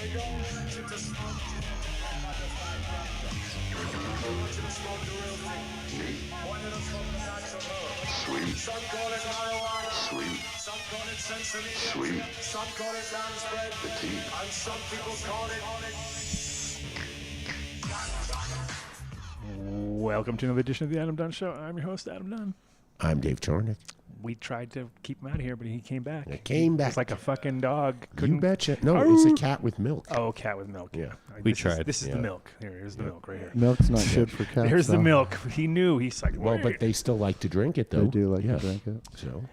Sweet. Sweet. Sweet. Some call it land spread. The tea. And some people call it. Welcome to another edition of the Adam Dunn Show. I'm your host, Adam Dunn. I'm Dave Chornick. We tried to keep him out of here, but he came back. It came back. It's like a fucking dog. You betcha. No, it's a cat with milk. Oh, cat with milk. Yeah. We tried. This is the milk. Here's the milk right here. Milk's not good for cats. Here's the though. milk. He knew. He's like, Well, wait. but they still like to drink it, though. They do like to drink it. So,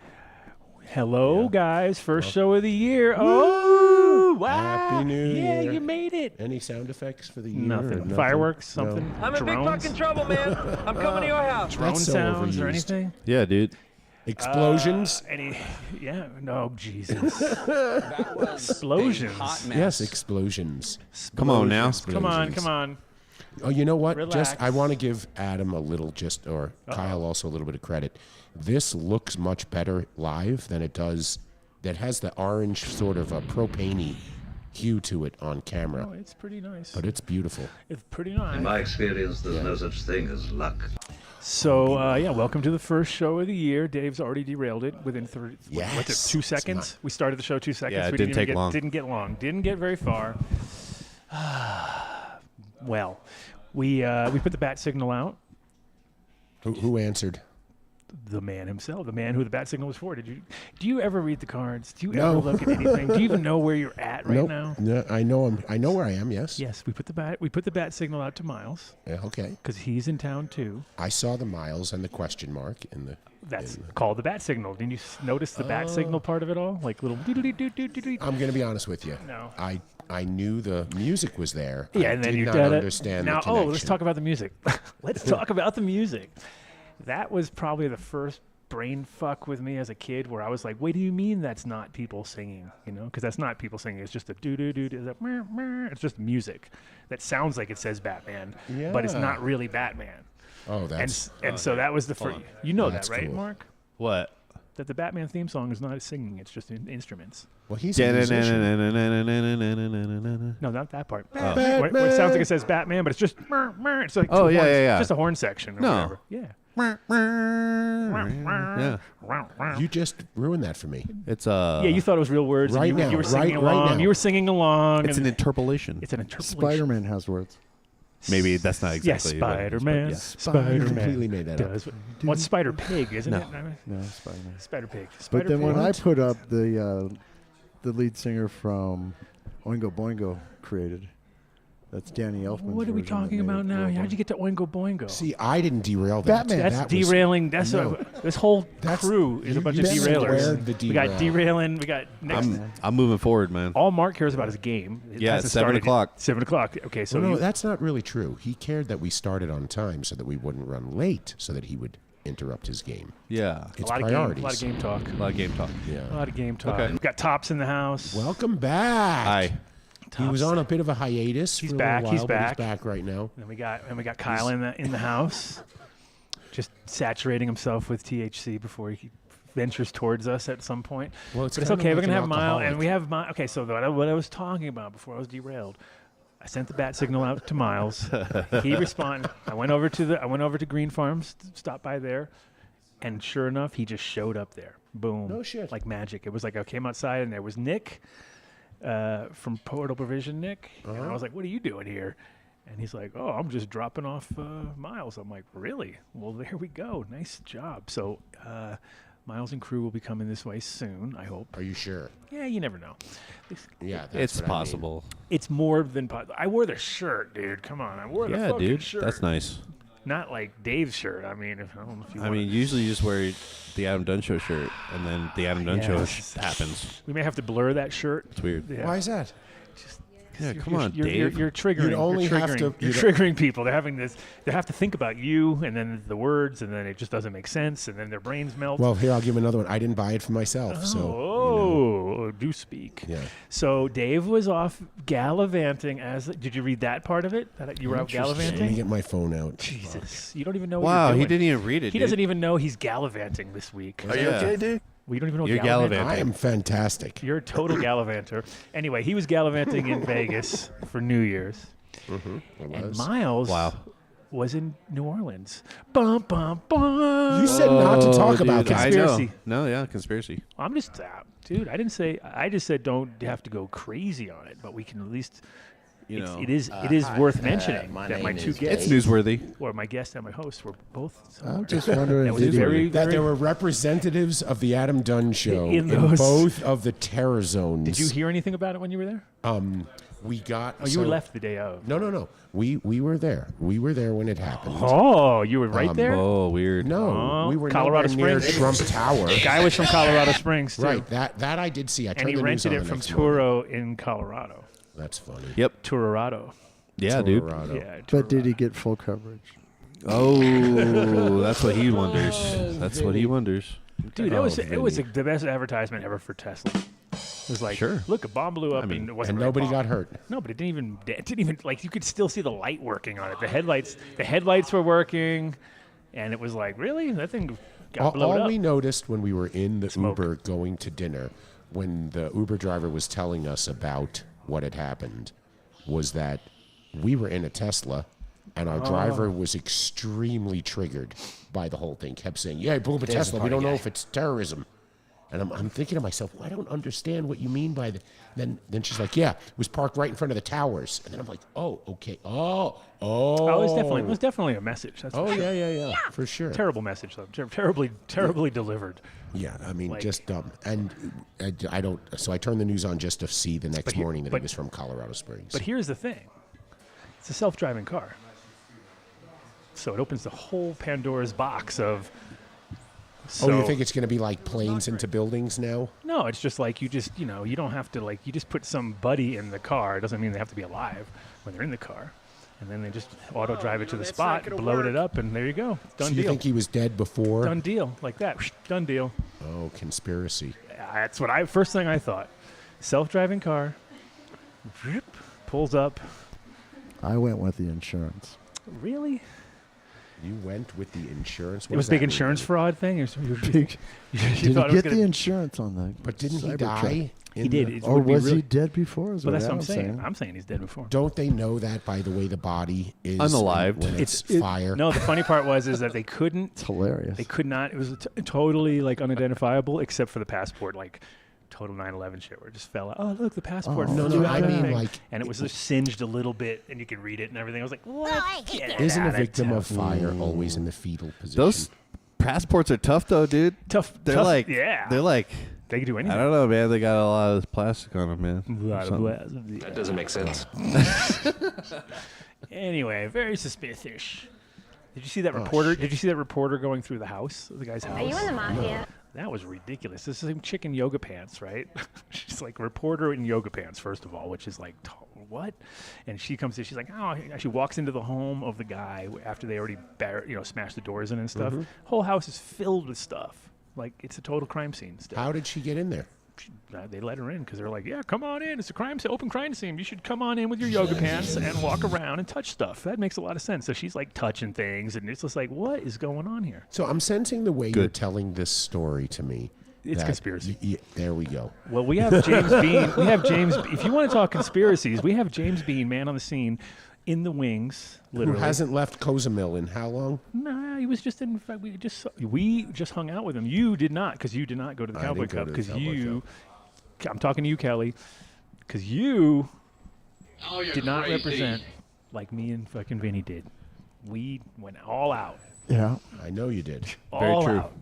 Hello, guys. First show of the year. Oh, wow. Happy New Yeah, Year. you made it. Any sound effects for the year? Nothing. Or Fireworks, No. something. I'm in big Drones? fucking trouble, man. I'm coming to your house. Drone That's so sounds or overused. anything? Yeah, dude. Explosions? Yeah. No, Jesus. That was Explosions. a hot mess. Yes, explosions. Come on now. Come on. Oh, you know what? Relax. I want to give Adam a little or Kyle also a little bit of credit. This looks much better live than it does. That has the orange sort of a propane-y hue to it on camera. Oh, it's pretty nice. But it's beautiful. It's pretty nice. In my experience, there's no such thing as luck. So, welcome to the first show of the year. Dave's already derailed it within what's it, Yes. 2 seconds? We started the show 2 seconds. Yeah, it We didn't take long. Didn't get long. Didn't get very far. Well, we put the bat signal out. Who answered? The man himself, the man who the bat signal was for. Do you ever read the cards? Do you No. ever look at anything? Do you even know where you're at right Nope. now? No, I know where I am, yes. Yes, we put the bat signal out to Miles Yeah, okay. because he's in town too. I saw the miles and the question mark in the. That's called the bat signal. Didn't you notice the bat signal part of it all? Like little doo-doo-doo-doo-doo-doo. I'm going to be honest with you. No. I knew the music was there. Yeah, I and then did you not did it. understand Now, the connection. let's talk about the music. Let's talk about the music. That was probably the first brain fuck with me as a kid where I was like, wait, do you mean that's not people singing? You know, because that's not people singing. It's just a doo-doo-doo-doo. It's just music that sounds like it says Batman, but it's Yeah. not really Batman. Oh, that's. And so that was the first. You know that, That's right, cool. Mark? What? That the Batman theme song is not singing. It's just instruments. Well, he's a musician. No, not that part. Where it sounds like it says Batman, but it's just it's like Oh, two yeah, horns, yeah, yeah. just a horn section. Or No. whatever. Yeah. Yeah. You just ruined that for me. It's Yeah, you thought it was real words. Right and you, now, you were singing right along. now. You were singing along. It's an and interpolation. it's an interpolation. Spider-Man has words. Maybe that's not exactly. Yes, what it is, but Spider-Man. yeah. Spider-Man. You completely made that up. does. What's Spider Pig, isn't No. it? No, Spider-Man. Spider Pig. But Spider then Pig. when I put up the lead singer from Oingo Boingo created, that's Danny Elfman's What are we version that talking made about it now? real How'd fun. you get to Oingo Boingo? See, I didn't derail that. Batman. That's That was- derailing. That's no. this whole That's- crew is a bunch of you derailers. squared the We got derail. derailing. We got next. I'm moving forward, man. All Mark cares about is game. It Yeah, hasn't it's 7 started yet. o'clock. 7 o'clock. Okay, so Well, no, you- that's not really true. He cared that we started on time so that we wouldn't run late, so that he would interrupt his game. Yeah. It's a lot priorities. of game talk. A lot of game talk. A Yeah. lot of game talk. Okay. We got Tops in the house. Welcome back. Hi. He was on a bit of a hiatus. He's for a back, little he's while, but back. He's back right now. And we got Kyle in the house, just saturating himself with THC before he ventures towards us at some point. Well, it's But it's kind of okay. like We're gonna an have Mile, alcoholic. and we have Mile. Okay, so what I was talking about before I was derailed, I sent the bat signal out to Miles. He responded. I went over to Green Farms, stopped by there, and sure enough, he just showed up there. Boom. No shit. Like magic. It was like I came outside and there was Nick. From Portal Provision, Nick. And I was like, what are you doing here? And he's like, oh, I'm just dropping off Miles. I'm like, really? Well, there we go. Nice job. So Miles and crew will be coming this way soon, I hope. Are you sure? Yeah, you never know. Yeah, that's It's what I mean. possible. It's more than possible. I wore the shirt, dude. Come on. I wore the Yeah, fucking dude. shirt. That's nice. Not like Dave's shirt. I mean, I don't know if you I want mean, usually you just wear the Adam Dunn Show shirt, and then the Adam Dunn Show Yes. happens. we may have to blur that shirt. It's weird. Yeah. Why is that? Yeah, come on, you're, Dave. You're triggering. You'd only you're have triggering, to- You're you'd- triggering people. They're having this. They have to think about you, and then the words, and then it just doesn't make sense, and then their brains melt. Well, here, I'll give another one. I didn't buy it for myself, so. Do speak. Yeah. So Dave was off gallivanting. Did you read that part of it? That you were out Let me gallivanting? get my phone out. Jesus, you don't even know. what Wow, you're he doing. didn't even read it. He dude. doesn't even know he's gallivanting this week. Are you okay, dude? Well, you don't even know what You're gallivanting. gallivanting. I am fantastic. You're a total gallivanter. Anyway, he was gallivanting in Vegas for New Year's. And Miles was in New Orleans. Bum, bum, bum. You said not to talk about dude, that. I know. Conspiracy. No, yeah, conspiracy. I'm just, dude, I didn't say, I just said don't have to go crazy on it, but we can at least, You know, it is worth mentioning my that my name two is guests, it's newsworthy. or my guest and my host, were both. I'm just wondering, That was did he- very, That very, there were representatives of the Adam Dunn Show In in those- both of the terror zones. Did you hear anything about it when you were there? We got. Oh, you were left the day of. No. We were there. We were there when it happened. Oh, you were right there? Oh, weird. No, Oh, we were Colorado nowhere near Springs. Trump Tower. The guy was from Colorado Springs, too. Right. That I did see. I And turned he the news rented on it the from next morning. Turo in Colorado. That's funny. Yep. Turorado. Yeah, dude. Colorado. Yeah. But did he Turorado. get full coverage? Oh, that's what he wonders. That's what he wonders. Dude, Oh, it was Vinnie. the best advertisement ever for Tesla. It was like, Sure. look, a bomb blew up, I mean, and it wasn't And really a nobody bomb. got hurt. No, but it didn't even like you could still see the light working on it. The headlights were working, and it was like, really, that thing got blown All up. we noticed when we were in the Smoke. Uber going to dinner, when the Uber driver was telling us about what had happened, was that we were in a Tesla, and our driver was extremely triggered by the whole thing. Kept saying, "Yeah, I blew up a Tesla. We don't know if it's terrorism." And I'm thinking to myself, well, I don't understand what you mean by that. Then she's like, yeah, it was parked right in front of the towers. And then I'm like, oh, okay. Oh. Oh, it was definitely a message. That's Oh, for sure. yeah, for sure. Terrible message, though. Terribly delivered. Yeah, I mean, Like- just dumb. And I don't, so I turned the news on just to see the next morning that but- he was from Colorado Springs. But here's the thing: it's a self-driving car, so it opens the whole Pandora's box of. Oh, you think it's going to be like planes into buildings now? No, it's just like you don't have to you just put somebody in the car. It doesn't mean they have to be alive when they're in the car. And then they just auto drive it to the spot, blow it up, and there you go. Done So you deal. think he was dead before? Done deal. Like that. Done deal. Oh, conspiracy. That's what first thing I thought. Self-driving car, pulls up. I went with the insurance. Really? You went with the insurance? What It was does a big that mean? insurance fraud thing? You Did he thought it was get gonna- the insurance on the But didn't he Cybertruck? die? He did. It Or would be was really- he dead before? Is But that's what I'm Adam's saying. I'm saying he's dead before. Don't they know that by the way the body is Unalived. when it's fire? No, the funny part is that they couldn't. It's hilarious. They could not. It was totally unidentifiable except for the passport, total 9/11 shit, where it just fell out. Oh, look, the passport. Oh. No, flew no, out I of the mean, thing. like- and it was just singed a little bit, and you could read it and everything. I was like, what? Get Isn't a outta victim town. of fire always in the fetal position? Those passports are tough, though, dude. tough? They're tough, like, yeah. They're like, They could do anything. I don't know, man. They got a lot of this plastic on them, man. A lot of Something. blast. That doesn't make sense. Anyway, very suspicious. Did you see that reporter? Did you see that reporter going through the house, the guy's house? Are you in the mafia? That was ridiculous. This is some chick in yoga pants, right? She's like reporter in yoga pants, first of all, which is like, what? And she comes in, she's like, oh, she walks into the home of the guy after they already smashed the doors in and stuff. Whole house is filled with stuff. Like, it's a total crime scene still. How did she get in there? They let her in because they're like, yeah, come on in. It's a open crime scene. You should come on in with your yoga pants and walk around and touch stuff. That makes a lot of sense. So she's like touching things, and it's just like, what is going on here? So I'm sensing the way you're telling this story to me. It's that conspiracy. There we go. Well, we have James Bean. If you want to talk conspiracies, we have James Bean, man on the scene, in the wings, literally. Who hasn't left Cozumel in how long? No, he was just in fact. We just hung out with him. You did not, because you did not go to the I Cowboy didn't go Cup, to the because Cowboy you. I'm talking to you, Kelly, because you did not represent like me and fucking Vinny did. We went all out. Yeah. I know you did. All true. out.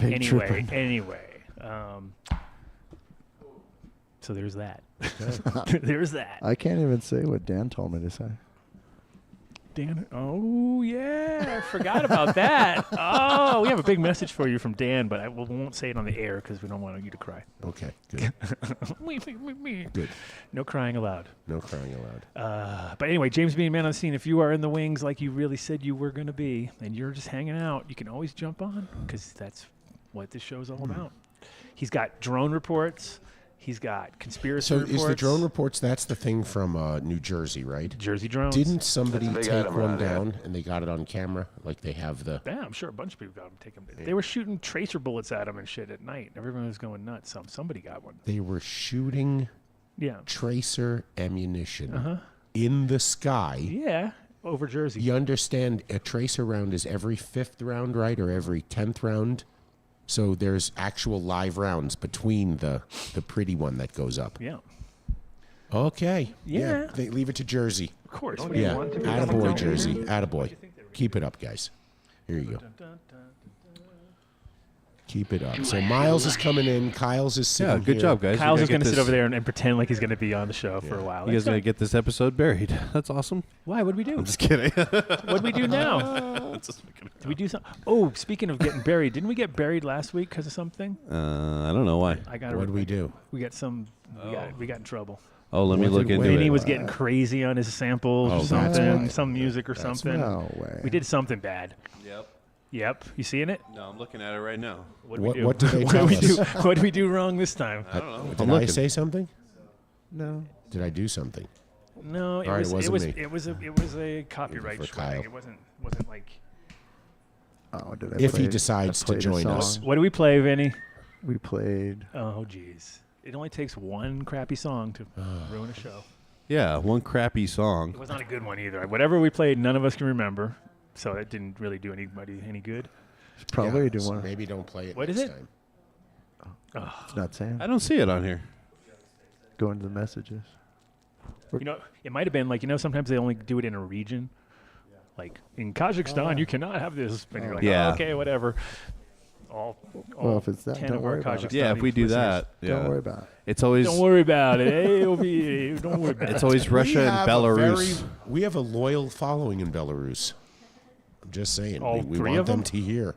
Big tripping. Anyway. So there's that. There's that. I can't even say what Dan told me to say. Dan. Oh, yeah. I forgot about that. Oh, we have a big message for you from Dan, but we won't say it on the air because we don't want you to cry. Okay, good. Good. No crying allowed. No crying allowed. But anyway, James Bean, man on the scene, if you are in the wings like you really said you were going to be and you're just hanging out, you can always jump on because that's what this show's all about. He's got drone reports. He's got conspiracy So reports. is the drone reports? That's the thing from New Jersey, right? Jersey drones? Didn't somebody That's a big take item one around here. down and they got it on camera? Like they have the. Yeah, I'm sure a bunch of people got them. Take them. They were shooting tracer bullets at them and shit at night. Everyone was going nuts. Somebody got one. They were shooting Yeah. tracer ammunition Uh-huh. in the sky. Yeah. Over Jersey. You understand a tracer round is every 5th round, right? Or every 10th round? So there's actual live rounds between the pretty one that goes up. Yeah. Okay. Yeah. They leave it to Jersey. Of course. Yeah. Attaboy, Jersey. Attaboy. Keep it up, guys. Here you go. Keep it up. So Miles is coming in. Kyle's is sitting Yeah, good here. job, guys. Kyle's You just gotta going to get sit this- over there and pretend like he's going to be on the show for a while. You guys gonna get this episode buried? That's awesome. Why? What'd we do? I'm just kidding. What'd we do now? Did we do something? Oh, speaking of getting buried, didn't we get buried last week because of something? I don't know why. I got. What'd we do? We got some. We got in trouble. Oh, let me What look did into we- Vinnie it. was getting crazy on his samples Oh, or that's something, why. some music or something. No way. We did something bad. Yep. Yep. You seeing it? No, I'm looking at it right now. What did we do? What did they What tell did we us? do? What did we do wrong this time? I don't know. Did I'm I looking. say something? No. Did I do something? No, it All right, was it it wasn't was me. it was a copyright for strike. Kyle. It wasn't like. Oh, did I If he play- decides I to played a join us. song. What do we play, Vinny? We played. Oh, jeez. It only takes one crappy song to ruin a show. Yeah, one crappy It song. was not a good one either. Whatever we played, none of us can remember, so it didn't really do anybody any good. Probably Yeah, do so one. maybe don't play it What next is it? time. It's not Sam. I don't see it on here. Go into the messages. You know, it might have been like, sometimes they only do it in a region. Like in Kazakhstan, you cannot have this. And you're like, Yeah. oh, okay, whatever. All Well, if it's that, 10 don't of our worry about it. Kazakhstani Yeah, if we do listeners. that, yeah. Don't worry about it. It's always Don't worry about it. AOV. Don't worry about it's it. always Russia We and have a Belarus. we have a loyal following in Belarus. I'm just saying. All we three want of them them? to hear.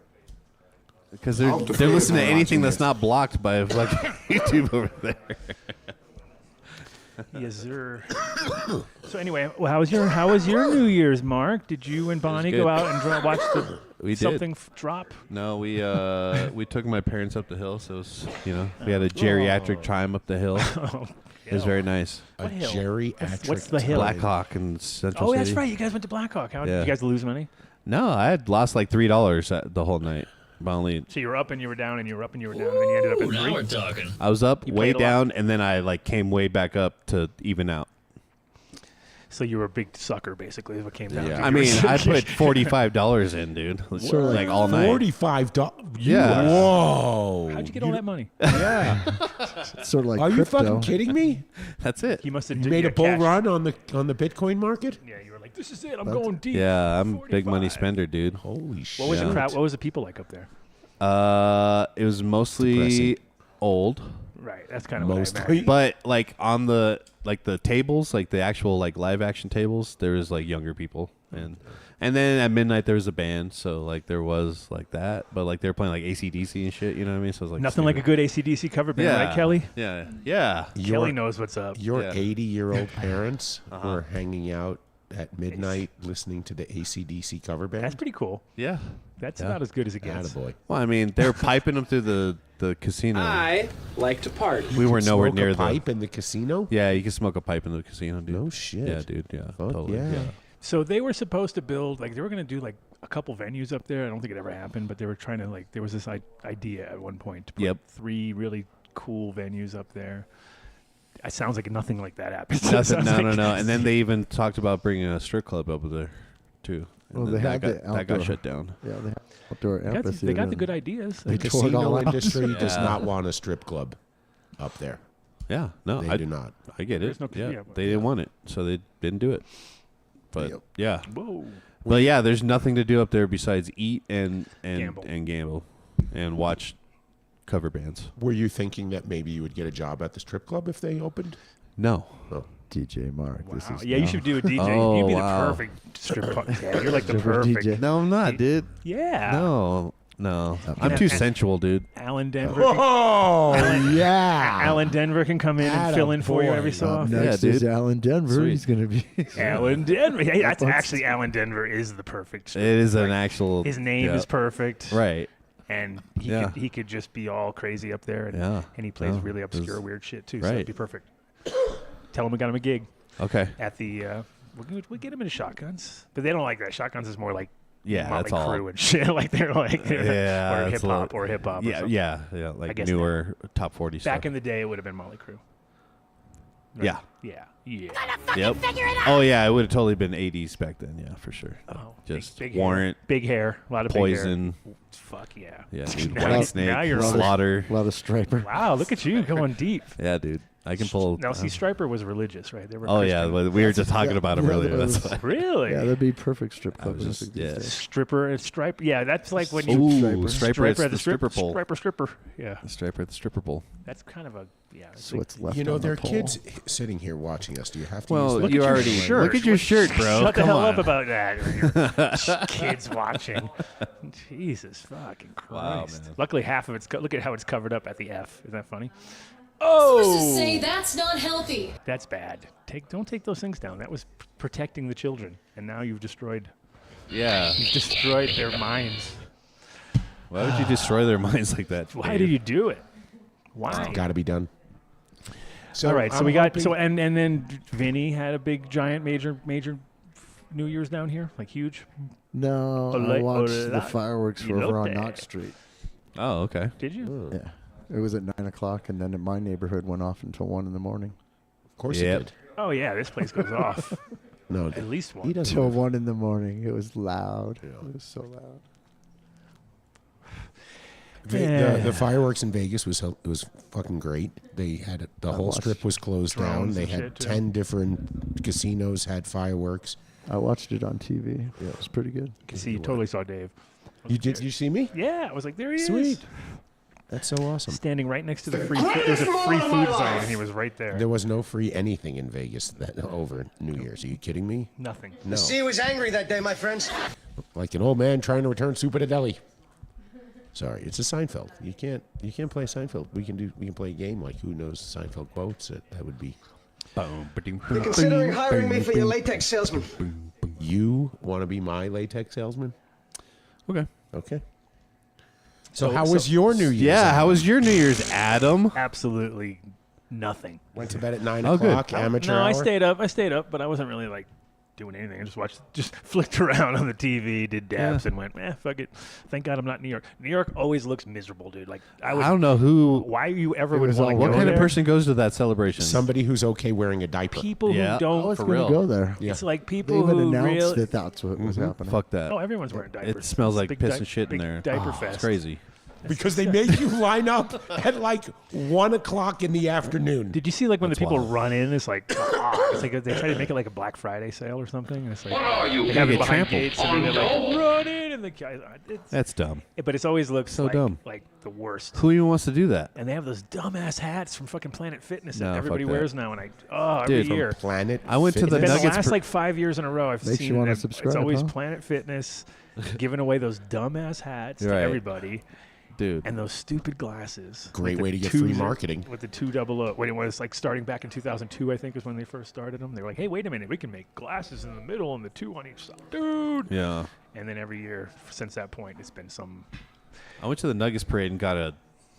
Because I'll they're defer listening to to anything watching that's this. not blocked by like YouTube over there. Yes, sir. So anyway, well, how was your New Year's, Mark? Did you and Bonnie good. go out and watch the We did. something drop? No, we took my parents up the hill, so it was, we had a geriatric time up the hill. It was very nice. A What hill? geriatric. What's the hill? Blackhawk in Central Oh, City. that's right. You guys went to Blackhawk. How Yeah. did you guys lose money? No, I had lost like $3 the whole night. But only So you were up and you were down and you were up and you were down, and then you ended up at Now we're 3. talking. I was up, You way played a lot. down, and then I like came way back up to even out. So you were a big sucker, basically, is what came down to. Yeah. I mean, I put $45 in, dude. Sort of like all night. $45. Yeah. Whoa. How'd you get all that money? Yeah. It's sort of like Are you crypto. fucking kidding me? That's it. He must have You made a bull cash. run on the Bitcoin market? Yeah, you were like, this is it. I'm going deep. Yeah, I'm a big money 45. spender, dude. Holy shit. What was the Yeah. crowd? What was the people like up there? It was mostly Depressing. old, Right. That's kind of what I Mostly. imagined. but like on the tables, like the actual like live action tables, there was like younger people, and then at midnight there was a band, so like there was like that, but like they were playing like AC/DC and shit, you know what I mean? So it was like Nothing like a good AC/DC cover band, yeah, right, Kelly? yeah. Kelly knows what's up. Your Yeah. 80-year-old parents were hanging out at midnight listening to the AC/DC cover band? That's pretty cool. Yeah. That's Yeah. about as good as it gets. Attaboy. Well, I mean, they were piping them through the casino. I like to party. We were nowhere Smoke near a the pipe in the casino? Yeah, you can smoke a pipe in the casino, dude. No shit. Yeah, dude. Yeah, Fuck totally. yeah. So they were supposed to build, like, they were going to do, like, a couple venues up there. I don't think it ever happened, but they were trying to, like, there was this idea at one point to put Yep. 3 really cool venues up there. It sounds like nothing like that happened. It Nothing, sounds no, like- no, no. And then they even talked about bringing a strip club over there, too. And Well, then they that had got, the that got outdoor- shut down. Yeah, they have outdoor They got, amphitheater. they got the and good ideas. The They tore it all casino out. industry does Yeah. not want a strip club up there. Yeah, no, They I do not. I get There's it. no- yeah, yeah, they didn't want it, so they didn't do it. But Yep. yeah, Whoa. but yeah, there's nothing to do up there besides eat and Gamble. gamble and watch cover bands. Were you thinking that maybe you would get a job at the strip club if they opened? No, DJ Mark. This Wow. is Yeah, you now- should do a DJ. Oh, You'd be wow. the perfect strip club. Yeah, you're like the Stripper perfect. DJ. no, I'm not, dude. Yeah. No, I'm too sensual, dude. Alan Denver. Oh, yeah. Alan Denver can come in and fill in for you every Attaboy. so Up often. next Yeah, is dude. Alan Denver. Sweet. He's going to be. Alan Denver. Hey, that's actually Alan Denver is the perfect. It is an actual. His name yeah. is perfect. Right. And Yeah. he could just be all crazy up there, and, Yeah. and he plays No, really it was- obscure, weird shit too. So right. it'd be perfect. Tell him we got him a gig Okay. at the. We get him into shotguns, but they don't like that. Shotguns is more like Yeah, Motley that's all. Crue and shit. Like they're like Yeah, or that's hip a hop little- or hip hop. Yeah, yeah, like guess newer top 40 stuff. Back in the day, it would have been Motley Crue. Right? Yeah. Yeah. Yeah. Yep. Oh yeah, it would have totally been 80s back then. Yeah, for sure. Oh, Just big Warrant, hair, big hair, a lot of Poison. Big hair. Fuck yeah. Yeah, dude. Now White you- Snake, now you're on. Slaughter. A lot of Striper. Wow, look at you going deep. Yeah, dude. I can pull. Now, see, Striper was religious, right? They were Oh yeah, Christian. well, we were just talking about him yeah, earlier. that That's was- why. Really? Yeah, that'd be perfect strip club. was just- music these yeah. days. Stripper and Stripe. Yeah, that's like when you Ooh, Striper Striper at the stripper pole. Stripper. Yeah, The Striper at the stripper pole. that's kind of a it's So like- what's left You know, on there the are pole. kids sitting here watching us. Do you have to Well, use Look you at your already shirt. look at your shirt, bro. Shut the Come hell on. up about that. Kids watching. Jesus fucking Christ. Wow, man. Luckily, half of it's look at how it's covered up at the F. Isn't that funny? Supposed to say that's not healthy. That's bad. Don't take those things down. That was protecting the children, and now you've destroyed Yeah. their minds. Why would you destroy their minds like that? Why Dave? do you do it? Why? Got to be done. So All right, so I'm we got hoping- so and then Vinny had a big giant major New Year's down here, like huge. No, Ole, I watched ole, the fireworks for over on elote. Knox Street. Oh, okay. Did you? Yeah. It was at 9 o'clock, and then in my neighborhood went off until 1 in the morning. Of course Yep. he did. Oh yeah, this place goes off No, at least he one. doesn't. Till live- 1 in the morning. It was loud. It was so loud. The fireworks in Vegas was fucking great. They had the whole watched strip was closed down. drones They and had shit, too. 10 different casinos had fireworks. I watched it on TV. Yeah, it was pretty good. See, you totally saw Dave. You did? You see me? Yeah, I was like, there he Sweet. is, That's so awesome. standing right next to the free. There's a free food zone, and he was right there. There was no free anything in Vegas that over New Year's. Are you kidding me? Nothing. No. He was angry that day, my friends. Like an old man trying to return soup at a deli. Sorry, it's a Seinfeld. You can't play Seinfeld. We can play a game like who knows Seinfeld quotes. That would be. You're considering hiring me for your latex salesman. You want to be my latex salesman? Okay. Okay. So how was your New Year's? Yeah, Adam? how was your New Year's, Adam? Absolutely nothing. Went to bed at 9 Oh, good. o'clock. Amateur No, hour. I stayed up, but I wasn't really like doing anything. I just flicked around on the TV, did dabs, and went, fuck it. Thank God I'm not in New York. New York always looks miserable, dude. Like I don't know who. Why you ever It would was want to all go What kind there? of person goes to that celebration? Somebody who's okay wearing a diaper. People Yeah. who I don't. was for going real. to go there. Yeah. It's like They people even who announced really. that that's what was happening. Fuck that. Oh, everyone's wearing diapers. It smells It's a like big piss di- and shit in big there. Diaper fest. It's crazy. Because they make you line up at like 1 o'clock in the afternoon. Did you see like when That's the people wild. run in? It's like they try to make it like a Black Friday sale or something. And it's like they gonna have it get behind trampled. gates and then they're like run in and it's, That's dumb. but it's always looks So like, dumb. like the worst. Who even wants to do that? And they have those dumbass hats from fucking Planet Fitness No, that fuck everybody that. wears now. And every Dude, year. Planet. I went to Fitness. the It's been the Nuggets last per- like 5 years in a row I've Makes seen you wanna them. subscribe, It's always huh? Planet Fitness giving away those dumbass hats to Right. everybody Dude. and those stupid glasses. Great with way the to get free 2 marketing. with the 200. When it was like starting back in 2002, I think is when they first started them. They were like, "Hey, wait a minute, we can make glasses in the middle and the 2 on each side, dude." Yeah. And then every year since that point, it's been some. I went to the Nuggets parade and got a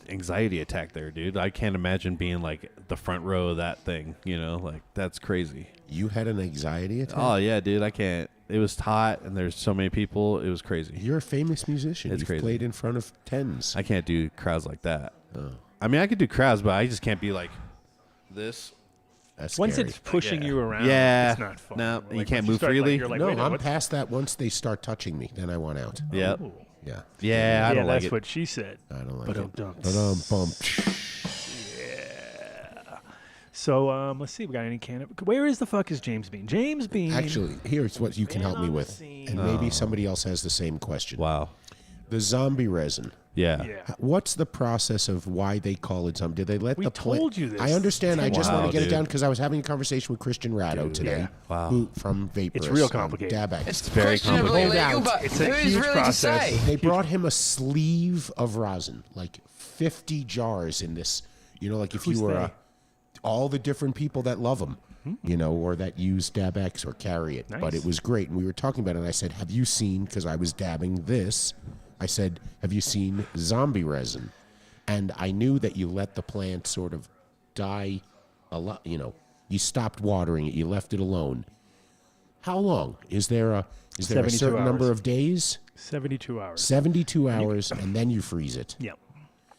anxiety attack there, dude. I can't imagine being like the front row of that thing. Like that's crazy. You had an anxiety attack? Oh yeah, dude. I can't. It was hot and there's so many people. It was crazy. You're a famous musician. It's You've crazy. played in front of tens. I can't do crowds like that. I mean, I could do crowds, but I just can't be like this. That's Once scary. it's pushing you around, Yeah. it's not fun. No, you Like, can't once move start, freely. Like, you're like, No, wait a minute, I'm what's- past that. Once they start touching me, then I want out. Yeah. Ooh. Yeah. Yeah, I Yeah, don't like that's it. what she said. I don't like Ba-dum-dum. it. Ba-dum-bum. So let's see. We got any cannabis? Where is the fuck is James Bean? James Bean. Actually, here's what you can help me on the with. scene. And maybe somebody else has the same question. Wow. The zombie resin. Yeah. Yeah. What's the process of why they call it zombie? Did they let We the plant? told you this. I understand. I just Wow, want to get it dude. down because I was having a conversation with Christian Ratto today, yeah. Wow. who from Vaporous. It's real complicated. Dabex. It's very Questionably complicated. legal, but It's a who's huge really process. to say? They brought him a sleeve of rosin, like 50 jars in this. Like if Who's you were they? all the different people that love him, or that use Dabex or carry it. But Nice. it was great. And we were talking about it, and I said, have you seen, because I was dabbing this, I said, have you seen zombie resin? And I knew that you let the plant sort of die a lot. You stopped watering it. You left it alone. How long? Is there a certain number of days? 72 hours. 72 hours, and then you freeze it. Yep.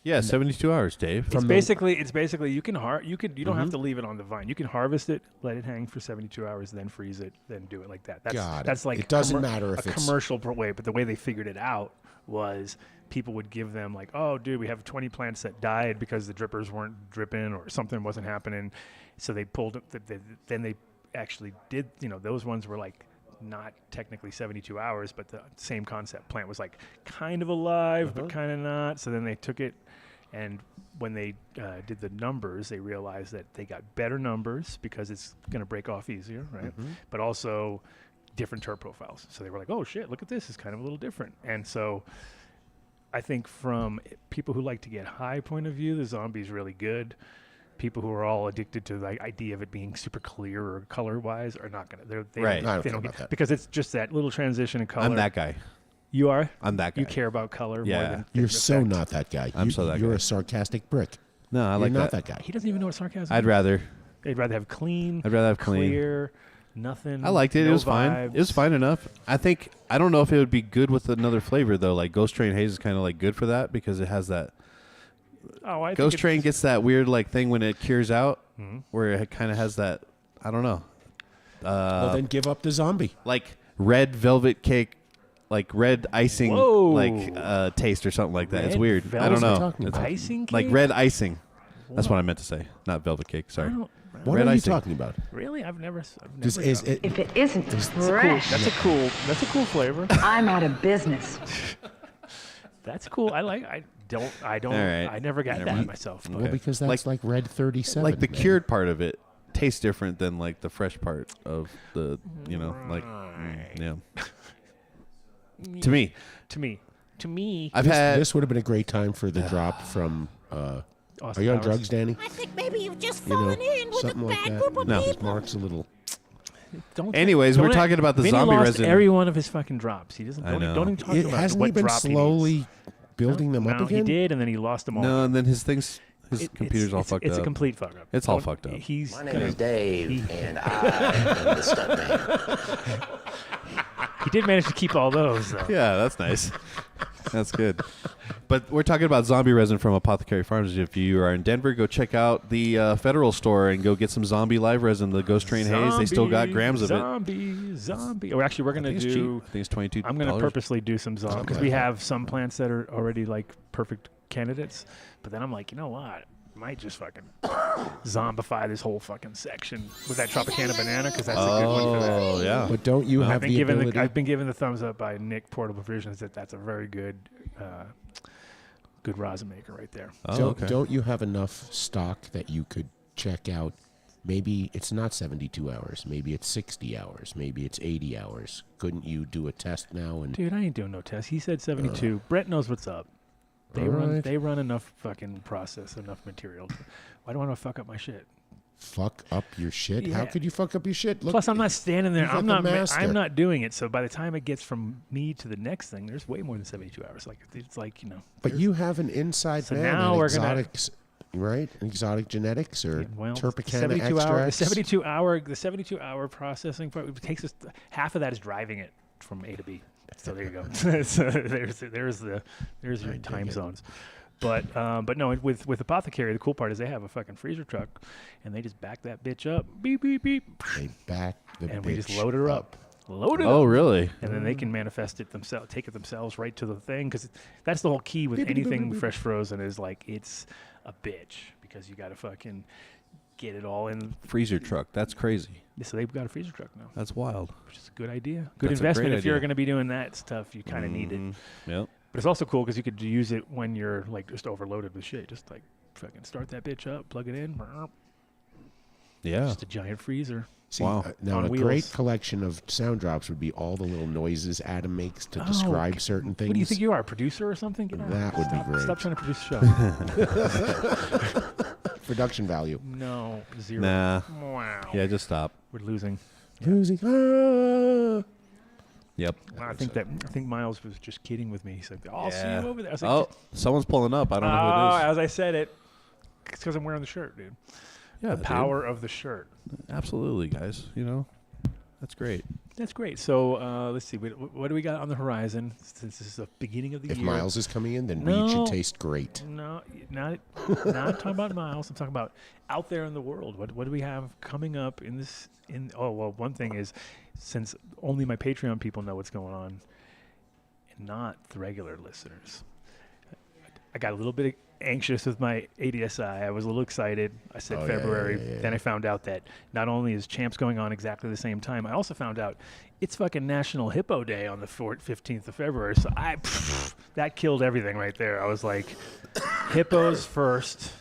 Yeah, 72 hours, Dave. It's basically you can you don't have to leave it on the vine. You can harvest it, let it hang for 72 hours, then freeze it, then do it like that. That's like it doesn't matter if a it's commercial way, but the way they figured it out was people would give them like, oh, dude, we have 20 plants that died because the drippers weren't dripping or something wasn't happening, so they pulled it. Then they actually did. Those ones were like not technically 72 hours, but the same concept. Plant was like kind of alive, but kind of not. So then they took it. And when they did the numbers, they realized that they got better numbers because it's going to break off easier, right? But also different terp profiles. So they were like, oh, shit, look at this. It's kind of a little different. And so I think from people who like to get high point of view, the zombie's really good. People who are all addicted to the idea of it being super clear or color-wise are not going to. They don't get that. Because it's just that little transition in color. I'm that guy. You are? I'm that guy. You care about color more than You're so not that guy. You're a sarcastic prick. No, I like You're not that guy. He doesn't even know what sarcasm is. I'd rather have clean. I'd rather have clean. Clear, nothing. I liked it. No It was vibes. fine. It was fine enough. I don't know if it would be good with another flavor, though. Like Ghost Train Haze is kind of like good for that because it has that. Oh, Ghost Train gets that weird like thing when it cures out where it kind of has that, I don't know. Well, then give up the zombie. Like red velvet cake. Like red icing, like taste or something like that. It's weird. I don't know. Icing cake? Like red icing. That's what I meant to say. Not velvet cake. Sorry. What red are you icing. talking about? Really? I've never. If it isn't fresh, that's a cool flavor. I'm out of business. That's cool. I don't. All right. I never got that myself. Well, because that's like red 37. Like the cured part of it tastes different than like the fresh part of the, yeah. To me. I've this would have been a great time for the drop from. Are you on drugs, Danny? I think maybe you've just fallen in with a something like bad that. group of No, people. Mark's a little. Anyways, we're talking about the Vinnie zombie lost resin. every one of his fucking drops. He doesn't. I know. Don't even talk about Hasn't what he been drop slowly building them up No, again? he did, and then he lost them all. No, and then his computer's all fucked up. It's a complete fuck up. It's all fucked up. My name is Dave, and I am the stuntman. He did manage to keep all those, though. Yeah, that's nice. That's good. But we're talking about zombie resin from Apothecary Farms. If you are in Denver, go check out the Federal store and go get some zombie live resin, the Ghost Train Haze. They still got grams of it. Zombie. Oh, actually, we're going to do... I think it's $22. I'm going to purposely do some zombie because we have some plants that are already like perfect candidates. But then I'm like, you know what? I might just fucking zombify this whole fucking section with that Tropicana banana because that's a good one for that. Oh, yeah. But don't you have the ability? I've been given the thumbs up by Nick Portable Provisions that's a very good rosin maker right there. Don't you have enough stock that you could check out? Maybe it's not 72 hours. Maybe it's 60 hours. Maybe it's 80 hours. Couldn't you do a test now? Dude, I ain't doing no test. He said 72. Brett knows what's up. They run enough fucking process, enough material. Why do I want to fuck up my shit? Fuck up your shit? Yeah. How could you fuck up your shit? Look, Plus, I'm not standing there. I'm master. not doing it. So by the time it gets from me to the next thing, there's way more than 72 hours. Like it's like But you have an inside so man now at we're exotics, right? Exotic genetics or Terpene 72 extracts. the 72 hour processing part, it takes us half of that is driving it from A to B. So there you go. So there's your time zones. But no, with Apothecary, the cool part is they have a fucking freezer truck, and they just back that bitch up. Beep beep beep. They back the bitch and we just load her up. Load it Oh, up. really? And then they can manifest it themselves, take it themselves right to the thing, because that's the whole key with anything fresh frozen is like it's a bitch because you got to fucking get it all in. Freezer truck. That's crazy. So they've got a freezer truck now. That's wild. Which is a good idea. Good That's a investment great if you're idea. going to be doing that stuff. You kind of need it. Yep. But it's also cool because you could use it when you're like just overloaded with shit. Just like fucking start that bitch up, plug it in. Yeah. Just a giant freezer. See, Wow. Now On a wheels. great collection of sound drops would be all the little noises Adam makes to describe certain things. What do you think you are, a producer or something? Get out. That would be great. Stop trying to produce a show. Production value. No, zero. Nah. Wow. Yeah, just stop. We're losing. Losing. Ah. Yep. I think Miles was just kidding with me. He's like, I'll see you over there. I was like, Oh, someone's pulling up. I don't know who it is. As I said it, it's because I'm wearing the shirt, dude. Yeah, the power of the shirt. Absolutely, guys. That's great. That's great. So let's see. What do we got on the horizon? Since this is the beginning of the year. If Miles is coming in, then weed should taste great. No, not talking about Miles. I'm talking about out there in the world. What do we have coming up in this? One thing is, since only my Patreon people know what's going on, and not the regular listeners, I got a little bit anxious with my ADSI. I was a little excited. I said February. Then I found out that not only is Champs going on exactly the same time, I also found out it's fucking National Hippo Day on the 15th of February. So that killed everything right there. I was like, hippos first,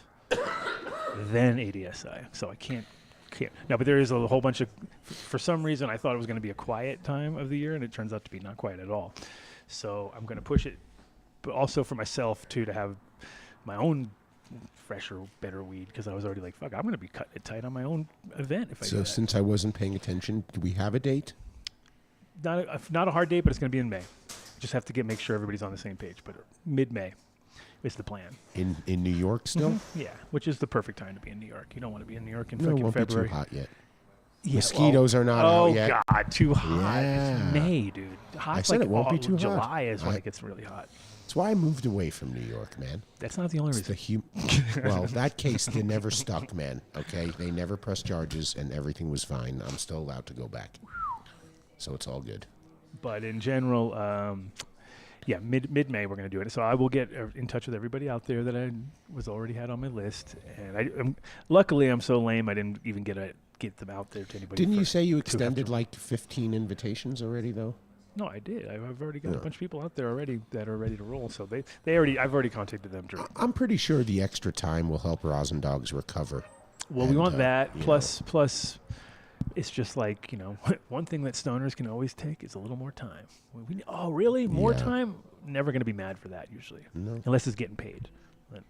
then ADSI. So I can't. No, but there is a whole bunch of, for some reason, I thought it was going to be a quiet time of the year, and it turns out to be not quiet at all. So I'm going to push it, but also for myself, too, to have my own fresher, better weed, because I was already like, fuck, I'm going to be cutting it tight on my own event if I do that. So since I wasn't paying attention, do we have a date? Not a hard date, but it's going to be in May. Just have to make sure everybody's on the same page, but mid-May is the plan. In New York still? Mm-hmm. Yeah, which is the perfect time to be in New York. You don't want to be in New York in it fucking won't February. be too hot yet. Yeah, Mosquitoes are not out yet. Oh, God, too hot. Yeah. It's May, dude. I said it won't be too hot. July is when it gets really hot. That's why I moved away from New York, man. That's not the only reason. Well, that case, they never stuck, man. Okay? They never pressed charges, and everything was fine. I'm still allowed to go back. So it's all good. But in general, mid-May we're going to do it. So I will get in touch with everybody out there that I already had on my list. And luckily, I'm so lame, I didn't even get them out there to anybody. Didn't you say you extended like 15 invitations already, though? No, I did. I've already got a bunch of people out there already that are ready to roll. So I've already contacted them. I'm pretty sure the extra time will help Rosin Dogs recover. Well, we want that. Plus, it's just like, one thing that stoners can always take is a little more time. Oh, really? More time? Never going to be mad for that usually. No. Unless it's getting paid. Then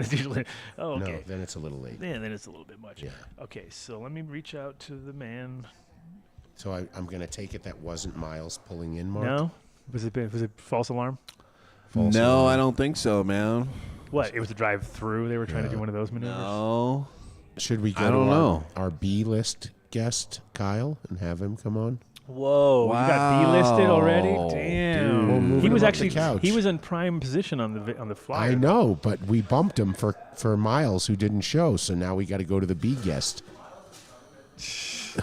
it's usually, okay. No, then it's a little late. Yeah, then it's a little bit much. Yeah. Okay, so let me reach out to the man. So I'm going to take it that wasn't Miles pulling in, Mark? No? Was it false alarm? No, I don't think so, man. What? It was a drive-through? They were trying to do one of those maneuvers? No. Should we go to our B-list guest, Kyle, and have him come on? Whoa! Wow. You got B-listed already? Damn! Dude. He was actually he was in prime position on the flyer. I know, but we bumped him for Miles, who didn't show. So now we got to go to the B guest.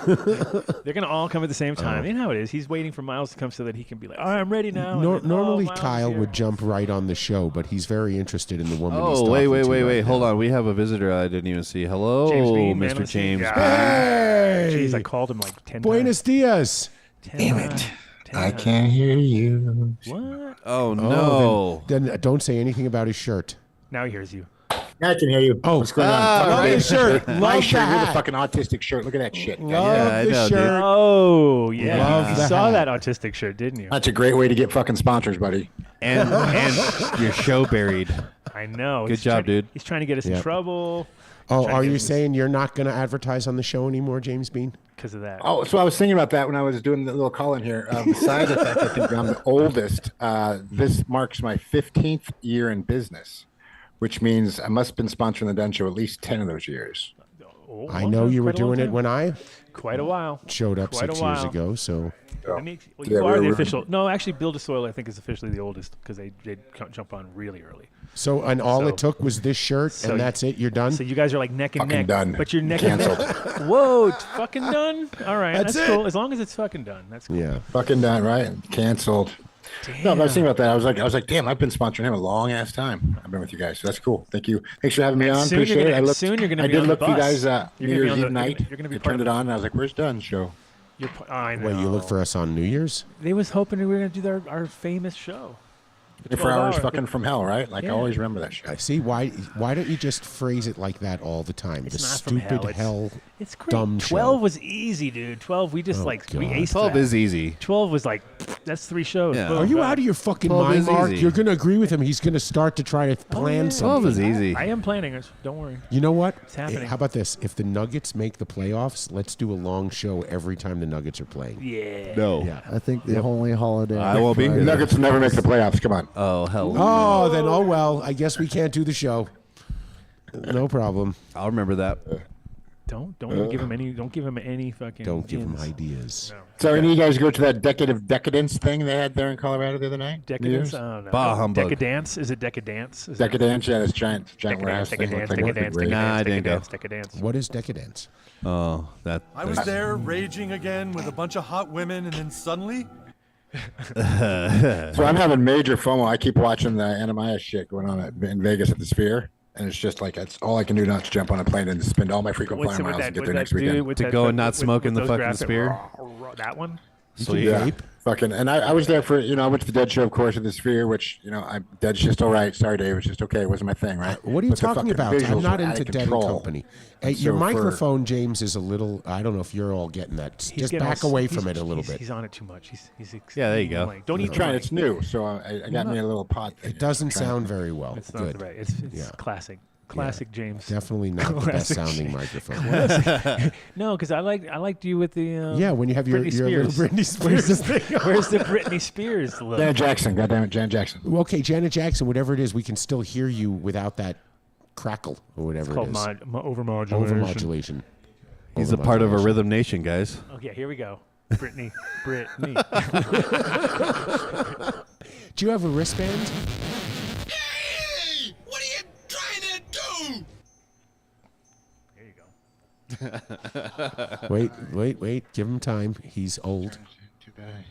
They're gonna all come at the same time. You know how it is. He's waiting for Miles to come so that he can be like, "All right, I'm ready now." Normally, Kyle would jump right on the show, but he's very interested in the woman. Oh, he's talking wait! Hold on, we have a visitor I didn't even see. Hello, Mr. James Bean. Hey! Jeez, I called him like 10 Buenos dias. Damn it! I can't hear you. What? Oh no! Then don't say anything about his shirt. Now he hears you. I can hear you. Oh, what's going on? Love his shirt. My shirt. You're the fucking autistic shirt. Look at that shit. Love the shirt. Oh, yeah. Love You the saw hat. that autistic shirt, didn't you? That's a great way to get fucking sponsors, buddy. And your show buried. I know. Good job, dude. He's trying to get us in trouble. Oh, are you saying you're not going to advertise on the show anymore, James Bean? Because of that. Oh, so I was thinking about that when I was doing the little call in here. Besides the fact I think I'm the oldest, this marks my 15th year in business, which means I must have been sponsoring the Dunn Show at least 10 of those years. Oh, I know you were doing it when I quite a while showed up 6 years ago. So you are the official. No, actually, Build a Soil I think is officially the oldest because they jump on really early. So all it took was this shirt, and that's it. You're done. So you guys are like neck and neck. Done. But you're neck Canceled. and neck. Whoa, it's fucking done. All right, that's cool. As long as it's fucking done, that's cool. Yeah, fucking done. Right, canceled. Damn. No, but I was thinking about that. I was like, damn, I've been sponsoring him a long ass time. I've been with you guys, so that's cool. Thank you. Thanks for having me on. Appreciate it. I did look for you guys New Year's Eve night. You're gonna be turned it on, and I was like, "Where's Dunn Show?" I know. Wait, you look for us on New Year's? They was hoping we were gonna do our famous show. 24 hours fucking from hell, right? Like I always remember that shit. See, why don't you just phrase it like that all the time? It's the not stupid from hell. It's great. dumb 12 show. was easy, dude. 12, we just we aced 12 that. is easy. 12 was like, That's 3 shows. Yeah. Boom, Are you boom. out of your fucking 12 mind, is Mark? easy. You're going to agree with him. He's going to start to try to plan 12 something. is easy. I am planning it. Don't worry. You know what? It's happening. How about this? If the Nuggets make the playoffs, let's do a long show every time the Nuggets are playing. Yeah. No. Yeah. I think the only holiday. I will be Friday- here. Nuggets never make the playoffs. Come on. Oh, hell. Oh, then well. I guess we can't do the show. No problem. I'll remember that. Don't even give him any. Don't give him any fucking. Don't give him hints. ideas. No. So, any of you guys go to that decade of decadence thing they had there in Colorado the other night? Decadence? Oh, no. Bah humbug. Decadence? Is it decadence? Is that- Decadence, yeah, this giant warehouse thing. Decadence, Looks like it would be decadence, great. Nah, I didn't go. decadence, decadence. What is decadence? Oh, that. I was there raging again with a bunch of hot women, and then suddenly, So I'm having major FOMO. I keep watching the Anamaya shit going on in Vegas at the Sphere, and it's just like that's all I can do not to jump on a plane and spend all my frequent What's flyer it with miles that? and get With there that next dude weekend. with To that- go and not with smoke in the those fucking graphic- Sphere? That one? Sweet. Yeah, fucking. And I was there for I went to the Dead show, of course, at the Sphere, which Dead's just all right. Sorry, Dave, it's just okay. It wasn't my thing, right? What are you But the talking fucking about? visuals I'm not were out into of Dead and control. Company. Hey, And your so for- microphone, James, is a little. I don't know if you're all getting that. He's Just getting back all- away he's- from it a little he's- bit. He's on it too much. He's Yeah, there you go. like, don't eat I'm trying. the It's new, so I got me a little pot thing. It doesn't I'm trying sound to- very well. It's not Good. right. It's Yeah. classic. Classic James. Definitely not the best Classic sounding James. microphone. No, because I liked you with the Yeah, when you have your Britney little Spears. Britney Spears thing. Where's the Britney Spears look? Janet Jackson, goddammit, Janet Jackson. Okay, Janet Jackson, whatever it is, we can still hear you without that crackle or whatever It's called it is. overmodulation. Overmodulation. He's a part of a Rhythm Nation, guys. Okay, here we go. Britney. Do you have a wristband? Wait. Give him time. He's old.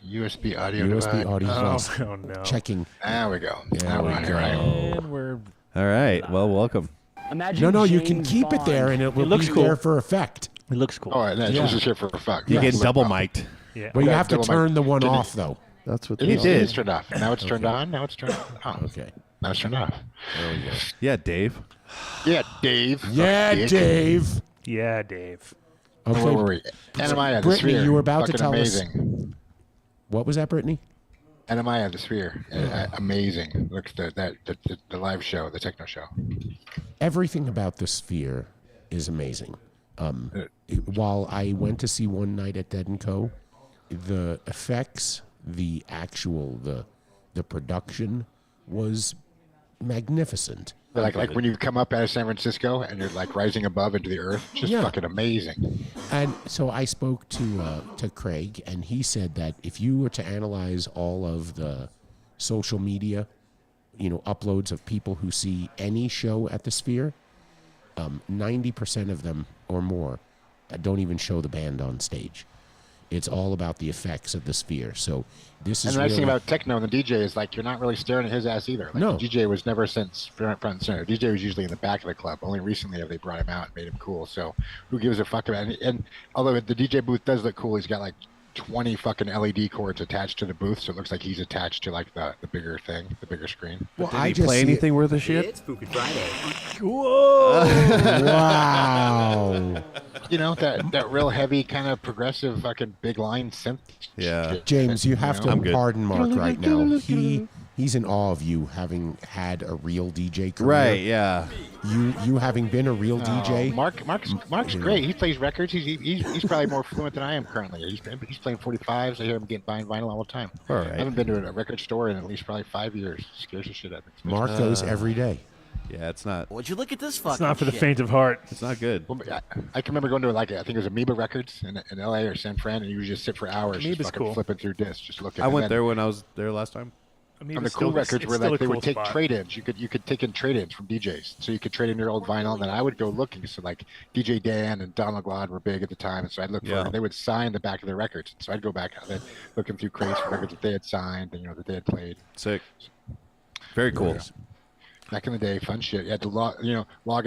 USB audio USB device. audio device. Oh, no. Checking. There we go. There Now we we're on go. here, right? And we're All right. Well, welcome. No, you can keep it there, and it will looks be cool. there for effect. It looks cool. Oh, and that's Yeah. just here for fuck. You get Look, double oh. mic'd. Yeah. Well, you Okay, have to double turn mic. the one Didn't- off, though. That's what It they is turned off. And now it's turned on. Now it's turned on. Okay. Now it's turned off. There we go. Yeah, Dave. Yeah, Dave. Yeah, Dick. Dave. Yeah, Dave. Okay. Where were we? Anamaya, the Brittany, Sphere. you were about to Fucking tell us. amazing. What was that, Brittany? Anamaya, the Sphere. Amazing. Look at the live show, the techno show. Everything about the Sphere is amazing. While I went to see one night at Dead & Co., the effects, the production was magnificent. Like when you come up out of San Francisco and you're like rising above into the earth, just Yeah. fucking amazing. And so I spoke to Craig, and he said that if you were to analyze all of the social media, uploads of people who see any show at the Sphere, 90% of them or more don't even show the band on stage. It's all about the effects of the Sphere. So this And is the nice really, thing about techno and the DJ is like you're not really staring at his ass either. Like No. the DJ was never since front and center. DJ was usually in the back of the club. Only recently have they brought him out and made him cool. So who gives a fuck about it? And although the DJ booth does look cool, he's got like 20 fucking LED cords attached to the booth, so it looks like he's attached to like the bigger thing, the bigger screen. Well, Did I he just play see anything worth a shit? It's Spooky Friday. Whoa! Wow. That real heavy kind of progressive fucking big line synth. Yeah. shit, James, you have to I'm good. pardon Mark right now. He's in awe of you having had a real DJ career. Right. Yeah. You having been a real DJ. Mark's great. He plays records. He's probably more fluent than I am currently. He's playing 45s. I hear him buying vinyl all the time. All right. I haven't been to a record store in at least probably 5 years. Scares the shit out of me. Mark goes every day. Yeah. It's not. Would you look at this fucking It's not for the shit? faint of heart. It's not good. Well, I can remember going to I think it was Amoeba Records in LA or San Fran, and you would just sit for hours just Amoeba's fucking cool. flipping through discs, just looking. I And went then there when I was there last time. I mean, on the it's cool still- records it's where still like a they cool would take spot. trade-ins. You could take in trade-ins from DJs, so you could trade in your old vinyl. And then I would go looking. So like DJ Dan and Donald Glad were big at the time, and so I'd look Yeah. for. They would sign the back of their records, so I'd go back and then looking through crates for records that they had signed and that they had played. Sick. Very cool. Back in the day, fun shit. You had to log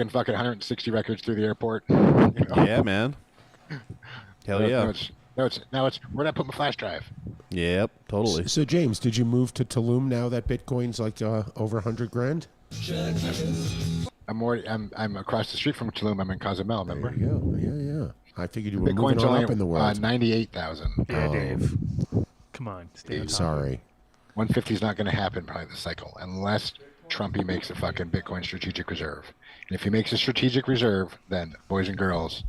in fucking 160 records through the airport. Yeah, man. Hell yeah. Now it's where'd I put my flash drive? Yep. Totally. So James, did you move to Tulum now that Bitcoin's like over 100 grand? I'm across the street from Tulum. I'm in Cozumel. Remember? There you go. Yeah. I figured you were Bitcoin's moving on only up in the world. 98,000. Yeah, Dave. Come on, stay on top. Sorry. 150 is not going to happen probably this cycle unless Trumpy makes a fucking Bitcoin strategic reserve. And if he makes a strategic reserve, then boys and girls,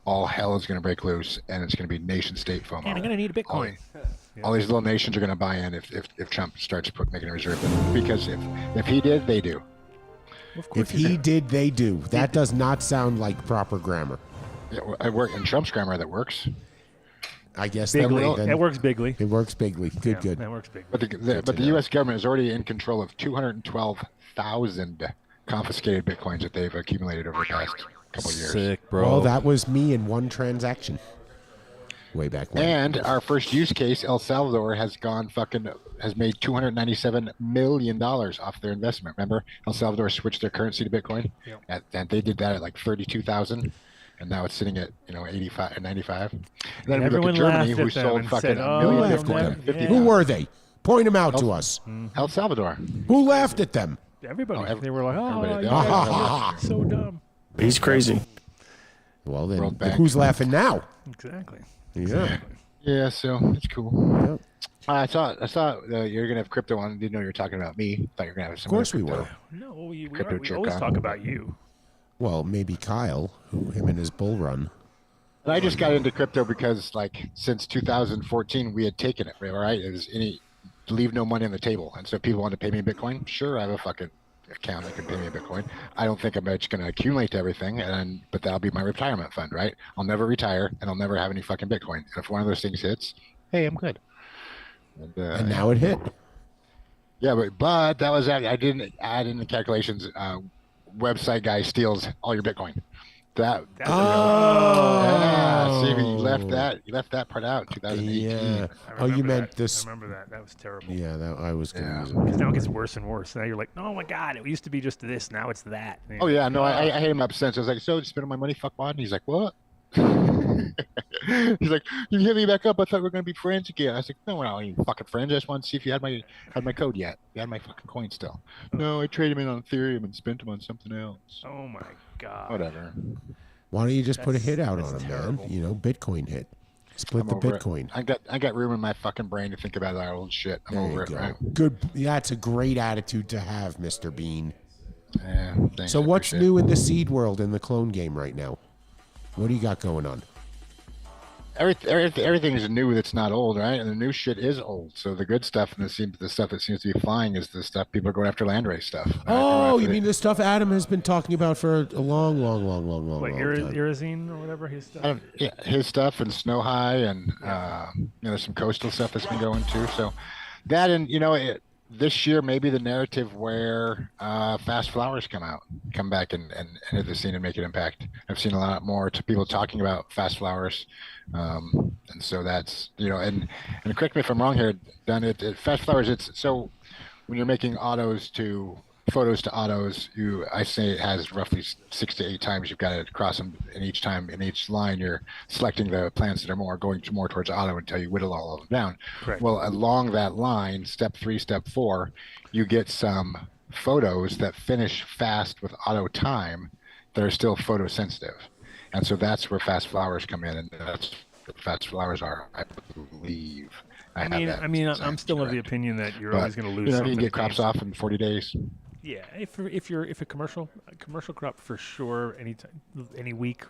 all hell is going to break loose, and it's going to be nation state FOMO. And I'm going to need a Bitcoin. All these little nations are going to buy in if Trump starts making a reserve. Because if he did, they do. If he did, they do. That does not sound like proper grammar. Yeah, I work in Trump's grammar. That works. I guess Bigly. then That works bigly. It works bigly. Good, good. That works bigly. But the U.S. government is already in control of 212,000 confiscated Bitcoins that they've accumulated over the past couple of years. Sick, bro. Well, that was me in one transaction. Way back when. And our first use case, El Salvador, has made $297 million off their investment. Remember, El Salvador switched their currency to Bitcoin, and they did that at like 32,000, and now it's sitting at 85 or 95. And then we look at Germany, who sold fucking a million Bitcoin. Who were they? Point them out to us. El Salvador. Who laughed at them? Everybody. They were like, everybody. so dumb. He's crazy. Well, then, who's laughing now? Exactly. Yeah. Yeah, so it's cool. Yep. I saw you're gonna have crypto on. Didn't know you were talking about me. Thought you were gonna have some. Of course other we crypto. were. No, we Crypto always jerk talk on. about you. Well, maybe Kyle, him and his bull run. And I just got into crypto because, like, since 2014, we had taken it. Right? It was leave no money on the table, and so if people want to pay me in Bitcoin. Sure, I have a fucking account that can pay me in Bitcoin. I don't think I'm just going to accumulate everything, but that'll be my retirement fund, right? I'll never retire, and I'll never have any fucking Bitcoin. And if one of those things hits, hey, I'm good. And now it hit. Yeah, but that was I didn't add in the calculations. Website guy steals all your Bitcoin. Yeah, see, you left that part out. 2018. Yeah. Oh, you meant this? I remember that. That was terrible. Yeah, I was confused. Because now it gets worse and worse. Now you're like, oh my god, it used to be just this. Now it's that. Oh yeah, no, I hate him up since. I was like, so spending my money, fuck mod. And he's like, what? He's like, you hit me back up. I thought we were gonna be friends again. I was like, no, we're not even fucking friends. I just wanted to see if you had my code yet. You had my fucking coin still. No, I traded him in on Ethereum and spent him on something else. Oh my god. Whatever. Why don't you just put a hit out on him, man? Bitcoin hit. Split the Bitcoin. I got room in my fucking brain to think about that old shit. I'm over it, right? Good. Yeah, it's a great attitude to have, Mr. Bean. Yeah. Thanks, So what's new in the seed world in the clone game right now? What do you got going on? Everything is new that's not old, right? And the new shit is old. So the good stuff and the stuff that seems to be flying is the stuff people are going after land race stuff. Oh, you mean the stuff Adam has been talking about for a long What, time? Irazine or whatever his stuff? Yeah, his stuff and Snow High and there's some coastal stuff that's been going too. So that and this year maybe the narrative where fast flowers come back and hit the scene and make an impact. I've seen a lot more to people talking about fast flowers. And so that's and correct me if I'm wrong here, Dan. Fast flowers. It's so when you're making photos to autos, I say it has roughly 6 to 8 times you've got to cross them, and each time in each line you're selecting the plants that are going more towards auto until you whittle all of them down. Correct. Well, along that line, step 3, step 4, you get some photos that finish fast with auto time that are still photosensitive. And so that's where fast flowers come in, and that's what fast flowers are, I believe. I'm still of the opinion that you're always going to lose something. You can get crops off in 40 days. Yeah, if a commercial crop for sure, any week,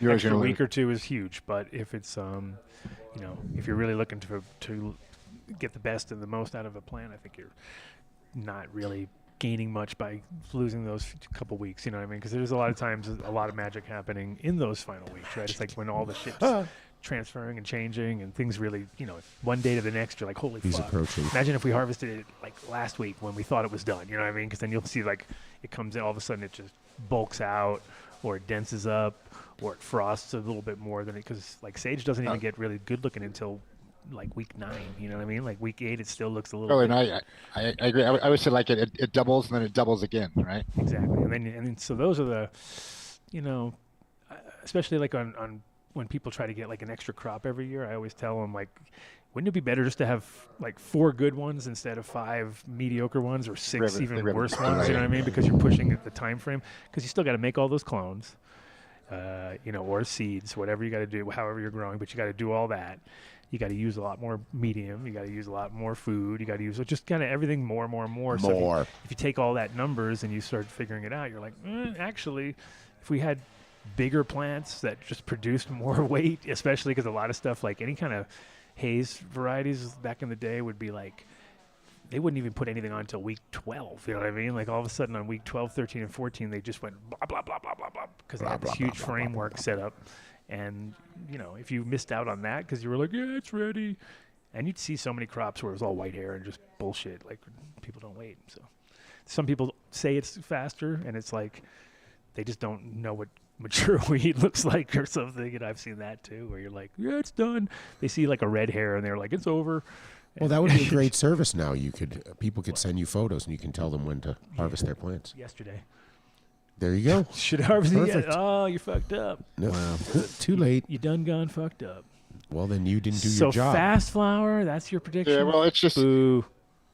extra week or two is huge. But if it's if you're really looking to get the best and the most out of a plant, I think you're not really gaining much by losing those couple weeks. You know what I mean? Because there's a lot of times a lot of magic happening in those final weeks, right? It's like when all the shit's transferring and changing and things really, one day to the next, you're like, holy He's fuck. approaching. Imagine if we harvested it like last week when we thought it was done, you know what I mean? Because then you'll see like it comes in, all of a sudden it just bulks out or it denses up or it frosts a little bit more than it, because like sage doesn't even get really good looking until like week 9, you know what I mean? Like week 8, it still looks a little. Oh, and I agree. I would say like it doubles and then it doubles again, right? Exactly, and then so those are the, especially like on when people try to get like an extra crop every year, I always tell them like, wouldn't it be better just to have like 4 good ones instead of 5 mediocre ones or 6 even worse ones? You know what I mean? Because you're pushing the time frame, because you still got to make all those clones, or seeds, whatever you got to do, however you're growing, but you got to do all that. you got to use a lot more medium, you got to use a lot more food, you got to use just kind of everything more and more and more. So if you take all that numbers and you start figuring it out, you're like, actually, if we had bigger plants that just produced more weight, especially because a lot of stuff like any kind of haze varieties back in the day would be like, they wouldn't even put anything on until week 12. You know what I mean? Like all of a sudden on week 12, 13, and 14, they just went blah, blah, blah, blah, blah, blah, because they had this huge framework set up. And, if you missed out on that because you were like, yeah, it's ready. And you'd see so many crops where it was all white hair and just bullshit. Like people don't wait. So some people say it's faster and it's like they just don't know what mature wheat looks like or something. And I've seen that too, where you're like, yeah, it's done. They see like a red hair and they're like, it's over. Well, that would be a great service now. People could send you photos and you can tell them when to harvest their plants. Yesterday. There you go. Should harvest it. Perfect. Oh, you're fucked up. No. Wow. Too late. You done gone fucked up. Well, then you didn't do your job. So fast flower, that's your prediction? Yeah, well, it's just Boo.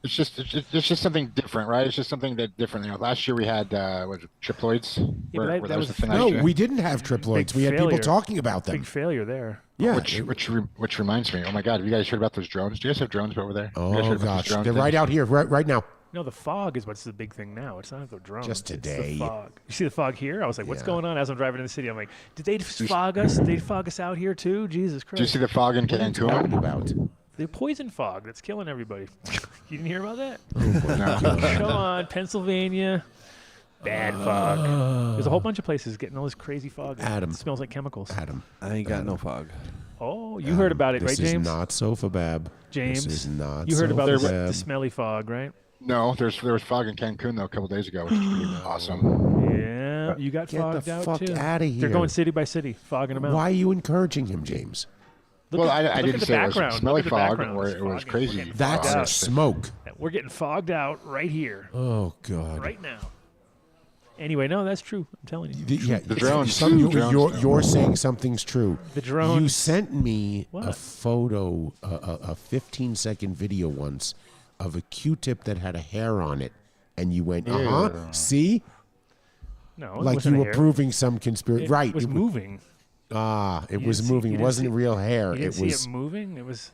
It's just something different, right? It's just something that different. Last year we had triploids. Yeah, that was the thing. No, we didn't have triploids. We had people talking about them. Big failure there. Yeah. Which reminds me. Oh my God, have you guys heard about those drones? Do you guys have drones over there? Oh gosh, they're right out here, right now. No, the fog is what's the big thing now. It's not the drones. Just today. It's the fog. You see the fog here? I was like, what's going on? As I'm driving in the city, I'm like, did they fog us? Did they fog us out here too? Jesus Christ. Do you see the fog in Cancun? About the poison fog that's killing everybody. You didn't hear about that? No. Come on, Pennsylvania. Bad fog. There's a whole bunch of places getting all this crazy fog. Adam. It smells like chemicals. Adam. I ain't got no fog. Oh, you heard about it, right, James? This is not Sofabab. James, this is not you heard about Sofabab. the smelly fog, right? No, there was fog in Cancun though a couple days ago, which is pretty awesome. Yeah, you got fogged out fuck too. out of here. They're going city by city, fogging them out. Why are you encouraging him, James? I didn't say it was smelly fog or it was crazy. That's smoke. We're getting fogged out right here. Oh God. Right now. Anyway, no, that's true. I'm telling you. The drones. You're saying something's true. The drones. You sent me What? a photo, a 15-second video once of a Q-tip that had a hair on it, and you went, see? No, it like wasn't you a were hair. proving some conspiracy. Right. It was moving. It was moving. It wasn't real hair. You didn't It was see it moving? It was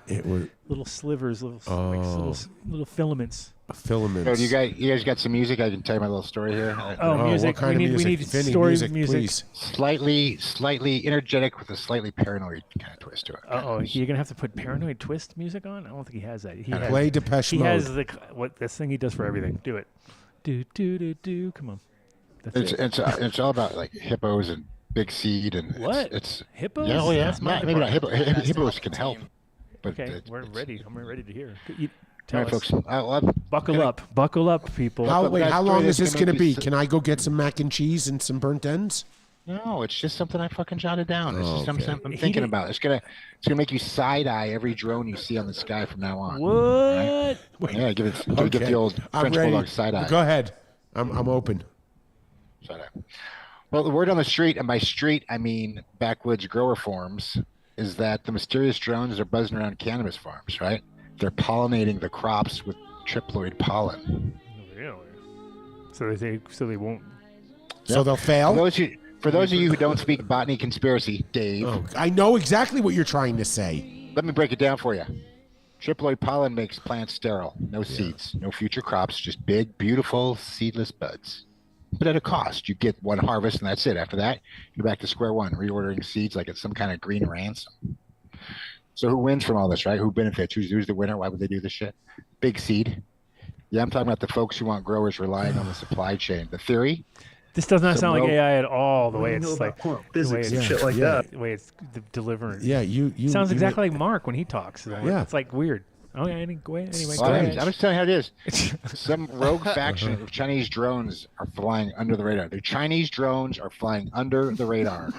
it was little slivers, little filaments. Filaments. So you guys got some music? I can tell you my little story here. Music. What kind we of music? need Vinnie, story music, please. Slightly energetic with a slightly paranoid kind of twist to it. You're gonna have to put paranoid twist music on. I don't think he has that. Play Depeche Mode. He has this thing he does for everything. Do it. Do. Come on. It's all about like hippos and big seed and what? It's hippos. Yeah, That's my maybe not department. hippos can help. But Okay, we're ready. I'm ready to hear. All right, folks. Buckle up, people. How long is this going to be? s- Can I go get some mac and cheese and some burnt ends? No, it's just something I fucking jotted down. It's just Okay. something I'm thinking about. It's gonna make you side eye every drone you see on the sky from now on. What? Right? Yeah, give it the old French bulldog side eye. Go ahead. I'm open. Side eye. Well, the word on the street, and by street I mean backwoods grower farms, is that the mysterious drones are buzzing around cannabis farms, right? They're pollinating the crops with triploid pollen. Really? So they won't. So they'll fail? For those of you who don't speak botany conspiracy, Dave. Oh, I know exactly what you're trying to say. Let me break it down for you. Triploid pollen makes plants sterile. No seeds, no future crops, just big, beautiful, seedless buds. But at a cost. You get one harvest and that's it. After that, you're back to square one, reordering seeds like it's some kind of green ransom. So who wins from all this, right? Who benefits? Who's the winner? Why would they do this shit? Big seed. Yeah, I'm talking about the folks who want growers relying on the supply chain. The theory. This does not sound like AI at all. The way it's like physics and shit like that. The way it's delivering. Yeah, you sounds exactly like Mark when he talks. Yeah, it's like weird. Okay, anyway, I'm just telling you how it is. Some rogue faction of Chinese drones are flying under the radar. The Chinese drones are flying under the radar,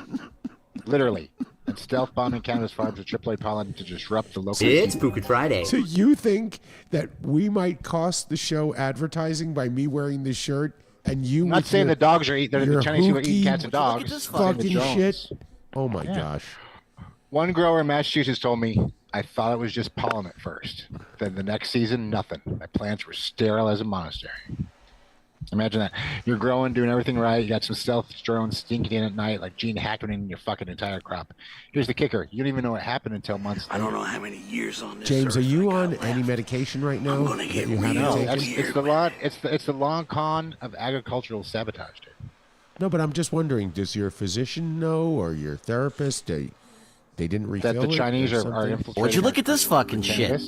literally, and stealth bombing cannabis farms with triploid pollen to disrupt the local. It's Spooky Friday. So you think that we might cost the show advertising by me wearing this shirt, and you? I'm not saying the dogs are eating. They're the Chinese who eat cats and dogs. Fucking shit! Oh my gosh. One grower in Massachusetts told me, I thought it was just pollen at first. Then the next season, nothing. My plants were sterile as a monastery. Imagine that. You're growing, doing everything right. You got some stealth drones stinking in at night, like Gene Hackman in your fucking entire crop. Here's the kicker. You don't even know what happened until months later. I don't know how many years on this. James, are you on any medication right now? I'm gonna get It's the long con of agricultural sabotage, dude. No, but I'm just wondering, does your physician know or your therapist? They didn't refill That the Chinese are infiltrating. Would you look at this fucking shit?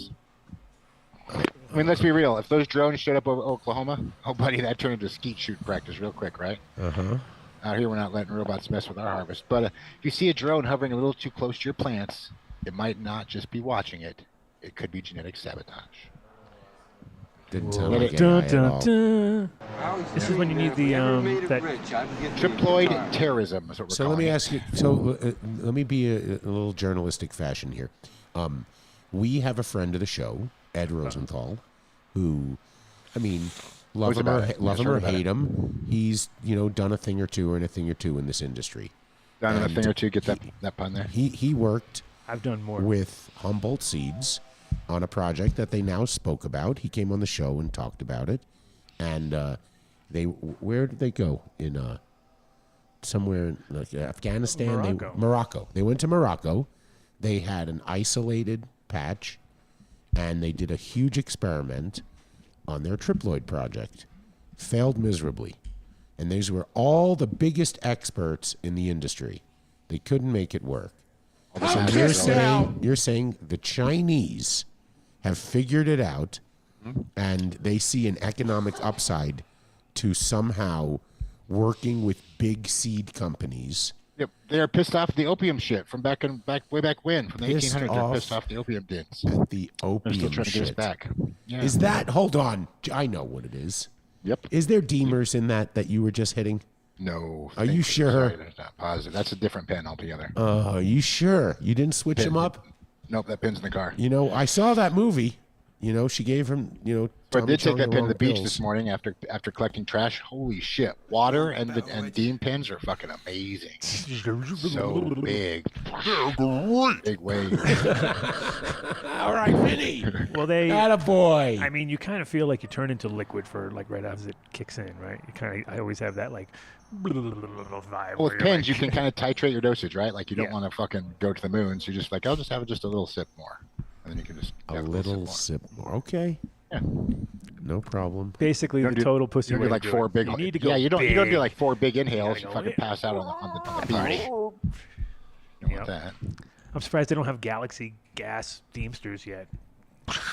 I mean, let's be real. If those drones showed up over Oklahoma, oh, buddy, that turned into skeet shoot practice real quick, right? Uh-huh. Out here, we're not letting robots mess with our harvest. But if you see a drone hovering a little too close to your plants, it might not just be watching it. It could be genetic sabotage. Didn't sound like AI at all. This is when you need the that triploid terrorism. Is what we're So let me ask you. So let me be a little journalistic fashion here. We have a friend of the show, Ed Rosenthal, who, I mean, love him or hate him, he's done a thing or two in this industry. Done a thing or two. Get that pun there. He worked. I've done more with Humboldt Seeds on a project that they now spoke about. He came on the show and talked about it, and where did they go in somewhere in like Afghanistan? Morocco. They went to Morocco. They had an isolated patch, and they did a huge experiment on their triploid project. Failed miserably. And these were all the biggest experts in the industry. They couldn't make it work. So you're saying the Chinese have figured it out, and they see an economic upside to somehow working with big seed companies. Yep, they're pissed off at the opium shit from way back when, from the 1800s. They're pissed off the opium dens. At the opium They're still trying to get us shit. back. Yeah. Is that? Hold on, I know what it is. Yep. Is there deemers in that you were just hitting? No. Are you sure? Sorry, that's not positive. That's a different pen altogether. Are you sure? You didn't switch them up? Nope, that pin's in the car. I saw that movie. She gave him, But I did take Tommy that pin to the beach pills. this morning after collecting trash. Holy shit. Water and Dean pins are fucking amazing. So big. Big wave. All right, Vinny. Well, they. Attaboy. I mean, you kind of feel like you turn into liquid for right as it kicks in, right? I always have that vibe. Well, with pins, you can kind of titrate your dosage, right? Like you don't want to fucking go to the moon, so you're just like, I'll just have just a little sip more, and then you can just a little sip more. Okay. Yeah. No problem. Basically, the total pussy. You don't do like four big. You need to go. Yeah, you don't do like four big inhales. You You fucking pass out on the party. You don't want that. I'm surprised they don't have Galaxy gas Deemsters yet.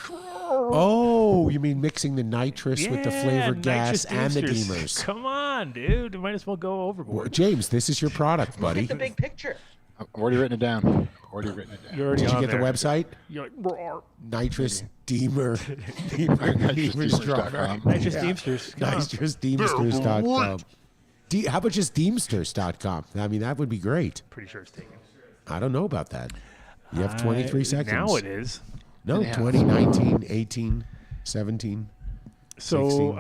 Oh, you mean mixing the nitrous with the flavored gas nitrous and the Deemsters. deemers? Come on, dude. You might as well go overboard. Well, James, this is your product, buddy. Look at the big picture. I've already written it down. You're already Did you on get the there. website? You're like, "Roar." Nitrous Deemer. Deemers.com. Nitrous Deemsters. Come on. NitrousDeemsters.com. How about just Deemsters.com? I mean, that would be great. Pretty sure it's taken. I don't know about that. You have 23 seconds. Now it is. No, 20, 19, 18, 17, So, 16.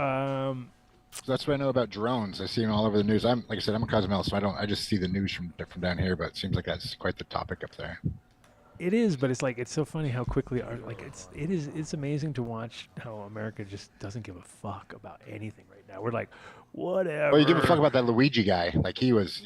So that's what I know about drones. I see them all over the news. Like I said, I'm a Cozumel, so I just see the news from down here. But it seems like that's quite the topic up there. it is, but it's so funny how quickly it's amazing to watch how America just doesn't give a fuck about anything right now. We're like, whatever. Well, you give a fuck about that Luigi guy. Like he's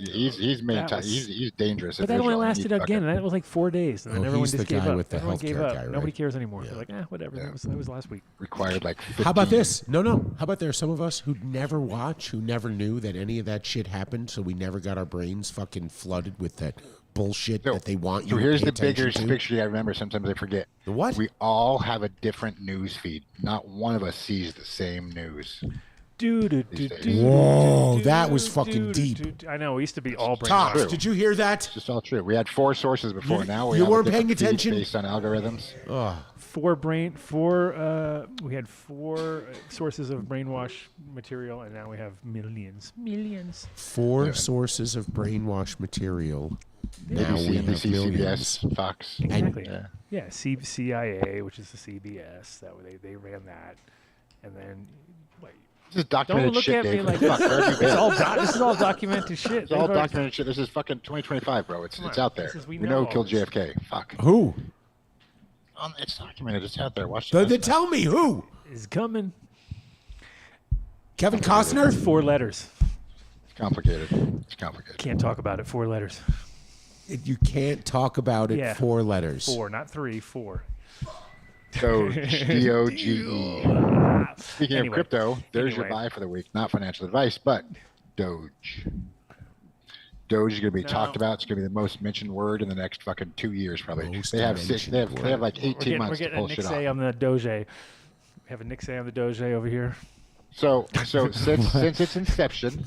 dangerous. But that only lasted again. That was like 4 days, and then everyone he's just the gave guy up. with the Everyone gave healthcare up. guy, right? Nobody cares anymore. They're like, whatever. Yeah. That was last week. Required like 15. How about this? No. How about there's some of us who never watch, who never knew that any of that shit happened, so we never got our brains fucking flooded with that bullshit that they want you So to here's pay the bigger attention to. picture I remember. Sometimes I forget. The what? We all have a different news feed. Not one of us sees the same news. Whoa, that was fucking deep. I know. We used to be all brain. Tops, did you hear that? It's just all true. We had 4 sources before. Now we you have weren't a different paying feed attention? based on algorithms. We had 4 sources of brainwash material, and now we have millions. 4 sources of brainwash material. Now we have ABC, millions. CBS, Fox. Exactly. Yeah, CIA, which is the CBS. That way they ran that, and then like. This is documented Don't look shit, at me Dave. like Fuck, this. where have you been? This is all documented shit. It's all documented shit. This is fucking 2025, bro. It's out there. We know who know killed all this. JFK. Fuck. Who? It's documented. It's out there. Watch They it. tell me who is coming. Kevin Costner? 4 letters. It's complicated. It's complicated. Can't talk about it. 4 letters. You can't talk about it. Yeah. 4 letters. 4, not 3. 4. Doge. D-O-G-E. Speaking of crypto, there's your buy for the week. Not financial advice, but Doge. Doge is going to be talked about. It's going to be the most mentioned word in the next fucking 2 years, probably. They have like 18 months to pull shit off. We're getting a Nixay on the Doge. We have a Nixay on the Doge over here. So since its inception,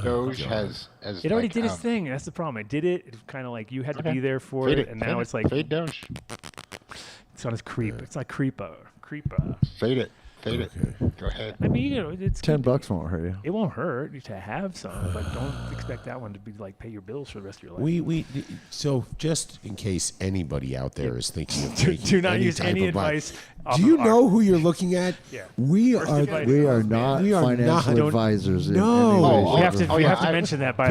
Doge has it already did its thing. That's the problem. It did it. It's kind of like you had to be there for it, and now it's like fade Doge. It's on its creep. It's like creepa. Fade it. Go ahead. I mean, it's $10 won't hurt you. It won't hurt to have some, but don't expect that one to be like pay your bills for the rest of your life. So just in case anybody out there is thinking of taking do not any use type any of advice. Do you know who you're looking at? Yeah. We are not financial advisors. We have to mention that by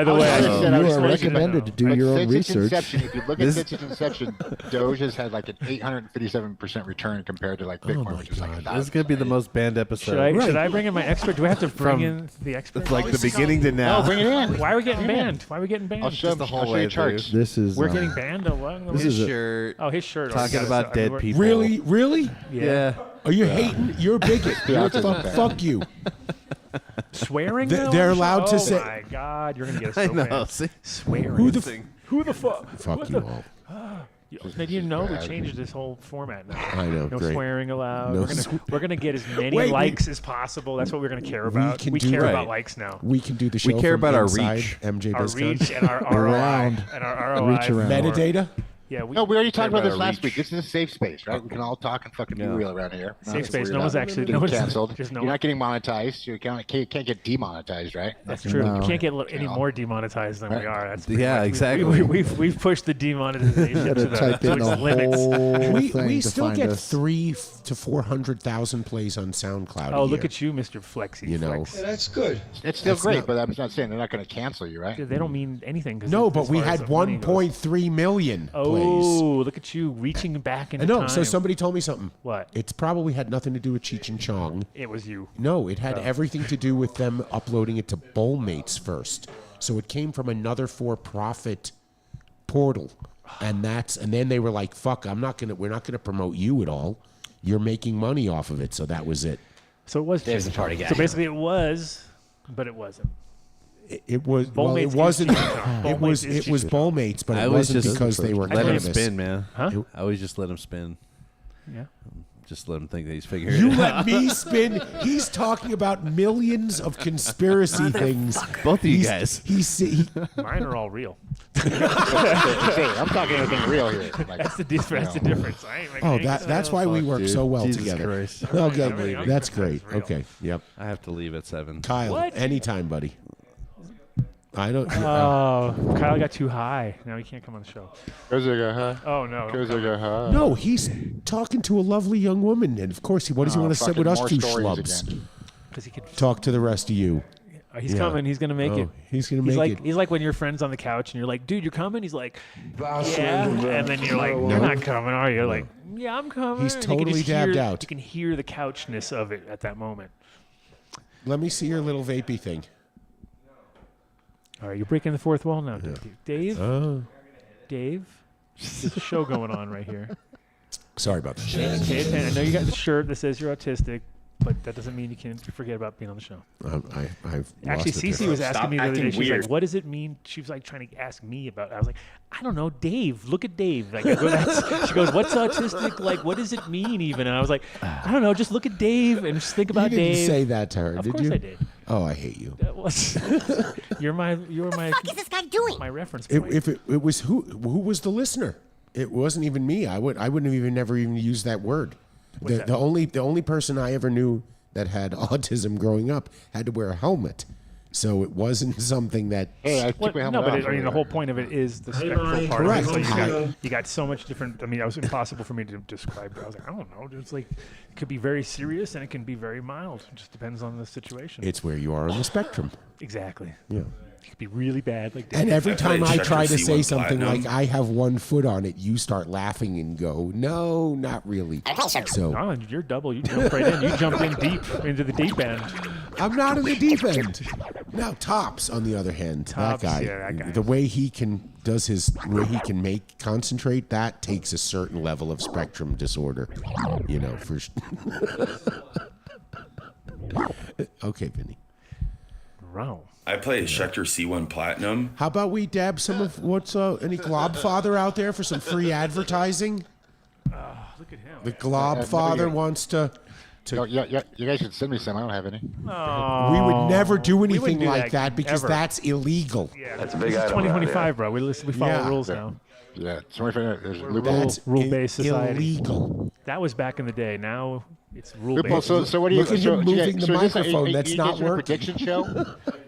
the way. You are recommended to do your own research. If you look at since its inception, Doge has had like an 857% return compared to like Bitcoin, which is like This is going to be the most banned episode. Should I bring in my expert? Do I have to bring in the expert? It's like the beginning to now. No, bring it in. Why are we getting banned? I'll show you charts. We're getting banned along the way. His shirt. Oh, his shirt. Talking about dead people. Really? Yeah. Are you hating? You're a bigot. Fuck you. Swearing? They're allowed to say. Oh my God, you're gonna get us so bad. Swearing. Who the fuck? Fuck you all. Did you know we changed this whole format now? I know. No great. swearing allowed. No we're gonna get as many likes as possible. That's what we're gonna care about. We care about likes now. We can do the show. We care about our inside reach. MJ Our BizCon. reach and our ROI. And our ROI. Reach around. Metadata. Yeah, we already talked about this last week. This is a safe space, right? We can all talk and fucking be real around here. Safe space. No one's actually canceled. You're not getting monetized. You can't get demonetized, right? That's true. You can't get any more demonetized than we are. That's exactly. We've pushed the demonetization to the limits. We still get 300,000 to 400,000 plays on SoundCloud. Oh, look at you, Mr. Flexi. You know, Flex. That's good. It's still great, but I'm not saying they're not going to cancel you, right? They don't mean anything. No, but we had 1.3 million plays. Oh, look at you reaching back in time. So somebody told me something. What? It's probably had nothing to do with Cheech and Chong. It was you. No, it had everything to do with them uploading it to Bowlmates first. So it came from another for-profit portal, and then they were like, "Fuck, we're not gonna promote you at all. You're making money off of it." So that was it. So it was. There's the party guy. So basically, it was, but it wasn't. It was. Well, it wasn't. It was Bowlmates, but it wasn't because they were let him cannabis. spin, man. Huh? I always just let him spin. Yeah. Just let him think that he's figuring You it out. let me spin. He's talking about millions of conspiracy things. Both of you guys. Mine are all real. I'm talking everything real here. Like, that's the difference. That's the difference. That's why we work so well Jesus together. Christ. Okay, that's great. Okay, yep. I have to leave at 7. Kyle, anytime, buddy. I don't. Oh, Kyle got too high. Now he can't come on the show. Oh no. No, he's talking to a lovely young woman, and of course, what does he want to sit with us two schlubs? Because he could talk to the rest of you. He's coming. He's gonna make it. He's gonna make it. He's like when your friend's on the couch and you're like, "Dude, you're coming." He's like, "Yeah," and then you're like, "You're not coming, are you?" Like, "Yeah, I'm coming." He's totally dabbed out. You can hear the couchness of it at that moment. Let me see your little vapey thing. All right, you're breaking the fourth wall now, Dave. Dave, there's a show going on right here. Sorry about that. I know you got the shirt that says you're autistic, but that doesn't mean you can forget about being on the show. I've actually, Cece was asking me the other day. She's weird. like, "What does it mean?" She was like trying to ask me about it. I was like, "I don't know, Dave. Look at Dave." Like, she goes, "What's autistic? Like, what does it mean even?" And I was like, "I don't know. Just look at Dave and just think about Dave." You didn't say that to her, did you? Of course I did. Oh, I hate you. You're my. What the fuck is this guy doing? My reference point. If it was who was the listener? It wasn't even me. I wouldn't have never even used that word. The only person I ever knew that had autism growing up had to wear a helmet. So it wasn't something that. Hey, I took my helmet off. But the whole point of it is the spectral part of it. So you got so much different. I mean, it was impossible for me to describe it. I was like, I don't know. It's like it could be very serious and it can be very mild. It just depends on the situation. It's where you are on the spectrum. Exactly. Yeah. You could be really bad. Like And every time I try to say something Platinum. like I have one foot on it, you start laughing and go, no, not really. So no, you're double. You jump right in. You jump in deep into the deep end. I'm not in the deep end. Now Tops, on the other hand, Tops, that guy, yeah, that guy. the way he can make concentrate, that takes a certain level of spectrum disorder, for. Okay, Vinny. Wow. I play Schecter C1 Platinum. How about we dab some of any Globfather out there for some free advertising? Look at him. The Globfather wants to. Yeah, you guys should send me some. I don't have any. Oh, We would never do wouldn't anything do like that because ever. that's illegal. Yeah, That's a big this is item. 2025, bro. We follow Yeah. rules now. Yeah, there's That's Rule-based society. illegal. That was back in the day. Now it's Loophole. rule-based. So what do you? Look at so him do you moving guys- the so is this a- microphone. you That's guys not doing a working. prediction show.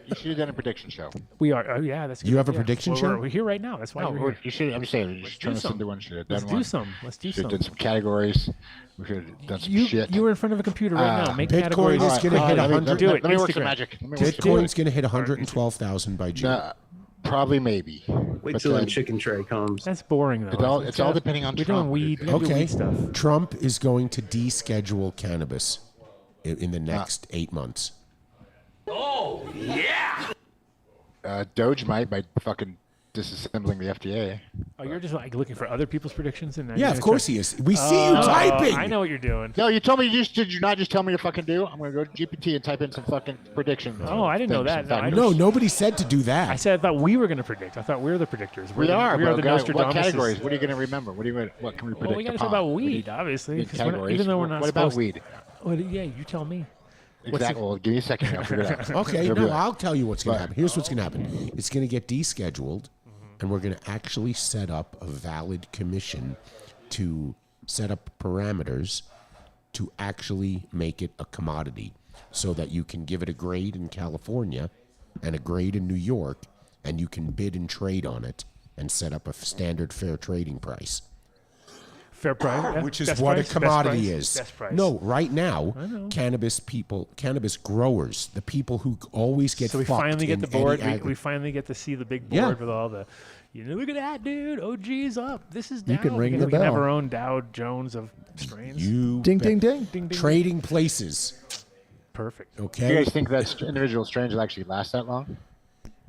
You should have done a prediction show. We are. Oh yeah, that's. You good. have a Yeah. prediction Well, show? We're here right now. That's why we're here. You should. I'm just saying. You should turn us some. into one. Should have Let's done do one. some. Let's do Should some. have done some categories. We should have done some You shit. you were in front of a computer right now. Make Bitcoin categories. is going to hit 100. Do it. Let me work some Instagram. magic. Let me work some Bitcoin's going to hit 112,000 by June. Probably, maybe. Wait But till then- that chicken tray comes. That's boring though. It's all depending on We're Trump. doing weed. We do Okay. weed stuff. Trump is going to deschedule cannabis in the next 8 months. Doge might by fucking disassembling the FDA. Oh, you're just like looking for other people's predictions, and then Yeah, you're of gonna course try- he is. We see you Oh, typing. I know what you're doing. No, you told me did you not just tell me to fucking do? I'm gonna go to GPT and type in some fucking predictions. Oh, I didn't know that. No, I No, nobody said to do I that. said I thought we were going to predict. I thought we were the predictors. We are, We are bro. the Guys, what Nostradamuses. categories? What are you gonna remember? What can we predict? Well, we got to talk upon? about What do you- weed, obviously. Weed 'cause we're not- categories. even though we're not What about supposed weed? Well, yeah, you tell me. Exactly. Well, give me a second. I'll figure it out. Okay, It'll be no, like- I'll tell you what's going to But- happen. Here's what's going to happen. It's going to get descheduled, and we're going to actually set up a valid commission to set up parameters to actually make it a commodity so that you can give it a grade in California and a grade in New York, and you can bid and trade on it and set up a standard fair trading price. Fair price. Yeah. Which is Best what price, a commodity best price, is. Best price. No, right now, I know. cannabis growers, the people who always get So we fucked finally get in the board. any We finally get to see the big board Yeah. with all the. Look at that, dude. OG's up. This is Dow. You can ring the we can have bell. our own Dow Jones of strains. You Ding, bet. ding, ding. Ding, ding. Trading places. Perfect. Do you Okay, guys think that individual strains will actually last that long?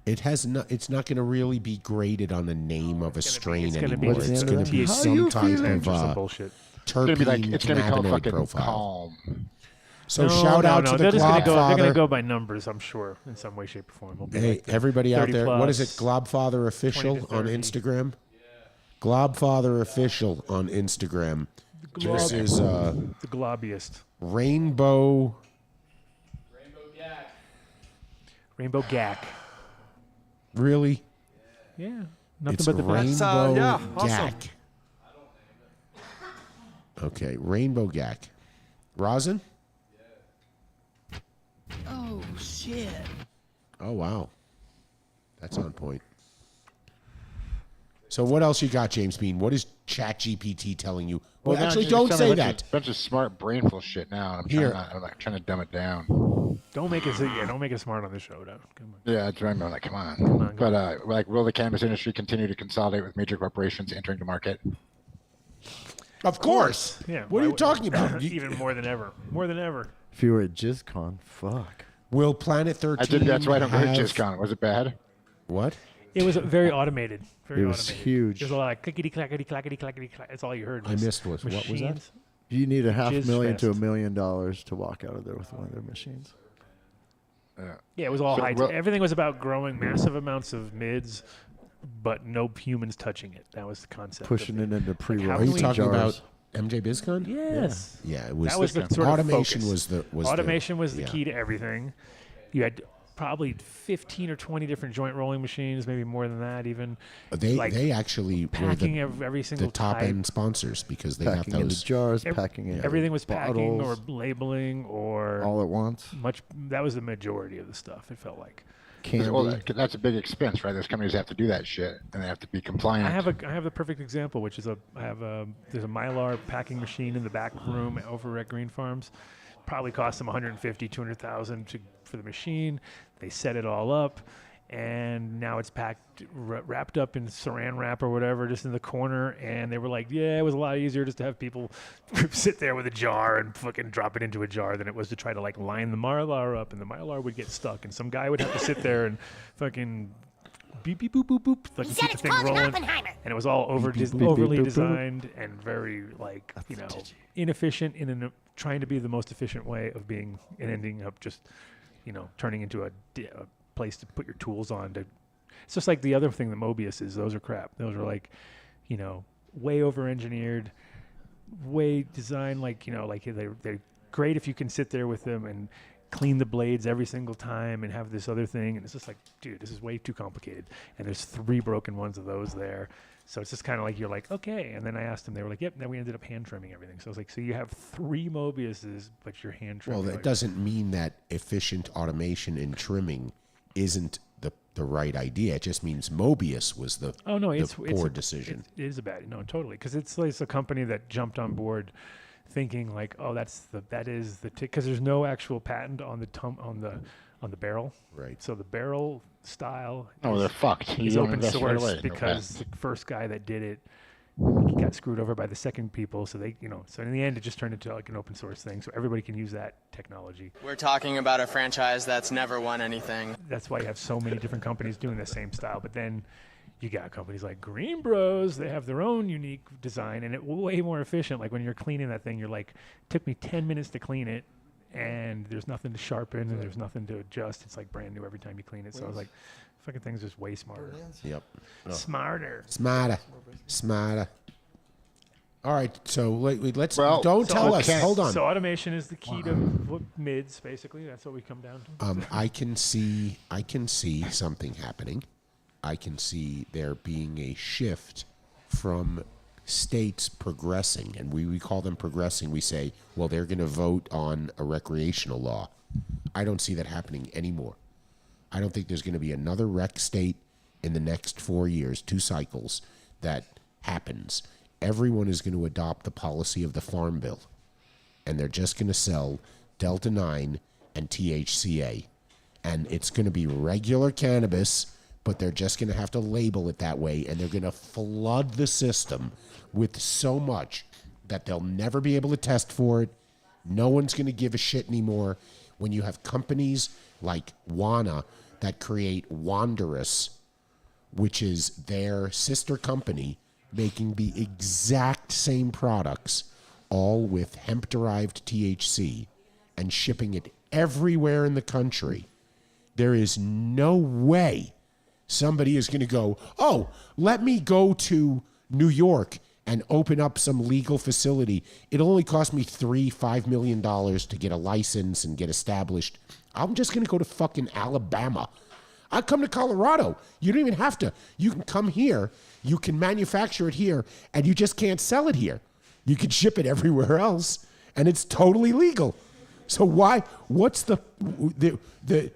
it has not. It's not going to really be graded on the name of a strain it's gonna be anymore. just It's the going to be How some you type feeling? of Some bullshit. It's gonna be like terpene it's gonna be called cannabinoid fucking profile. calm. So shout out to the They're just gonna go. They're Globfather. gonna go by numbers, I'm sure, in some way, shape, or form. It'll be Hey, like the everybody out 30 there, what is it? plus, Globfather 20 Official to on 30. Instagram? Globfather Official on Instagram. This is the globiest. Rainbow. Rainbow Gack. Really? Yeah. Nothing It's but the best. Rainbow yeah, awesome. Gack. Okay, Rainbow Gack. Rosin? Oh, shit. Oh, wow. That's on point. So what else you got, James Bean? What is ChatGPT telling you? Well, now actually, it's don't just say a bunch that. Of, bunch of smart, brainful shit now. Here. I'm like trying to dumb it down. Don't make it. Don't make it smart on the show, though. Come on. Yeah, that's right. I'm like, come on. on, But like, will the cannabis industry continue to consolidate with major corporations entering the market? Of course. Yeah. What are you talking about? Even more than ever. More than ever. If you were at JizzCon, fuck. Will Planet 13 I did. That's why I don't go to have- JizzCon. Was it bad? What? It was very automated. Very It was automated. huge. There's a lot of clickety clackety clackety clackety clack. That's all you heard. I missed what was that? machines. You need a Jizz $500,000 to fest. $1 million to walk out of there with one of their machines. Yeah, it was all So, high. well- Everything was about growing massive amounts of mids, but no humans touching it. That was the concept. Pushing it into how pre-roll Are you we- talking jars. about MJ BizCon? Yes. Yeah, it was. That was the sort of automation focus. was Automation was the yeah. key to everything. You had probably 15 or 20 different joint rolling machines, maybe more than that even. They actually were packing the, every single the top type. end sponsors because they Packing have into those. jars, packing into Everything was packing or bottles, labeling or all at once. much. That was the majority of the stuff. It felt like. Candy. Well, that's a big expense, right? Those companies have to do that shit, and they have to be compliant. I have the perfect example, which is there's a Mylar packing machine in the back room over at Green Farms. Probably cost them $150,000, $200,000 for the machine. They set it all up, and now it's packed, wrapped up in saran wrap or whatever, just in the corner. And they were like, yeah, it was a lot easier just to have people sit there with a jar and fucking drop it into a jar than it was to try to like line the Mylar up, and the Mylar would get stuck, and some guy would have to sit there and fucking beep beep boop boop boop, like keep the thing rolling. And it was all overly designed and very like inefficient in trying to be the most efficient way of being, and ending up just turning into a place to put your tools on. It's just like the other thing, the Mobius is. Those are crap. Those are like, way over engineered, way designed. Like they're great if you can sit there with them and clean the blades every single time and have this other thing. And it's just like, dude, this is way too complicated. And there's 3 broken ones of those there. So it's just kind of like, you're like, okay. And then I asked them, they were like, yep. Then we ended up hand trimming everything. So I was like, so you have 3 Mobiuses, but you're hand trimming. Well, that doesn't mean that efficient automation and trimming isn't the right idea. It just means Mobius was the poor decision. It is a bad, totally. Because it's a company that jumped on board thinking like, oh, that is the because there's no actual patent on the barrel. Right. So the barrel style they're fucked. Is open source because the first guy that did it, he got screwed over by the second people. So they, so in the end, it just turned into like an open source thing. So everybody can use that technology. We're talking about a franchise that's never won anything. That's why you have so many different companies doing the same style. But then you got companies like Green Bros. They have their own unique design, and it's way more efficient. Like when you're cleaning that thing, you're like, it took me 10 minutes to clean it, and there's nothing to sharpen, and there's nothing to adjust. It's like brand new every time you clean it. So I was like, fucking thing's just way smarter. Yep. Smarter. All right, so let's don't tell us. Hold on. So automation is the key to mids, basically. That's what we come down to. I can see something happening. I can see there being a shift from states progressing, and we call them progressing. We say, well, they're going to vote on a recreational law. I don't see that happening anymore. I don't think there's going to be another rec state in the next 4 years, 2 cycles, that happens. Everyone is going to adopt the policy of the Farm Bill, and they're just going to sell Delta 9 and THCA. And it's going to be regular cannabis, but they're just going to have to label it that way, and they're going to flood the system with so much that they'll never be able to test for it. No one's going to give a shit anymore. When you have companies like Wana that create Wanderous, which is their sister company, making the exact same products, all with hemp-derived THC, and shipping it everywhere in the country, there is no way somebody is going to go, oh, let me go to New York and open up some legal facility. It'll only cost me $5 million to get a license and get established. I'm just going to go to fucking Alabama. I'll come to Colorado. You don't even have to. You can come here. You can manufacture it here, and you just can't sell it here. You can ship it everywhere else, and it's totally legal. So why? What's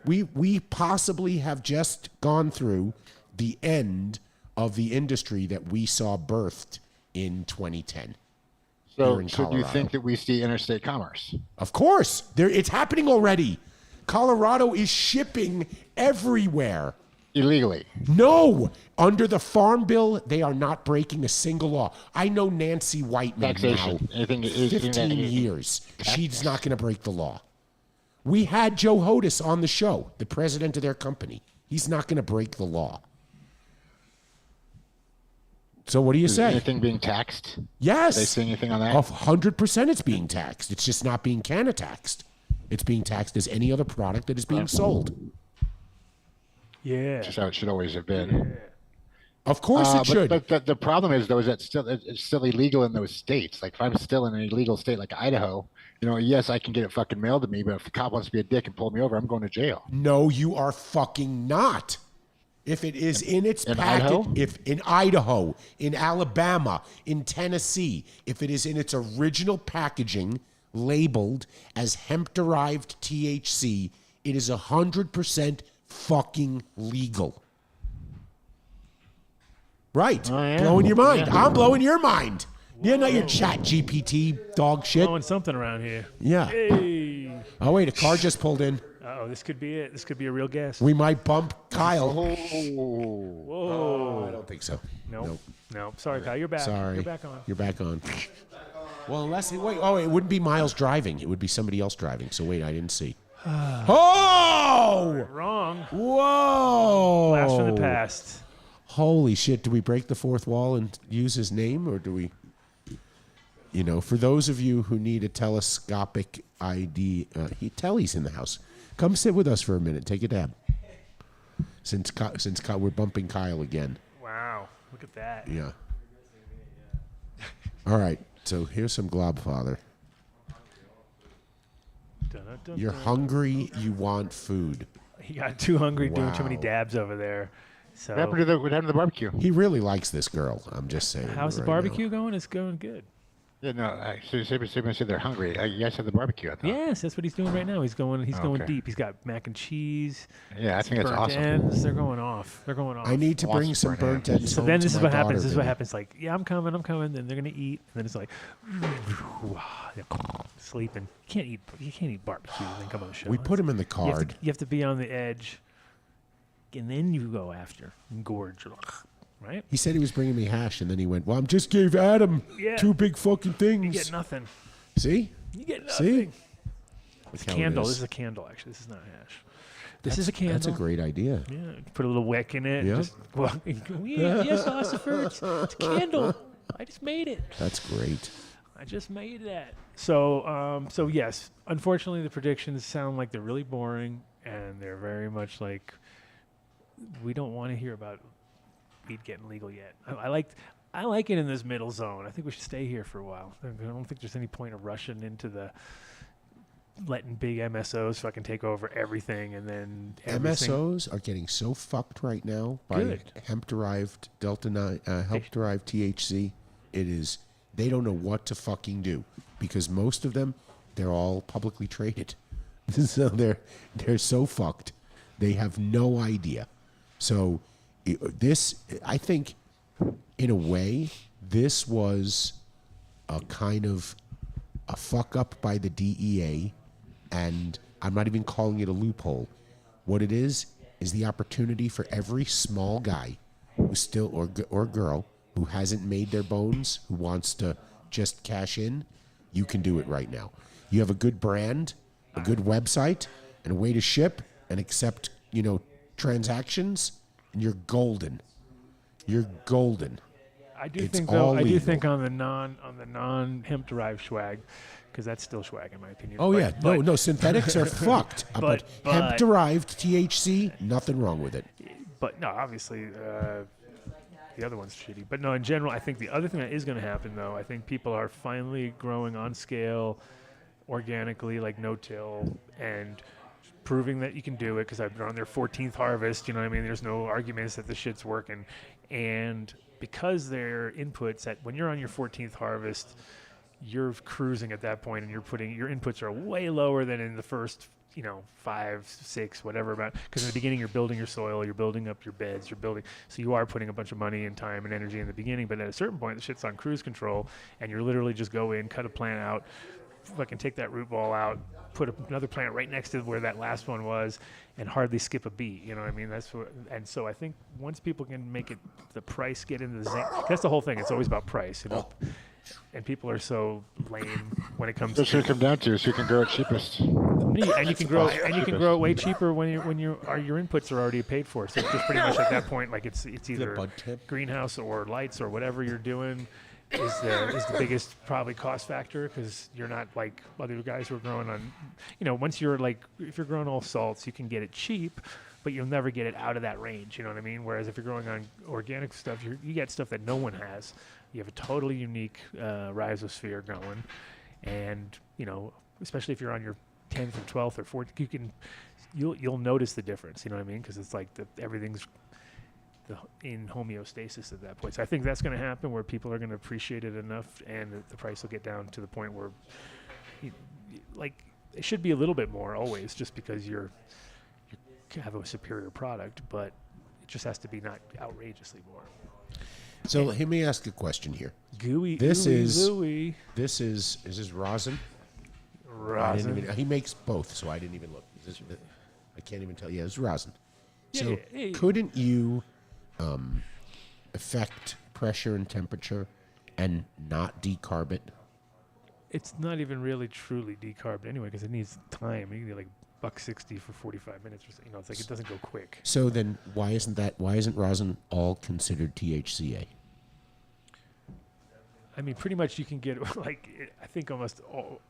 we possibly have just gone through the end of the industry that we saw birthed in 2010. So do you think that we see interstate commerce? Of course. It's happening already. Colorado is shipping everywhere. Illegally? No. Under the Farm Bill, they are not breaking a single law. I know Nancy Whiteman now. 15 years. She's not going to break the law. We had Joe Hodis on the show, the president of their company. He's not going to break the law. So what do you say? Anything being taxed? Yes. Are they saying anything on that? 100% it's being taxed. It's just not being canna-taxed. It's being taxed as any other product that is being sold. Yeah. Just how it should always have been. Yeah. Of course it should. But the problem is, though, is that it's still illegal in those states. Like, if I'm still in an illegal state like Idaho, yes, I can get it fucking mailed to me, but if the cop wants to be a dick and pull me over, I'm going to jail. No, you are fucking not. If it is in its packet, Idaho? If in Idaho, in Alabama, in Tennessee, if it is in its original packaging labeled as hemp-derived THC, it is 100% fucking legal. Right. Oh, yeah. Blowing your mind. Yeah. I'm blowing your mind. You're not your chat GPT dog shit. Blowing something around here. Yeah. Hey. Oh, wait, a car just pulled in. Oh, this could be it. This could be a real guess. We might bump Kyle. Whoa. I don't think so. Nope. Nope. Sorry, Kyle. You're back. Sorry. You're back on. You're back on. Well, unless it wouldn't be Miles driving. It would be somebody else driving. So wait, I didn't see. Oh! Wrong. Whoa! Blast from the past. Holy shit! Do we break the fourth wall and use his name, or do we? For those of you who need a telescopic ID, Telly's in the house. Come sit with us for a minute. Take a dab. Since we're bumping Kyle again. Wow! Look at that. Yeah. All right. So here's some Globfather. You're hungry. You want food. He got too hungry doing too many dabs over there. So What happened to the barbecue? He really likes this girl. I'm just saying. How's the barbecue going? It's going good. Yeah, no. So they're hungry. You guys have the barbecue. I thought. Yes, that's what he's doing right now. He's going deep. He's got mac and cheese. Yeah, I think that's awesome. Ends. They're going off. I need to bring some burnt ends. So home then to this is my what happens. daughter, This is what Vinny. happens. Like, yeah, I'm coming. Then they're gonna eat. And then it's like sleeping. You can't eat barbecue and then come on the show. We put him in the card. You have to be on the edge, and then you go after and gorge. Right? He said he was bringing me hash, and then he went, "Well, I just gave Adam 2 big fucking things." You get nothing. See? You get nothing. See? It's a candle. This is a candle, actually. This is not hash. This is a candle. That's a great idea. Yeah. Put a little wick in it. Yeah. Just yes, Ossifer. It's a candle. I just made it. That's great. I just made that. So yes, unfortunately, the predictions sound like they're really boring, and they're very much like we don't want to hear about weed getting legal yet. I like it in this middle zone. I think we should stay here for a while. I don't think there's any point of rushing into letting big MSOs fucking take over everything and then MSOs are getting so fucked right now by hemp-derived hemp-derived THC. They don't know what to fucking do because most of them, they're all publicly traded. So they're so fucked. They have no idea. So I think, in a way, this was a kind of a fuck up by the DEA, and I'm not even calling it a loophole. What it is the opportunity for every small guy who still or girl who hasn't made their bones, who wants to just cash in. You can do it right now. You have a good brand, a good website, and a way to ship and accept, transactions, and you're golden. You're golden. I do think on the non hemp derived swag, because that's still swag in my opinion. Oh no, synthetics are fucked. But hemp derived THC, nothing wrong with it. But no, obviously the other one's shitty. But no, in general, I think the other thing that is going to happen though, I think people are finally growing on scale, organically, like no-till, and proving that you can do it because they're on their 14th harvest. You know what I mean? There's no arguments that the shit's working. And because their inputs when you're on your 14th harvest, you're cruising at that point and your inputs are way lower than in the first, 5, 6, whatever about, because in the beginning you're building your soil, you're building up your beds, so you are putting a bunch of money and time and energy in the beginning, but at a certain point the shit's on cruise control and you're literally just go in, cut a plant out, fucking take that root ball out, put another plant right next to where that last one was, and hardly skip a beat. You know what I mean? And so I think once people can make it, the price get into the zinc. That's the whole thing. It's always about price, And people are so lame when it comes to. That's what it comes down to. So you can grow it cheapest. And you can grow it way cheaper your inputs are already paid for. So it's just pretty much at that point, like it's either greenhouse or lights or whatever you're doing. Is the biggest probably cost factor because you're not like other guys who are growing on, once you're like, if you're growing all salts, you can get it cheap, but you'll never get it out of that range. You know what I mean? Whereas if you're growing on organic stuff, you get stuff that no one has. You have a totally unique rhizosphere going, and especially if you're on your 10th or 12th or 14th, you'll notice the difference. You know what I mean? Because it's like everything's in homeostasis at that point. So I think that's going to happen where people are going to appreciate it enough and the price will get down to the point where it should be a little bit more always just because you have a superior product, but it just has to be not outrageously more. So let me ask a question here. Gooey, this is rosin? rosin. He makes both, so I didn't even look. I can't even tell. Yeah, it was rosin. Yeah, So yeah. couldn't you affect pressure and temperature and not decarb it? It's not even really truly decarbed anyway because it needs time. You can get like $1.60 for 45 minutes or so. It's like it doesn't go quick. So then why isn't rosin all considered THCA? I mean, pretty much you can get I think almost all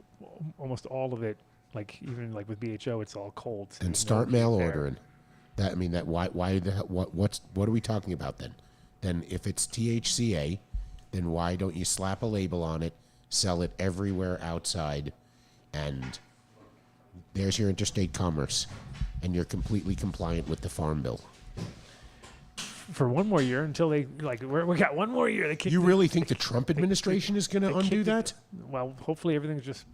of it. Like even like with BHO, it's all cold. So And start mail ordering. What are we talking about then? Then if it's THCA, then why don't you slap a label on it, sell it everywhere outside, and there's your interstate commerce, and you're completely compliant with the Farm Bill. For one more year until they we got one more year. You really think the Trump administration is going to undo that? Well, hopefully everything just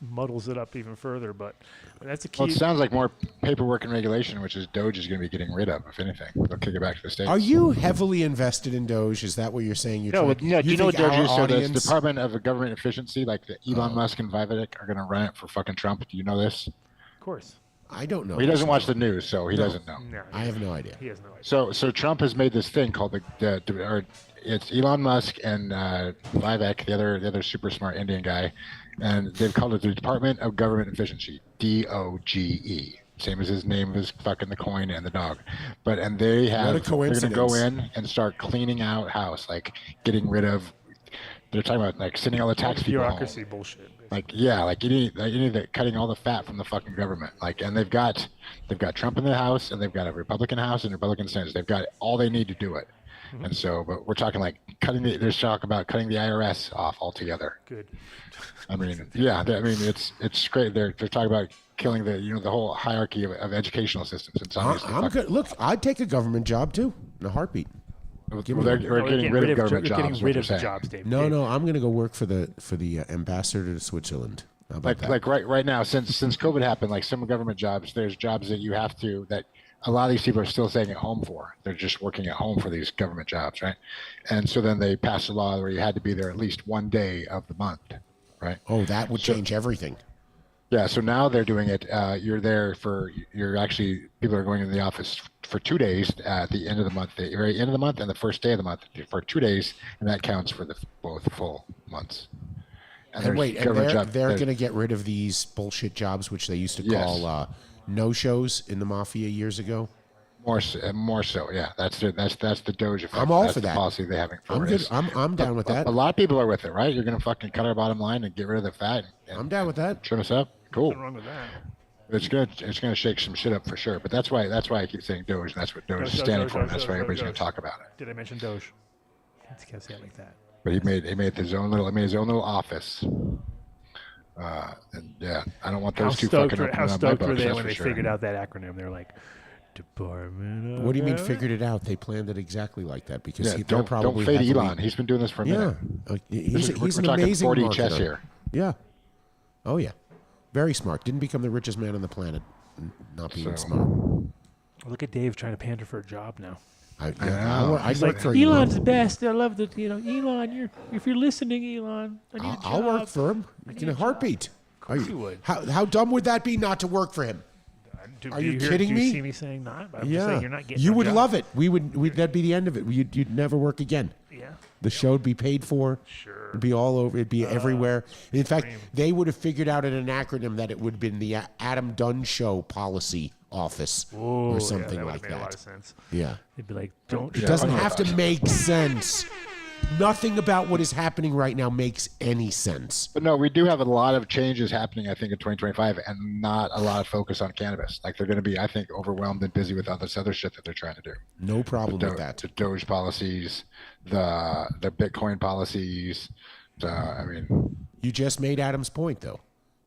muddles it up even further. But that's a key. Well, it sounds like more paperwork and regulation, which is Doge is going to be getting rid of. If anything, they'll kick it back to the states. Are you heavily invested in Doge? Is that what you're saying? Do you know what Doge is? So the Department of Government Efficiency, like the Elon Musk and Vivek, are going to run it for fucking Trump. Do you know this? Of course. I don't know. Well, he doesn't watch the news, so he doesn't know. No, I have no idea. He has no idea. So Trump has made this thing called it's Elon Musk and Vivek, the other super smart Indian guy, and they've called it the Department of Government Efficiency, DOGE. Same as his name is fucking the coin and the dog. And they're going to go in and start cleaning out house, like getting rid of. They're talking about like sending all the tax people home. Bureaucracy bullshit. You need cutting all the fat from the fucking government. And they've got Trump in the House, and they've got a Republican House and Republican Senate. They've got all they need to do it. Mm-hmm. And so, but we're talking like there's talk about cutting the IRS off altogether. Good. I mean, yeah, it's great. They're talking about killing the whole hierarchy of educational systems. It's I'm good. Look, I'd take a government job too in a heartbeat. We're getting rid of government jobs. Getting rid of jobs, Dave. No, I'm going to go work for the ambassador to Switzerland. How about that? Like right now, since COVID happened, like some government jobs, there's jobs that you have to that a lot of these people are still staying at home for. They're just working at home for these government jobs, right? And so then they passed a law where you had to be there at least one day of the month, right? Oh, that would change everything. Yeah, so now they're doing it. People are going into the office for 2 days at the end of the month, the very end of the month, and the first day of the month for 2 days, and that counts for both full months. And they're going to get rid of these bullshit jobs, which they used to call no-shows in the mafia years ago. More so, yeah. That's the Doge effect. I'm all that's for the that. Policy they're having. I'm good. I'm down with that. A lot of people are with it, right? You're going to fucking cut our bottom line and get rid of the fat. I'm down with that. Trim us up. Cool. Nothing wrong with that. It's gonna shake some shit up for sure. But that's why I keep saying Doge, and that's what Doge is standing for. And that's why everybody's gonna talk about it. Did I mention Doge? Let's say it like that. But he made his own little office. And yeah, I don't want those two fucking. How stoked were they when they figured out that acronym? They're like, Department of. What do you mean figured it out? They planned it exactly like that because don't fade Elon. He's been doing this for a minute. He's an talking amazing 40 marketer. chess here. Yeah. Oh yeah. Very smart. Didn't become the richest man on the planet. Not being smart. Look at Dave trying to pander for a job now. I'd work for Elon's the best. I love that. Elon. If you're listening, Elon, I need a job. I'll work for him in a heartbeat. Of course you would. How dumb would that be not to work for him? Are you kidding me? Do you see me saying not? But I'm just saying you're not getting. You would love it. That'd be the end of it. You'd never work again. Yeah. The show would be paid for. Sure. It'd be all over. It'd be everywhere. In fact, they would have figured out in an acronym that it would have been the Adam Dunn Show Policy Office or something like that. Made a lot of sense. Yeah. It'd be like, don't. It doesn't have to make sense. Nothing about what is happening right now makes any sense. But no, we do have a lot of changes happening, I think, in 2025, and not a lot of focus on cannabis. Like they're going to be, I think, overwhelmed and busy with all this other shit that they're trying to do. No problem with that. The Doge policies, the Bitcoin policies. You just made Adam's point, though.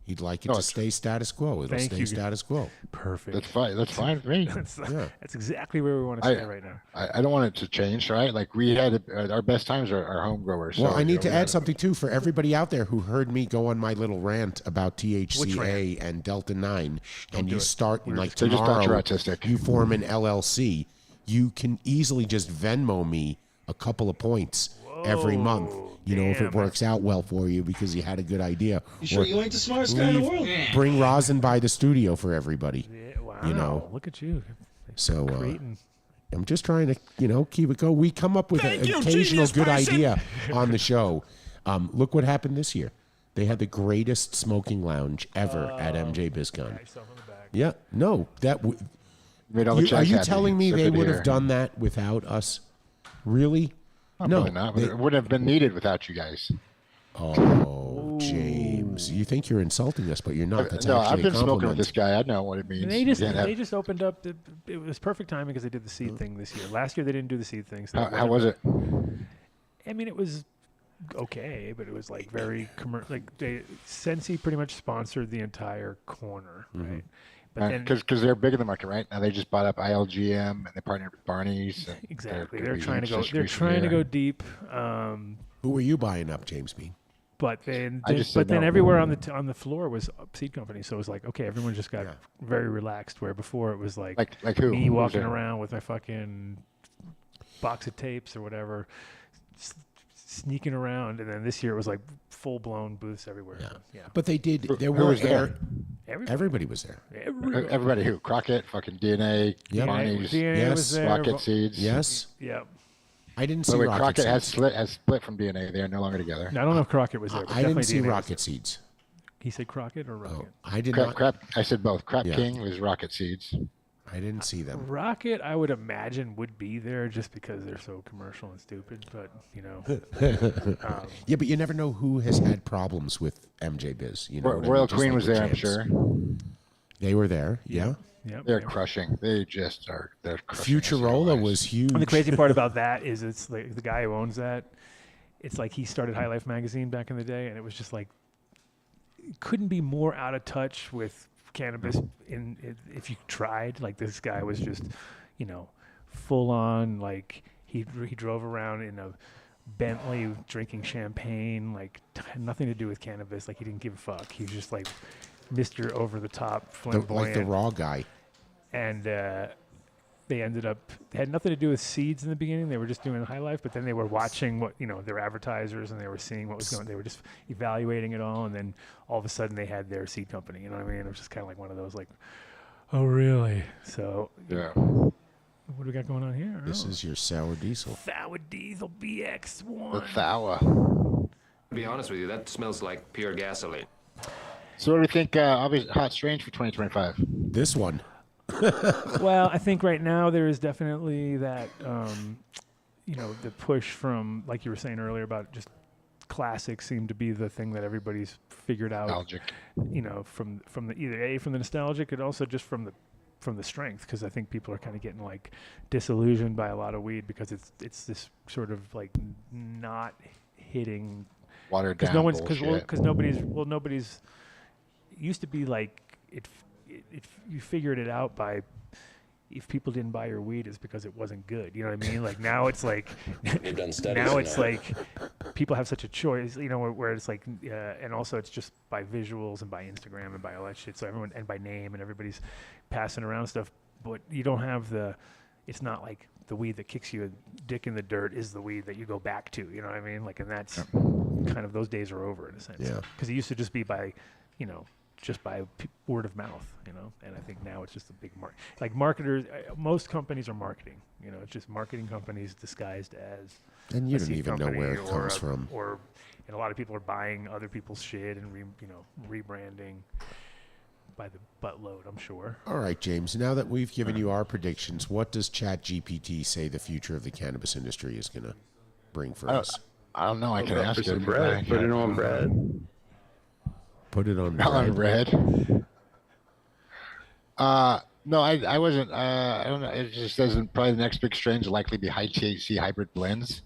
He'd like it to stay status quo. It'll stay status quo. Perfect. That's fine. That's fine with me. That's exactly where we want to stay right now. I don't want it to change, right? Like we had our best times are home growers. Well, I need to add something too for everybody out there who heard me go on my little rant about THCA and Delta 9, and you start like tomorrow. You form an LLC. You can easily just Venmo me a couple of points every month. If it works out well for you because you had a good idea. You sure you ain't the smartest guy in the world? Bring rosin by the studio for everybody. Yeah, wow. You know, look at you. So Creating. I'm just trying to, keep it going. We come up with an occasional good idea on the show. Look what happened this year. They had the greatest smoking lounge ever at MJ BizCon. Yeah, no, are you telling me they would have done that without us? Really? No, probably not. It wouldn't have been needed without you guys. Oh, James, you think you're insulting us, but you're not. That's no, actually I've been a smoking with compliment. this guy. I know what it means. And they just opened up. It was perfect timing because they did the seed thing this year. Last year they didn't do the seed thing. So how was it? I mean, it was okay, but it was like very commercial. Like Sensi pretty much sponsored the entire corner, right? But Because they're big in the market, right? Now they just bought up ILGM and they partnered with Barney's. Exactly, they're trying to go. They're trying to go deep. Who were you buying up, James Bean? But then everywhere on the floor was seed company, so it was like, okay, everyone just got very relaxed. Where before it was like who? Me walking around with my fucking box of tapes or whatever, sneaking around, and then this year it was like full blown booths everywhere. Yeah. But they did. There Who were was there? Everybody was there. Everybody who? Crockett, fucking DNA, Barney's, DNA was there. Rocket Seeds. Yes. Yep. I didn't see Rocket Crockett Seeds. has split from DNA. They are no longer together. I don't know if Crockett was there. But I didn't see DNA Rocket Seeds. He said Crockett or Rocket? I did not. I said both. Crap King was Rocket Seeds. I didn't see them. Rocket, I would imagine, would be there just because they're so commercial and stupid. But yeah, but you never know who has had problems with MJ Biz. You know, Royal Queen was there, I'm sure. They were there. Yeah. Yep, they're crushing. They just are. They're crushing. Futurola was huge. And the crazy part about that is it's like the guy who owns that. It's like he started High Life magazine back in the day, and it was just like it couldn't be more out of touch with cannabis. If you tried, like this guy was just, full on. Like he drove around in a Bentley drinking champagne, like had nothing to do with cannabis. Like he didn't give a fuck. He was just like Mr. Over the top, flamboyant, like the raw guy. And they had nothing to do with seeds in the beginning. They were just doing High Life, but then they were watching what their advertisers, and they were seeing what was going. They were just evaluating it all, and then all of a sudden they had their seed company. You know what I mean? It was just kind of like one of those, like, oh really? So yeah. What do we got going on here? This is your sour diesel. Sour diesel BX1. The sour. To be honest with you, that smells like pure gasoline. So what do we think? Obvious hot strange for 2025. This one. Well, I think right now there is definitely that, the push from, like you were saying earlier about just classics seem to be the thing that everybody's figured out. Nostalgic. From the either from the nostalgic and also just from the strength, because I think people are kind of getting like disillusioned by a lot of weed because it's this sort of like not hitting watered down because nobody's used to be like it you figured it out by if people didn't buy your weed it's because it wasn't good. You know what I mean? Like now it's like You've done studies now on it's that. like people have such a choice, where it's like and also it's just by visuals and by Instagram and by all that shit. So everyone and by name and everybody's passing around stuff, but you don't have it's not like the weed that kicks you a dick in the dirt is the weed that you go back to. You know what I mean? Like, and that's kind of those days are over in a sense. Yeah. Because it used to just be by, just by word of mouth, and I think now it's just a big market. Like marketers, most companies are marketing, it's just marketing companies disguised as and you a don't seed even know company where it comes from. And a lot of people are buying other people's shit and rebranding by the buttload, I'm sure. All right, James, now that we've given you our predictions, what does ChatGPT say the future of the cannabis industry is going to bring for us? I don't know. I can ask some it. bread. Put it on bread. Put it on bread. On bread. No, I wasn't. I don't know. It just doesn't. Probably the next big strain is likely to be high THC hybrid blends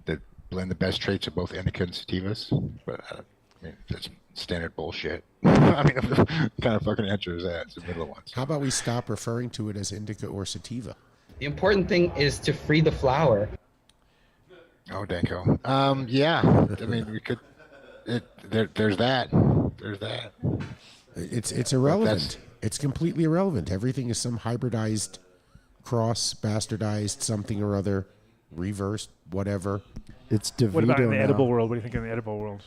that blend the best traits of both indica and sativas. But I mean, that's standard bullshit. I mean, what kind of fucking answer is that? It's the middle ones. How about we stop referring to it as indica or sativa? The important thing is to free the flower. Oh, Danko. Yeah. I mean, we could. There's that. There's that. It's irrelevant. It's completely irrelevant. Everything is some hybridized, cross, bastardized, something or other, reversed, whatever. It's DeVito What about in the now. edible world? What do you think in the edible world?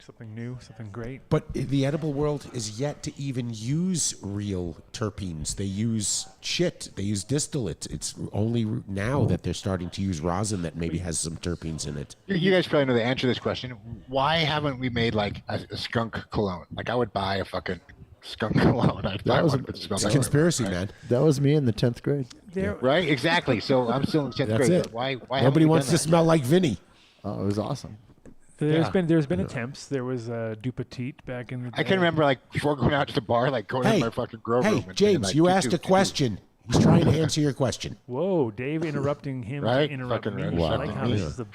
Something new, something great. But the edible world is yet to even use real terpenes. They use shit. They use distillate. It's only now that they're starting to use rosin that maybe has some terpenes in it. You guys probably know the answer to this question. Why haven't we made like a skunk cologne? Like I would buy a fucking skunk cologne. I'd buy one if it smelled It's a like conspiracy, right? man. That was me in the 10th grade. Right? Exactly. So I'm still in 10th That's grade. it. Why Nobody haven't we wants done to that? smell like Vinnie. Oh, it was awesome. There's been attempts. There was Du Petit back in the day. I can remember like before going out to the bar, like going to my fucking grow room. And James, like, you "Toot, asked a toot, toot." question. He's trying to answer your question. Whoa, Dave interrupting him Right? to interrupt Fucking me. interrupting I like how me. this is the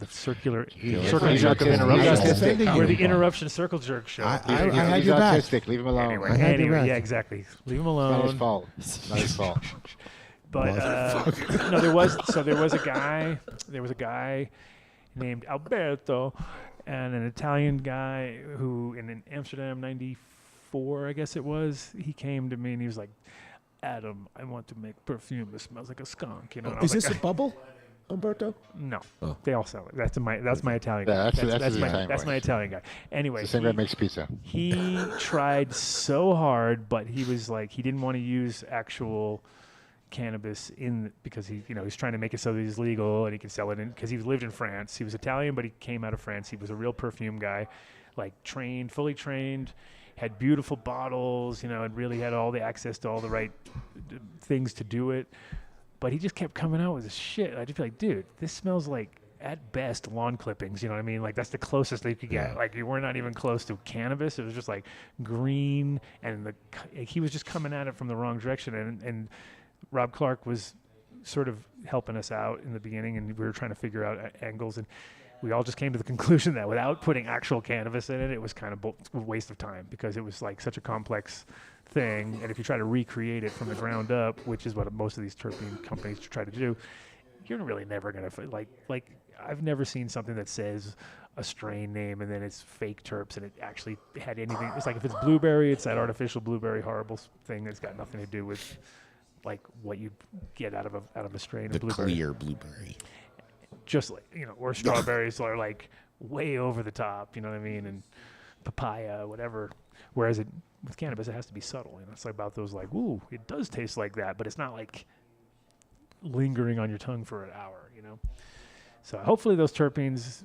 circular He's circle jerk of autistic. interruption. He's autistic. We're the interruption circle jerk show. I had He's your back. autistic. Leave him alone. Anyway, yeah, exactly. Leave him alone. It's not his fault. It's not his fault. But no, there was a guy named Alberto, and an Italian guy who in Amsterdam '94, I guess it was. He came to me and he was like, "Adam, I want to make perfume that smells like a skunk." You know, and I Is was this like, a bubble, Umberto? No, Oh. they all sell it. That's my Italian guy. Yeah, that's my Italian that's voice. my Italian guy. Anyway, It's the same guy that makes pizza. he tried so hard, but he was like, he didn't want to use actual cannabis because he's trying to make it so that he's legal and he can sell it because he lived in France. He was Italian, but he came out of France. He was a real perfume guy, like fully trained, had beautiful bottles, and really had all the access to all the right things to do it. But he just kept coming out with this shit. I'd just be like, dude, this smells like at best lawn clippings. You know what I mean? Like that's the closest they could get. Yeah. Like you were not even close to cannabis. It was just like green, and he was just coming at it from the wrong direction. And Rob Clark was sort of helping us out in the beginning, and we were trying to figure out angles, and we all just came to the conclusion that without putting actual cannabis in it, it was kind of a waste of time because it was like such a complex thing, and if you try to recreate it from the ground up, which is what most of these terpene companies try to do, you're really never going to like I've never seen something that says a strain name and then it's fake terps and it actually had anything. It's like if it's blueberry, it's that artificial blueberry horrible thing that's got nothing to do with like what you get out of a strain of The blueberry. clear blueberry. Just like, or strawberries are like way over the top, you know what I mean? And papaya, whatever. Whereas with cannabis, it has to be subtle. It's like about those like, ooh, it does taste like that, but it's not like lingering on your tongue for an hour, So hopefully those terpenes,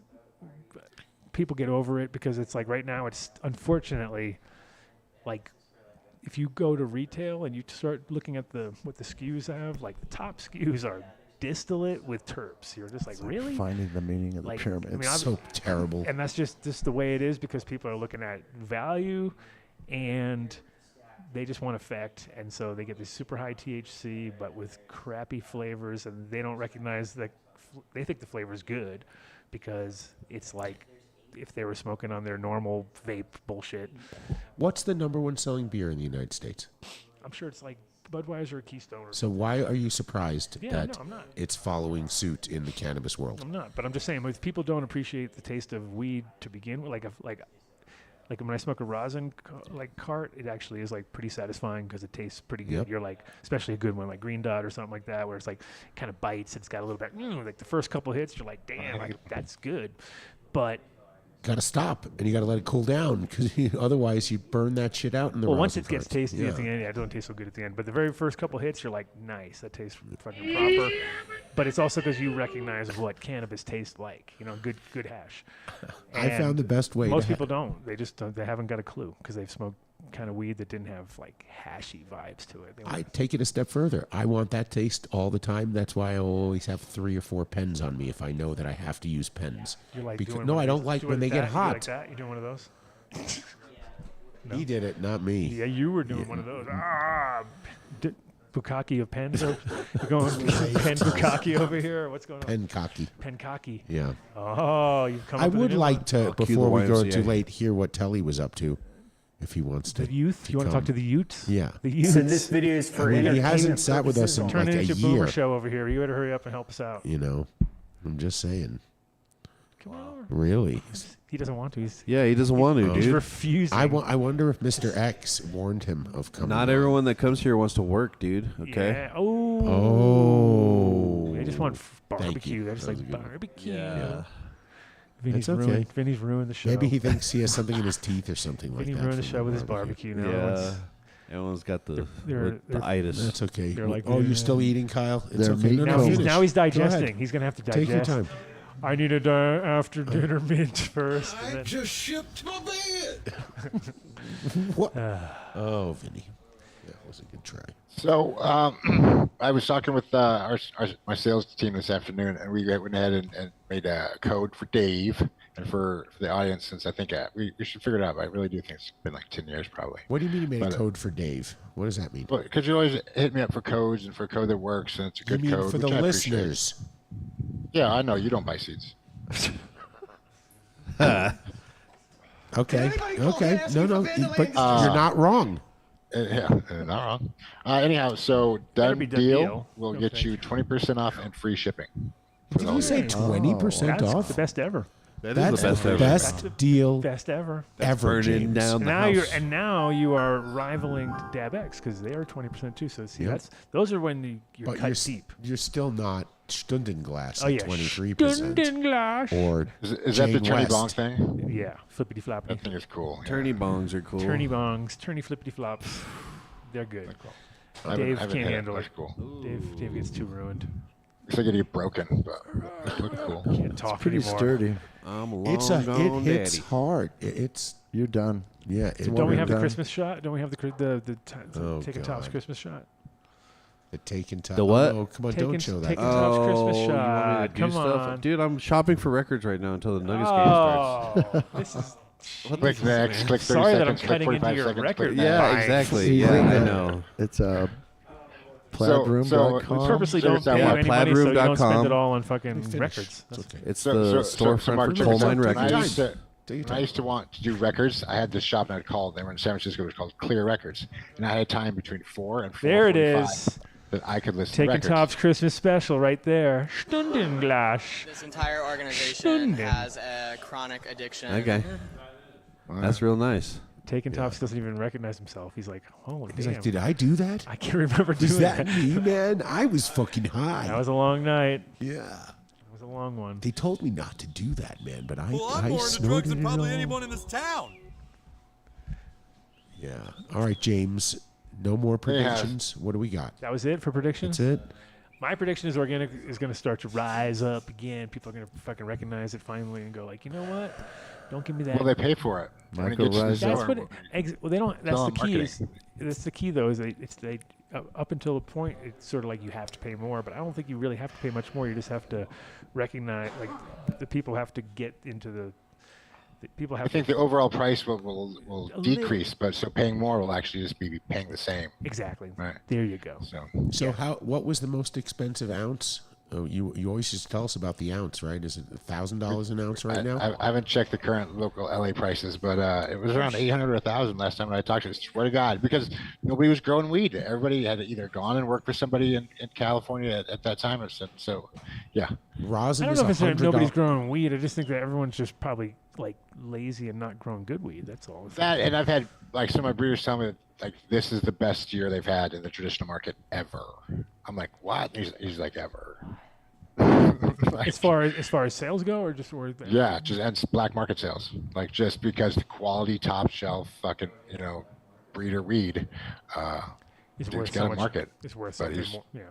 people get over it because it's like right now it's unfortunately like if you go to retail and you start looking at what the SKUs have, like the top SKUs are distillate with terps. You're just like, really? Finding the meaning of the pyramid. It's so terrible. And that's just the way it is because people are looking at value and they just want effect. And so they get this super high THC, but with crappy flavors, and they don't recognize that they think the flavor is good because it's like if they were smoking on their normal vape bullshit. What's the number one selling beer in the United States? I'm sure it's like Budweiser or Keystone or So why are you surprised Yeah, that no, I'm not. it's following suit in the cannabis world? I'm not, but I'm just saying, if people don't appreciate the taste of weed to begin with, like when I smoke a rosin cart, it actually is like pretty satisfying because it tastes pretty good. Yep. You're like, especially a good one like Green Dot or something like that, where it's like kind of bites. It's got a little bit, like the first couple hits, you're like, damn, that's good. But Got to stop and you got to let it cool down because otherwise you burn that shit out in the once rosin it gets carts. tasty Yeah. at the end, it doesn't taste so good at the end. But the very first couple hits, you're like, nice, that tastes fucking proper. But it's also because you recognize what cannabis tastes like, good hash. I found the best way. Most people don't. They just they haven't got a clue because they've smoked kind of weed that didn't have like hashy vibes to it. I take it a step further. I want that taste all the time. That's why I always have 3 or 4 pens on me if I know that I have to use pens. You're like No, I don't like when they get You hot. like that? You doing one of those? He did it, not me. Yeah, you were doing one of those. Bukkake of pens. You're going pen bukkake over here. Or what's going on? Pencocky. Pencocky. Yeah. Oh, you've come. I up with a would new like one. to, I'll cue before the we go YMCA. too late, hear what Telly was up to, if he wants to. The youth. You want to talk to the Utes? Yeah. The youth. So this video is for He entertainment hasn't sat with us purposes in only. Turn like it a into Boomer year. Show over here. You better hurry up and help us out. I'm just saying. Come on over. Really? He doesn't want to. Yeah, he doesn't want to, He's dude. refusing. I wonder if Mr. X warned him of coming. Not on. everyone that comes here wants to work, dude. Okay. Yeah. Oh. Oh. They just want Thank barbecue. you. They're just That was like a good one. barbecue. Yeah. It's okay. Vinny's ruined the show. Maybe he thinks he has something in his teeth or something like that. Vinny ruined the show with his barbecue. Now Yeah. Everyone's got the itis. That's okay. They're like, oh, you're still eating, Kyle? It's They're okay. meat now he's Go ahead. digesting. He's going to have to digest. Take your time. I need a after dinner mint first. And then, just shipped my bed. What? Oh, Vinny. That was a good try. So I was talking with my sales team this afternoon, and we went ahead and made a code for Dave and for the audience, since I think we should figure it out. I really do think it's been like 10 years probably. What do you mean you made a code for Dave? What does that mean? Because you always hit me up for codes and for a code that works, and it's a good you mean code. for the which I listeners. appreciate. Yeah, I know. You don't buy seeds. Okay. No, but you're not wrong. Yeah, not wrong. Anyhow, so done deal will get you 20% off and free shipping. Did you say 20% that's off? the best ever. That's the best deal ever, burning down the house. Now you are rivaling DabX because they are 20% too. So see, those are when you're cut deep. You're still not Stundenglass Oh at yeah, 23%. Stundenglass. Or is that the Turny Bong thing? Yeah, flippity floppity. That thing is cool. Turny bongs are cool. Turny bongs, turny flippity flops. They're good. Cool. Dave can't handle it. That's cool. Dave gets too ruined. Looks like it'd get broken, but it looked cool. Can't talk It's pretty anymore. sturdy. It hits hard. You're done. Yeah. Don't we have the Christmas shot? Don't we have the Taking Top's God. Christmas shot? The Taking Top. The what? Oh, come on, don't show that. Taking Top's Christmas you want me to shot. do Come stuff? on. Dude, I'm shopping for records right now until the Nuggets game starts. This is. Click next, click 30 Sorry that I'm seconds, click cutting 45 into your seconds, record. click Yeah, next. exactly. See, Yeah, I the- know. It's We plaidroom.com. purposely So don't it's pay you that any money so you don't spend plaidroom.com. it all on fucking records. It's So the storefront Mark, for check coal this out. mine When records. I used to want to do records. I had this shop and I'd call. They were in San Francisco. It was called Clear Records, and I had time between 4 and 4:45 There it is. that I could listen Taking to records. Top's Christmas special right there. Stundenglass. This entire organization has a chronic addiction. Okay. That's real nice. Taking Tops doesn't even recognize himself. He's like, holy He's damn. like, did I do that? I can't remember doing Is that me, man? I was fucking high. That was a long night. Yeah. It was a long one. They told me not to do that, man, but I I'm more into drugs snorted than it probably all. anyone in this town. Yeah. All right, James. No more predictions. What do we got? That was it for predictions? That's it? My prediction is organic is going to start to rise up again. People are going to fucking recognize it finally and go like, you know what? Don't give me that. Well, they pay for it. When it Michael gets to the Rise That's store, what. Well, they don't. That's all the key. marketing. That's the key, though. Is they up until a point, it's sort of like you have to pay more, but I don't think you really have to pay much more. You just have to recognize, like, the people have to get into the people have. I think the overall price will A decrease, but so paying more will actually just be paying the same. Exactly. Right. There you go. So what was the most expensive ounce? Oh, you always just tell us about the ounce, right? Is it $1,000 an ounce right now? I haven't checked the current local LA prices, but it was around 800 or 1,000 last time when I talked to you. Swear to God, because nobody was growing weed. Everybody had either gone and worked for somebody in California at that time, or so. Yeah. Rosin I don't is know if it's that $100. nobody's growing weed. I just think that everyone's just probably like lazy and not growing good weed. That's all. That, and I've had like some of my breeders tell me that like this is the best year they've had in the traditional market ever. I'm like, what? He's like, ever. As far as sales go, or just where? Yeah, just and black market sales. Like just because the quality, top shelf, fucking breeder weed, It's dude's worth got so a much. market. It's worth but something more. Yeah.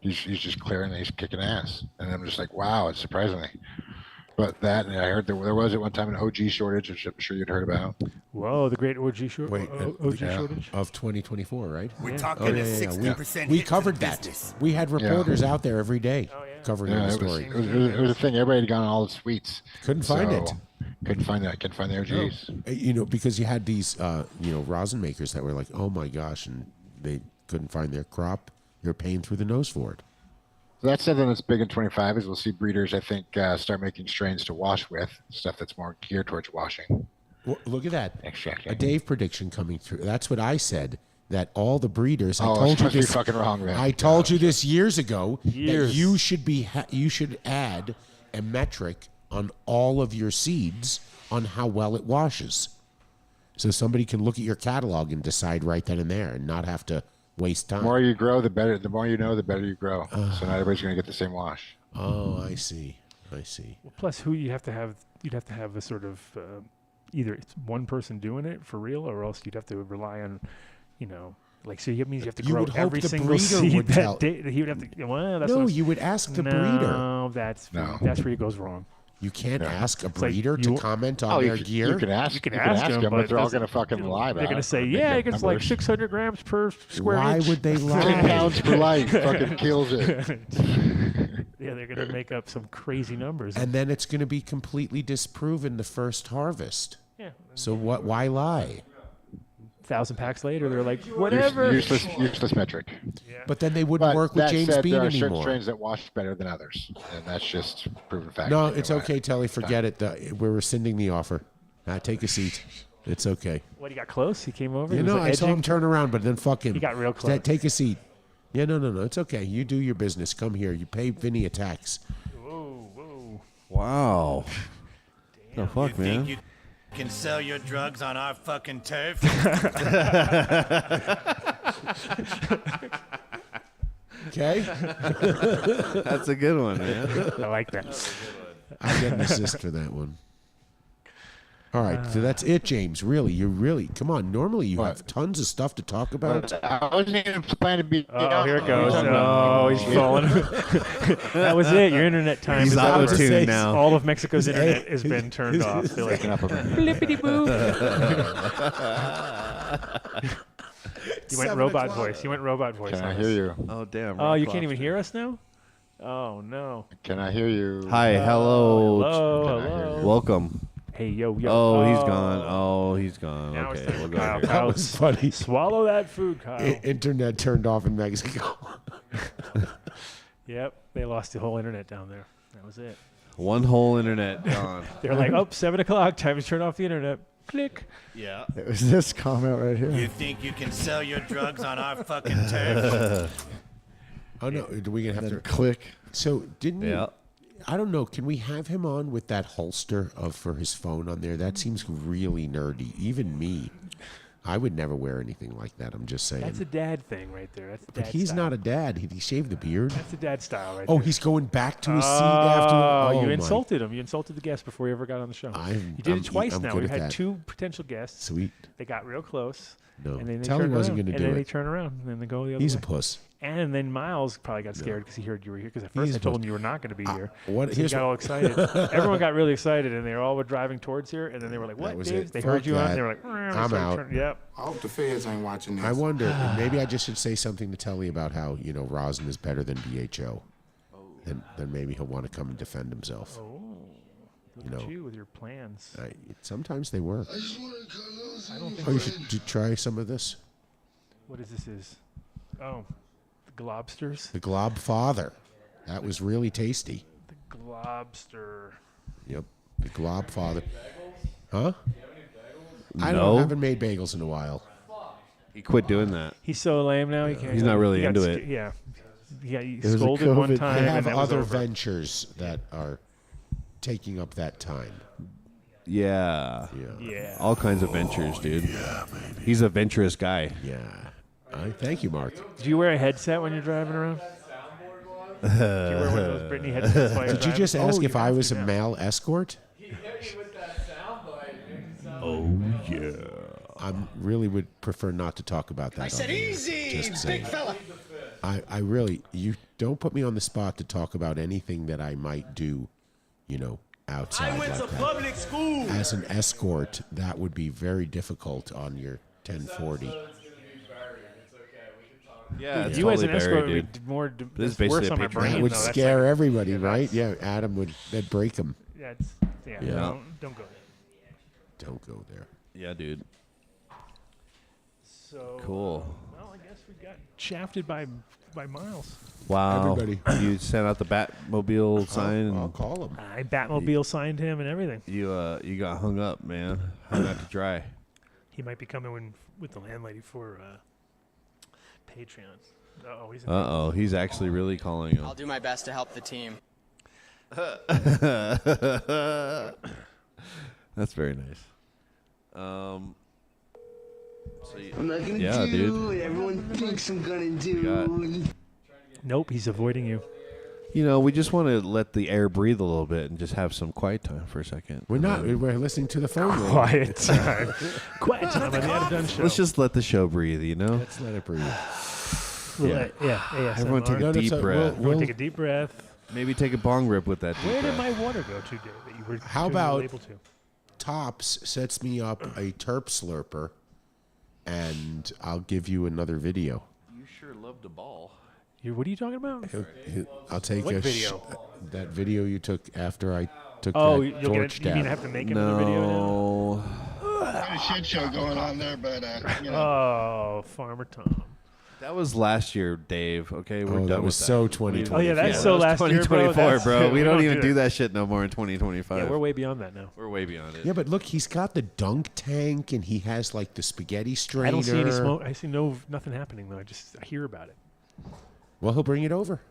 He's just clearing and he's kicking ass, and I'm just like, wow, it's surprising me. But that, and I heard there was at one time an OG shortage, which I'm sure you'd heard about. Whoa, the great OG shortage. Of 2024, right? We're talking a 60% We hit to covered the that. business. We had reporters out there every day covering the it story. was a thing. Everybody had gone all the suites. Couldn't find it. Couldn't find that. Couldn't find the OGs. Because you had these, rosin makers that were like, oh my gosh, and they couldn't find their crop. You're paying through the nose for it. So that's something that's big in 25 is we'll see breeders, I think, start making strains to wash with, stuff that's more geared towards washing. Well, look at that. Exactly. A Dave prediction coming through. That's what I said, that all the breeders, I Oh, told you must be this fucking wrong, man. I told you this years ago that Years. you should add a metric on all of your seeds on how well it washes. So somebody can look at your catalog and decide right then and there and not have to waste time. The more you grow, the better. The more you know, the better you grow. So not everybody's going to get the same wash. Oh, I see. I see. Well, plus, you'd have to have a sort of either it's one person doing it for real, or else you'd have to rely on, like, so that means you have to You grow would hope every the single breeder seed would tell- that day. He would have to. Well, that's No, what you would ask the breeder. No, that's where it goes wrong. You can't ask a It's like breeder to comment on their gear. You can ask. You can ask them, them, but they're all doesn't- going to fucking lie about it. They're going to say, or yeah, make it's up like numbers. 600 grams per square Why inch. would they lie? 10 pounds per light fucking kills it. Yeah, they're going to make up some crazy numbers. And then it's going to be completely disproven the first harvest. Yeah. So why lie? 1,000 packs later, they're like, whatever. Useless metric. But then they wouldn't work with that James said, Bean there are certain anymore. strains that wash better than others, and that's just proven fact. No, it's okay, Telly. Forget it. We're rescinding the offer. Take a seat. It's okay. What, he got close? He came over? You He was know, I saw edging? him turn around, but then fuck him. He got real close. Take a seat. Yeah, no. It's okay. You do your business. Come here. You pay Vinnie a tax. Whoa. Wow. The fuck, man? You can sell your drugs on our fucking turf. Okay. That's a good one, man. I like that. I get an assist for that one. All right, so that's it, James. Really, come on. Normally you have tons of stuff to talk about. I wasn't even planning to be. Oh, here it goes. Oh, he's falling. That was it. Your internet time He's is over. auto-tuned now. All of Mexico's internet has been turned off. They're like, flippity boo. You went robot voice. Can I hear you? Oh, damn. Oh, you can't even hear us now? Oh, no. Can I hear you? Hi, hello. Hello. Welcome. Hey, yo. Oh, he's gone. Oh, he's gone. Now Okay, it's we'll go Kyle. here. That was funny. Swallow that food, Kyle. Internet turned off in Mexico. Yep. They lost the whole internet down there. That was it. One whole internet gone. They're like, 7 o'clock. Time to turn off the internet. Click. Yeah. It was this comment right here. You think you can sell your drugs on our fucking turf? Oh no, do we gonna have to click? So didn't Yeah. I don't know. Can we have him on with that holster for his phone on there? That seems really nerdy. Even me, I would never wear anything like that. I'm just saying. That's a dad thing right there. That's But he's not a dad. He shaved the beard. That's the dad style right Oh, there. he's going back to his seat after. Oh, Oh, you my- insulted him. You insulted the guest before he ever got on the show. I'm- You did I'm- it twice I'm now. good We've at had that. 2 potential guests. Sweet. They got real close. No. And then they Telly turned wasn't around, gonna and do then they it. turn around and then they go the other He's way. a puss. And then Miles probably got scared because he heard you were here. Because at first He's I a told puss. him you were not going to be here. what- So he here's got what- all excited. Everyone got really excited, and they all were driving towards here. And then they were like, "What, was Dave?" it. They Fuck heard you on. that. They were like, I'm so out. Yep. I hope the feds ain't watching this. I wonder. Maybe I just should say something to Telly about how rosin is better than BHO. Then maybe he'll want to come and defend himself. Oh, look at you with your plans. Sometimes they work. I don't think Oh, you so. should try some of this. What is this? Oh, the Globsters. The Glob Father. That was really tasty. The Globster. Yep. The Glob Father. Huh? I No. haven't made bagels in a while. He quit doing that. He's so lame now. He can't. He's not really he got into sca- it. Yeah. He was a scolded one COVID time. I and have that was other over. ventures that are taking up that time. Yeah. Yeah. All kinds of ventures, dude. He's a venturous guy. Yeah. Thank you, Mark. Do you wear a headset when you're driving around? Do you wear one of those Britney headsets while you're Did you driving? just ask if you I have was to a now. male escort? Oh, yeah. I really would prefer not to talk about that. I said on air. easy, Just saying. big fella. I really, you don't put me on the spot to talk about anything that I might do, outside like that. public school. As an escort, that would be very difficult on your 1040. Yeah, it's You as an totally escort buried, would dude. be more. This is it's worse basically on a my picture. brain. That would though. That's scare like- everybody, right? Yeah, Adam that'd break him. Yeah. Yeah. Don't go there. Don't go there. Yeah, dude. So Cool. Well, I guess we got shafted by Miles. Wow. Everybody. You sent out the Batmobile sign. I'll And call him. I Batmobile signed him and everything. you got hung up, man. Hung out to dry. He might be coming with the landlady for Patreon. Oh, he's. He's actually really calling him. I'll do my best to help the team. That's very nice. I'm not gonna yeah, do dude. what everyone thinks I'm gonna do. Nope, he's avoiding you. You know, we just want to let the air breathe a little bit and just have some quiet time for a second. We're not. We're listening to the phone. Quiet time. Quiet time on the Adam Dunn Show. Let's just let the show breathe, you know? Let's let it breathe. Yeah. Everyone take a deep breath. Everyone take a deep breath. Maybe take a bong rip with that deep Where breath. did my water go to, Dave? That you were How about able to? Tops sets me up a terp slurper, and I'll give you another video. You sure love the ball. What are you talking about? I'll take What a video? That video you took after I took Oh, that you'll torch get it, you mean I have to make another video now? Got a shit show going on there, but you know. Oh, Farmer Tom. That was last year, Dave. Okay, we're done that with was that. so 2020. Oh, yeah, that's so last year, bro. 2024, That's- bro. We we don't don't even do do that. that shit no more in 2025. Yeah, we're way beyond that now. We're way beyond it. Yeah, but look, he's got the dunk tank, and he has like the spaghetti strainer. I don't see any smoke. I see nothing happening though. I hear about it. Well, he'll bring it over.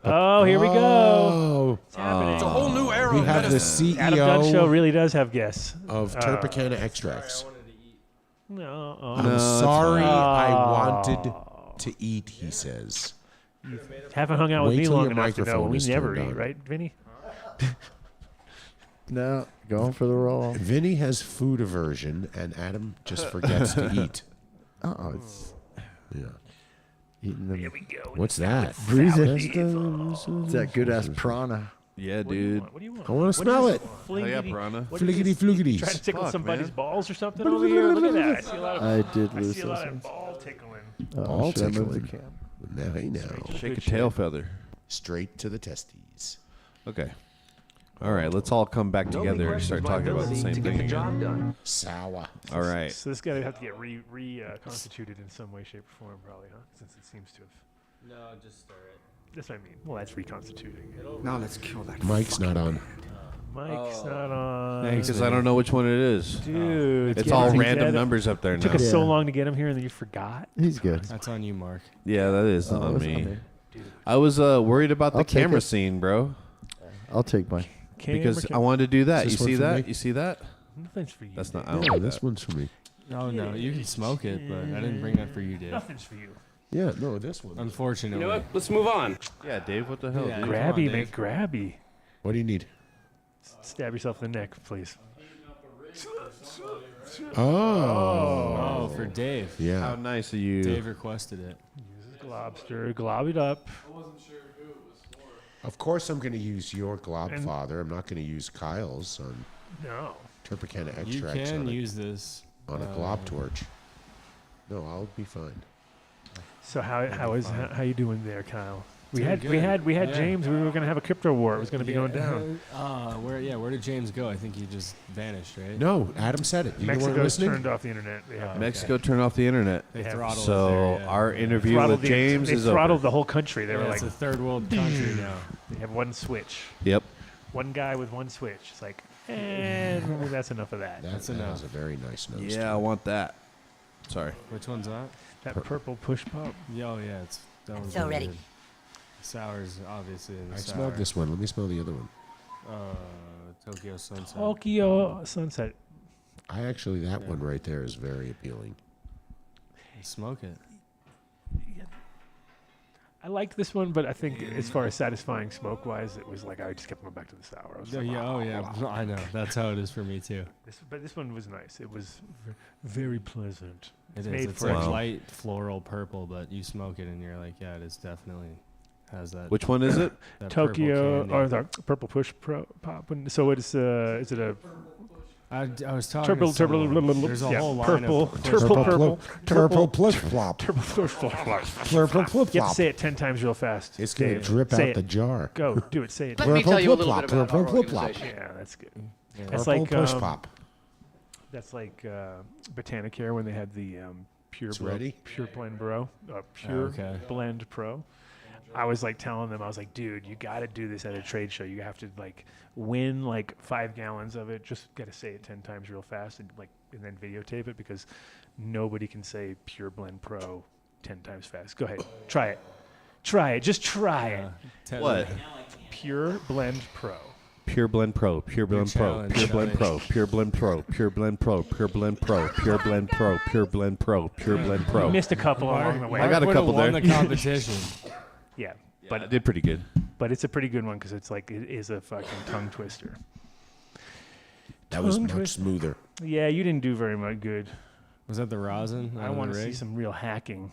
Oh, here we go. Oh, It's happening. It's a whole new era we of have the medicine. CEO Adam Dunn Show really does have guests of Terpene extracts. No, I'm sorry, I wanted to eat. He says. You haven't hung out with Wait me till long your enough to know microphone we is never turned eat, on. right, Vinny? No, going for the roll. Vinny has food aversion, and Adam just forgets to eat. It's Yeah. eating them. Here we go. What's that? Breathing. It's that good ass prana. Yeah, dude. What do you want? I want to smell it. Oh, yeah, piranha. Fliggity fluggities. Trying to tickle Fuck, somebody's man. balls or something over here? Look at that. I see a lot of, I did I lose see a those lot of ones. ball tickling. Ball Should I move the tickling. cam? Now, hey, now. Shake a tail feather. Straight to the testes. Okay. All right, let's all come back together and start talking about the same thing again. Sour. All right. So this guy would have to get reconstituted in some way, shape, or form, probably, huh? Since it seems to have. No, just stir it. That's what I mean. Well, that's reconstituting. Now let's kill that. Mike's not on. Mike's not on. Thanks, because I don't know which one it is. Dude, It's get all him random together. numbers up there It now. took us so long to get him here, and then you forgot. He's good. That's on you, Mark. Yeah, that is on that's me. on me. I was worried about the I'll take camera it. scene, bro, I'll take mine. because I wanted to do that. Is You this one see for that? me? You see that? Nothing's for you. That's not. I Dave. don't Yeah, like this that. one's for me. No, you can smoke it, but I didn't bring that for you, Dave. Nothing's for you. Yeah, no, this one. Unfortunately. You know what? Let's move on. Yeah, Dave. What the hell? Yeah. dude? Come on, Grabby, Dave. mate. Grabby. What do you need? Stab yourself in the neck, please. Oh, for Dave. How Yeah. nice of you. Dave requested it. Use his globster. Glob it up. Of course, I'm going to use your Globfather. I'm not going to use Kyle's on No. Terpene You extracts can on, use this. on a Glob torch. No, I'll be fine. So how you doing there, Kyle? We had Doing we good. had Yeah. James. We were gonna have a crypto war. It was gonna be going down. Where did James go? I think he just vanished, right? No, Adam said it. You weren't Mexico's listening? turned off the internet. They have Mexico turned off the internet. They have throttled So us there, yeah. our interview throttled with James they is throttled over. the whole country. They were Yeah, like, it's a third world country now. they have one switch. Yep. One guy with one switch. It's like, that's enough of that. That That's has enough. a very nice nose. Yeah, I want that. Sorry. Which one's that? That purple push pop. Yeah, oh yeah, that one's So really ready. good. Sour's obviously in the I sour. smelled this one. Let me smell the other one. Tokyo Sunset. Tokyo Sunset. That one right there is very appealing. Smoke it. I liked this one, but I think as far as satisfying smoke wise, it was like I just kept going back to the sour. I was like, Oh yeah, I know. That's how it is for me too. But this one was nice. It was very pleasant. It is. made It's for like it. light floral purple, but you smoke it and you're like, yeah, it is definitely has that. Which one is it? that Tokyo purple or candy. the purple push pop. So it's is it a I was talking Turple, to someone. There's a whole line of Purple plush flop. Turple push flop. Purple flip You have to flop. say it 10 times real fast. It's going to Dave, drip say out it. the jar. Go, do it. Say it. Let me tell you a little bit about our Purple flip flop. organization. Yeah, that's good. Yeah. That's Purple like push pop. That's like Botanicare when they had the Pure It's Bro, ready? Pure Blend Bro, Pure Blend Pro. I was like telling them, I was like, dude, you got to do this at a trade show. You have to like win like 5 gallons of it. Just got to say it 10 times real fast and then videotape it because nobody can say Pure Blend Pro 10 times fast. Go ahead, try it. Try it. Just try it. What? Pure Blend Pro. Pure Blend Pro, Pure Blend Pro, Pure Blend Pro, Pure Blend Pro, Pure Blend Pro, Pure Blend Pro, Pure Blend Pro, Pure Blend Pro, Pure Blend Pro. You missed a couple along the way. I got a couple there. Won the competition. Yeah, But I did pretty good. But it's a pretty good one because it's like it is a fucking tongue twister. That was much smoother. Yeah, you didn't do very much good. Was that the rosin? I want to see some real hacking.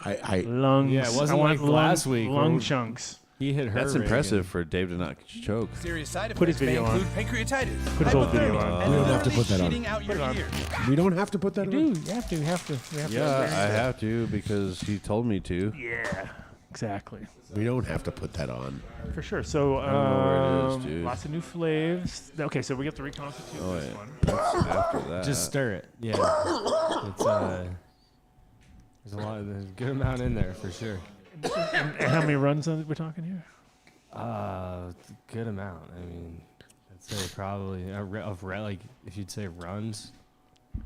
I lungs. Yeah, it wasn't I want like last week. Lung chunks. He hit her. That's impressive for Dave to not choke. Serious side Put his effects video may on. include pancreatitis, Put his old video on. and We don't have to put that on. shitting out your ears. We don't have to put that You on. do. You have to. You have to. You have Yeah, to I have to because he told me to. Yeah, exactly. We don't have to put that on. For sure. So, I don't know where it is, dude. lots of new flavors. Okay, so we have to reconstitute Oh, this yeah. one. That's after that. Just stir it. Yeah. It's there's a lot. There's a good amount in there for sure. And how many runs we're talking here? Good amount. I mean, I'd say probably like if you'd say runs.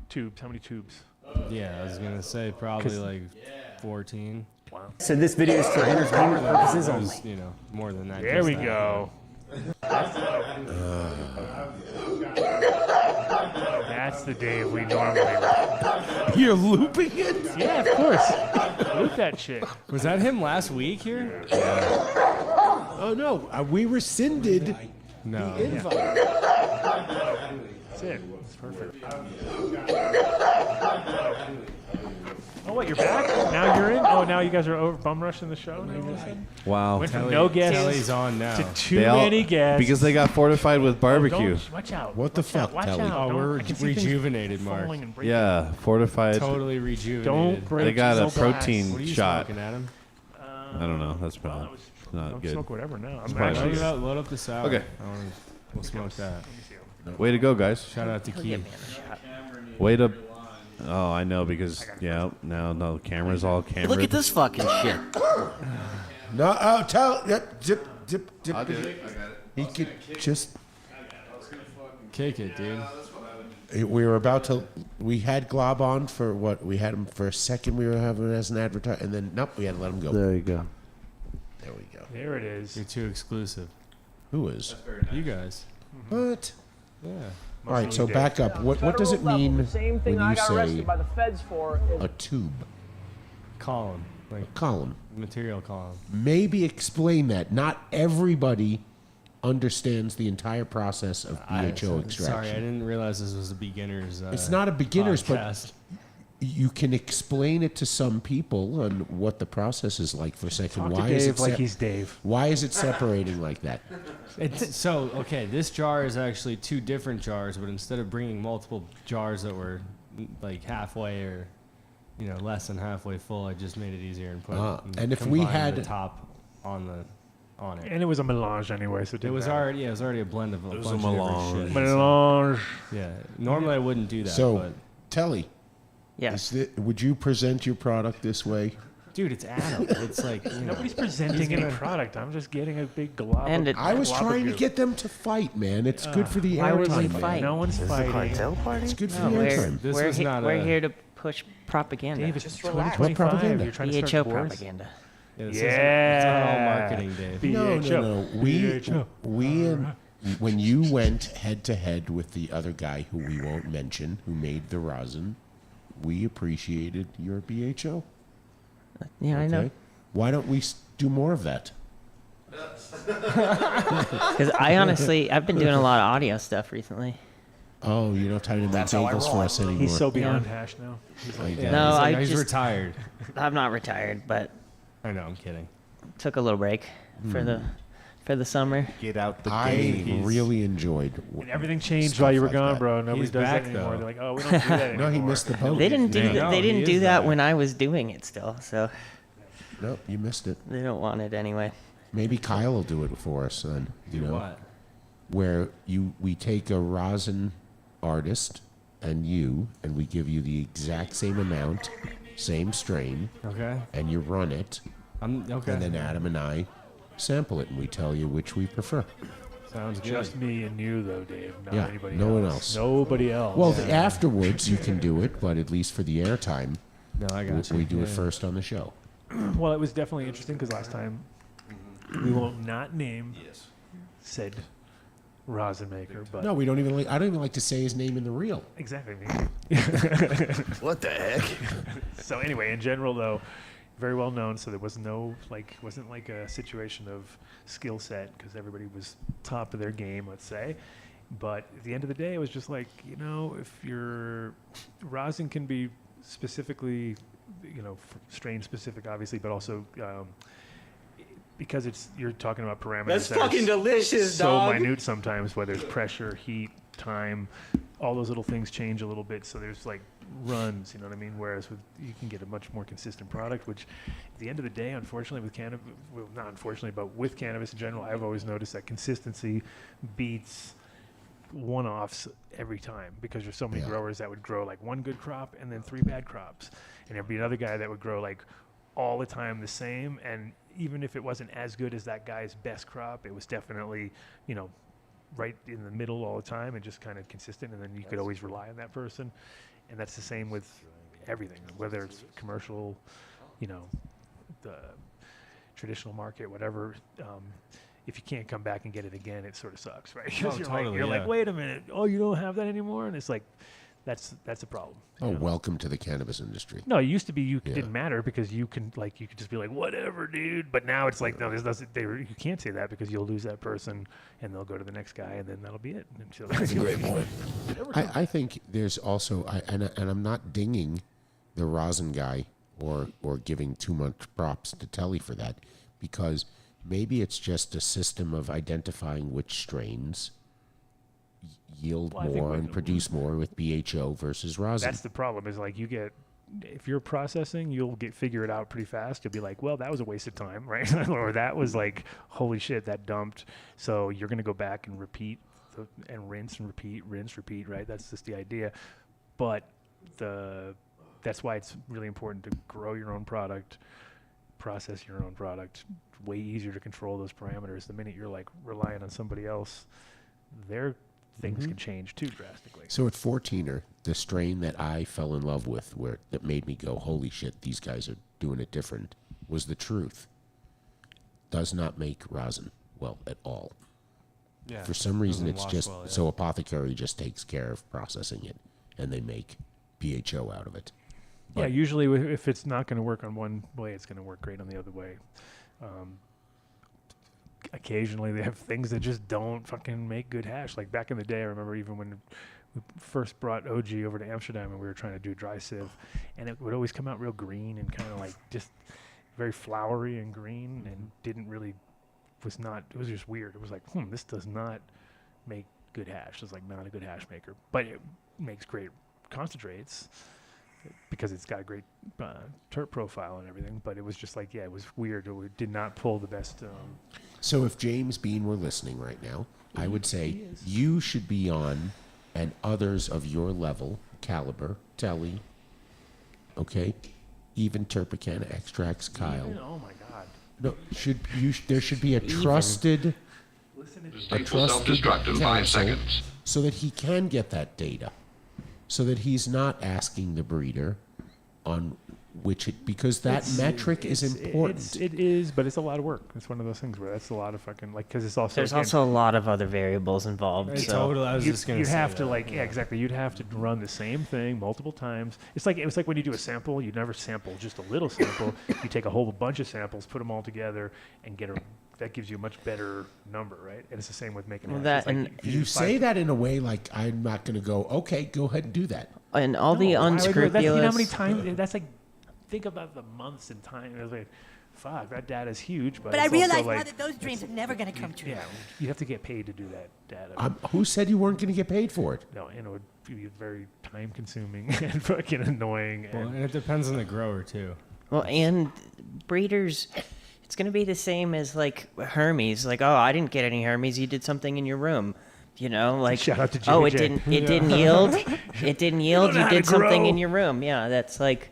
Tubes. How many tubes? Yeah, I was gonna say probably like 14. Wow. So this video is for entertainment purposes It only. was, you know, more than that. There just we that. go. That's the Dave we normally. You're looping it? Yeah, of course. Loop that shit. Was that him last week here? Oh no, we rescinded No. the invite. That's it. It's perfect. Oh, what? You're back? Now you're in? Oh, now you guys are over bum rushing the show? Now you said? Wow. Went from no guests Telly's on now. to too many guests. Because they got fortified with barbecue. Watch out. What the Watch out, fuck, watch Telly? out. Oh, Don't- we're I can see things rejuvenated, Mark. falling and breaking. Yeah, fortified. Totally rejuvenated. Don't break They got a so glass. protein What are you shot. smoking, Adam? I don't know. That's probably not I'll good. smoke whatever now. I'm probably actually not Load up the sour. Okay. We'll smoke that. Way to go, guys. Shout out to Keith. Way to. Oh, I know because now the camera's all camera. Look at this fucking shit. No, tell. Dip. I'll do it. I got it. He could just. Kick it, dude. We were about to. We had Glob on for what? We had him for a second. We were having him as an advertiser, and then nope, we had to let him go. There you go. There we go. There it is. You're too exclusive. Who is? You guys. What? Yeah. All right, so back up. What does it mean when you say by the feds for a tube? Column. Like Column. material column. Maybe explain that. Not everybody understands the entire process of BHO extraction. Sorry, I didn't realize this was a beginner's. It's not a beginner's, podcast. but you can explain it to some people on what the process is like for a second. Talk to Dave like he's Dave. Why is it separating like that? It's, so okay, this jar is actually two different jars, but instead of bringing multiple jars that were like halfway or less than halfway full, I just made it easier and put and if we combined had the top on it. And it was a melange anyway, so It was already a blend of a bunch of melange. different shit. Melange. Yeah, normally I wouldn't do that. So, but Telly, Yes. Would you present your product this way? dude, it's Adam. It's like Nobody's presenting any product. I'm just getting a big glob. And of, I was glob of trying to goo. get them to fight, man. It's good for the Why would we airtime, man. fight? No one's This is fighting. a cartel party? It's good for No, the we're, airtime. This we're, was not we're a- here to push propaganda. Dave, it's Just 2025. propaganda? You're trying to BHO start wars? propaganda. It's not all marketing, Dave. No. BHO. When you went head to head with the other guy who we won't mention, who made the rosin, we appreciated your BHO. Yeah, I know. Why don't we do more of that? Because I've been doing a lot of audio stuff recently. Oh, you're not trying to make bagels for us anymore. He's so beyond hash now. He's like, No, he's retired. I'm not retired, but I know, I'm kidding. took a little break for the summer. Get out the I game. really enjoyed. and everything changed stuff while you were like gone, that. bro. Nobody He's does back, that anymore. though. They're like, oh, we don't do that anymore. No, he missed the boat. They didn't do Yeah. that. No, They he didn't is do that back. when I was doing it still. So Nope, you missed it. they don't want it anyway. Maybe Kyle will do it for us then. You know, What? where we take a rosin artist and we give you the exact same amount, same strain, Okay. and you run it, Okay. and then Adam and I sample it, and we tell you which we prefer. Sounds good. Just me and you, though, Dave. Not Yeah, anybody no one else. else. Nobody else. Well, afterwards you can do it, but at least for the airtime, No, I got you. we do it Yeah. first on the show. Well, it was definitely interesting because last time we won't not name said rosin maker, but No, we don't even. I don't even like to say his name in the reel. exactly. What the heck? So anyway, in general, though, very well known, so there was no wasn't like a situation of skill set because everybody was top of their game, let's say. But at the end of the day, it was just like, if your rosin can be specifically, strain specific, obviously, but also because you're talking about parameters. That's that fucking delicious, so dog. minute sometimes, whether it's pressure, heat, time, all those little things change a little bit. So there's like runs, you know what I mean? Whereas you can get a much more consistent product, which at the end of the day, unfortunately, with cannabis, well, not unfortunately, but with cannabis in general, I've always noticed that consistency beats one-offs every time, because there's so many growers that would grow like one good crop and then 3 bad crops, and there'd be another guy that would grow like all the time the same, and even if it wasn't as good as that guy's best crop, it was definitely right in the middle all the time and just kind of consistent, and then you could always rely on that person. And that's the same with everything, whether it's commercial, the traditional market, whatever. If you can't come back and get it again, it sort of sucks, right? Because you're like, wait a minute, you don't have that anymore, and it's like, that's a problem. Welcome to the cannabis industry. No, it used to be didn't matter because you could just be like, whatever, dude. But now it's like, no, you can't say that because you'll lose that person, and they'll go to the next guy, and then that'll be it. That's a great point. I think there's also, and I'm not dinging the rosin guy or giving too much props to Telly for that, because maybe it's just a system of identifying which strains yield more and produce more with BHO versus rosin. That's the problem, is like if you're processing, you'll figure it out pretty fast. You'll be like, well, that was a waste of time, right? Or that was like, holy shit, that dumped. So you're going to go back and repeat and rinse, repeat, right? That's just the idea. But that's why it's really important to grow your own product, process your own product. Way easier to control those parameters. The minute you're like relying on somebody else, things can change too drastically. So at 14er, the strain that I fell in love with, that made me go, holy shit, these guys are doing it different, was the Truth. Does not make rosin well at all. Yeah, for some reason, doesn't it's wash just well, yeah. so Apothecary just takes care of processing it, and they make BHO out of it. Yeah, usually if it's not going to work on one way, it's going to work great on the other way. Occasionally they have things that just don't fucking make good hash. Like back in the day, I remember even when we first brought OG over to Amsterdam and we were trying to do dry sieve, and it would always come out real green and kind of like just very flowery and green, and it was just weird. It was like, this does not make good hash. It's like not a good hash maker, but it makes great concentrates because it's got a great terp profile and everything. But it was just like, it was weird. It did not pull the best. So if James Bean were listening right now, I would say you should be on, and others of your level, caliber, Telly, okay, even Terpene extracts, Kyle. Oh my God. No, there should be a trusted self-destruct in 5 seconds. so that he can get that data, so that he's not asking the breeder on because that metric is important. It is, but it's a lot of work. It's one of those things where that's a lot of fucking because it's also there's also a lot of other variables involved. Totally, I was just gonna say have to exactly. You'd have to run the same thing multiple times. It's like when you do a sample, you never sample just a little sample. You take a whole bunch of samples, put them all together, and that gives you a much better number, right? And it's the same with making hash. You say that in a way like I'm not going to go. Okay, go ahead and do that. And all the unscrupulous. You know how many times that's like. Think about the months and time. It was like, fuck, that data's huge. But I it's realize also now like, that those dreams are never going to come true. Yeah, you have to get paid to do that data. Who said you weren't going to get paid for it? No, and it would be very time consuming and fucking annoying. And it depends on the grower too. Well, and breeders, it's going to be the same as like Hermes. Like, I didn't get any Hermes. You did something in your room. Like, shout out to JJ. It didn't yield. It didn't yield. You did something in your room. Yeah, that's like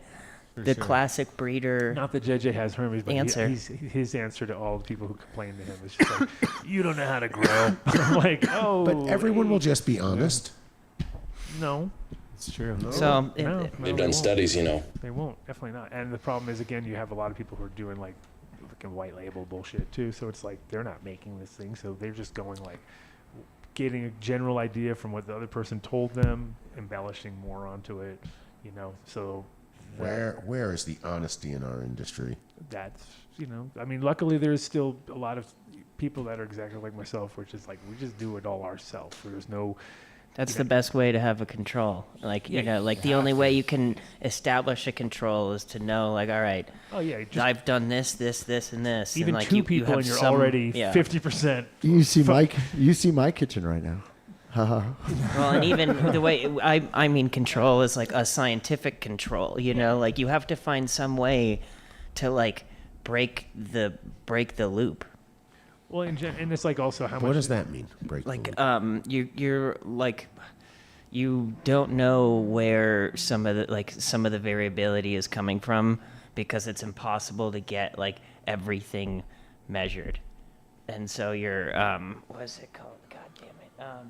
the classic breeder. Not that JJ has Hermes, but his answer to all the people who complain to him is just like, you don't know how to grow. I'm like, But everyone will just be honest. No. It's true. No. So they've done studies, They won't. Definitely not. And the problem is, again, you have a lot of people who are doing like fucking white label bullshit too. So it's like they're not making this thing. So they're just going like getting a general idea from what the other person told them, embellishing more onto it, So Where is the honesty in our industry? That's, I mean, luckily there's still a lot of people that are exactly like myself, which is like, we just do it all ourselves. There's no... That's the best way to have a control. Like, the only way you can establish a control is to know, like, all right, I've done this, and this. Even and, like, two people and you're already 50%. You see my kitchen right now. Well, and even the way I mean control is like a scientific control, like you have to find some way to like break the loop. Well, and it's like also how much. What does that mean? Break the loop? You're like, you don't know where some of the variability is coming from because it's impossible to get like everything measured, and so you're what is it called? God damn it.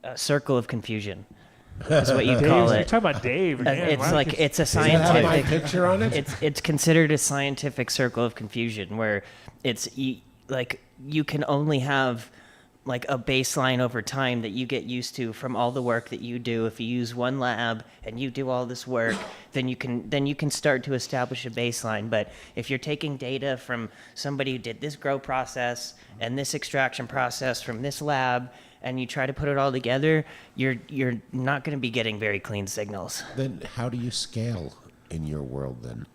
A circle of confusion is what you call it. You're talking about Dave again. It's like it's a scientific. My picture on it. It's considered a scientific circle of confusion where it's like you can only have like a baseline over time that you get used to from all the work that you do. If you use one lab and you do all this work, then you can start to establish a baseline. But if you're taking data from somebody who did this grow process and this extraction process from this lab, and you try to put it all together, you're not going to be getting very clean signals. Then how do you scale in your world then?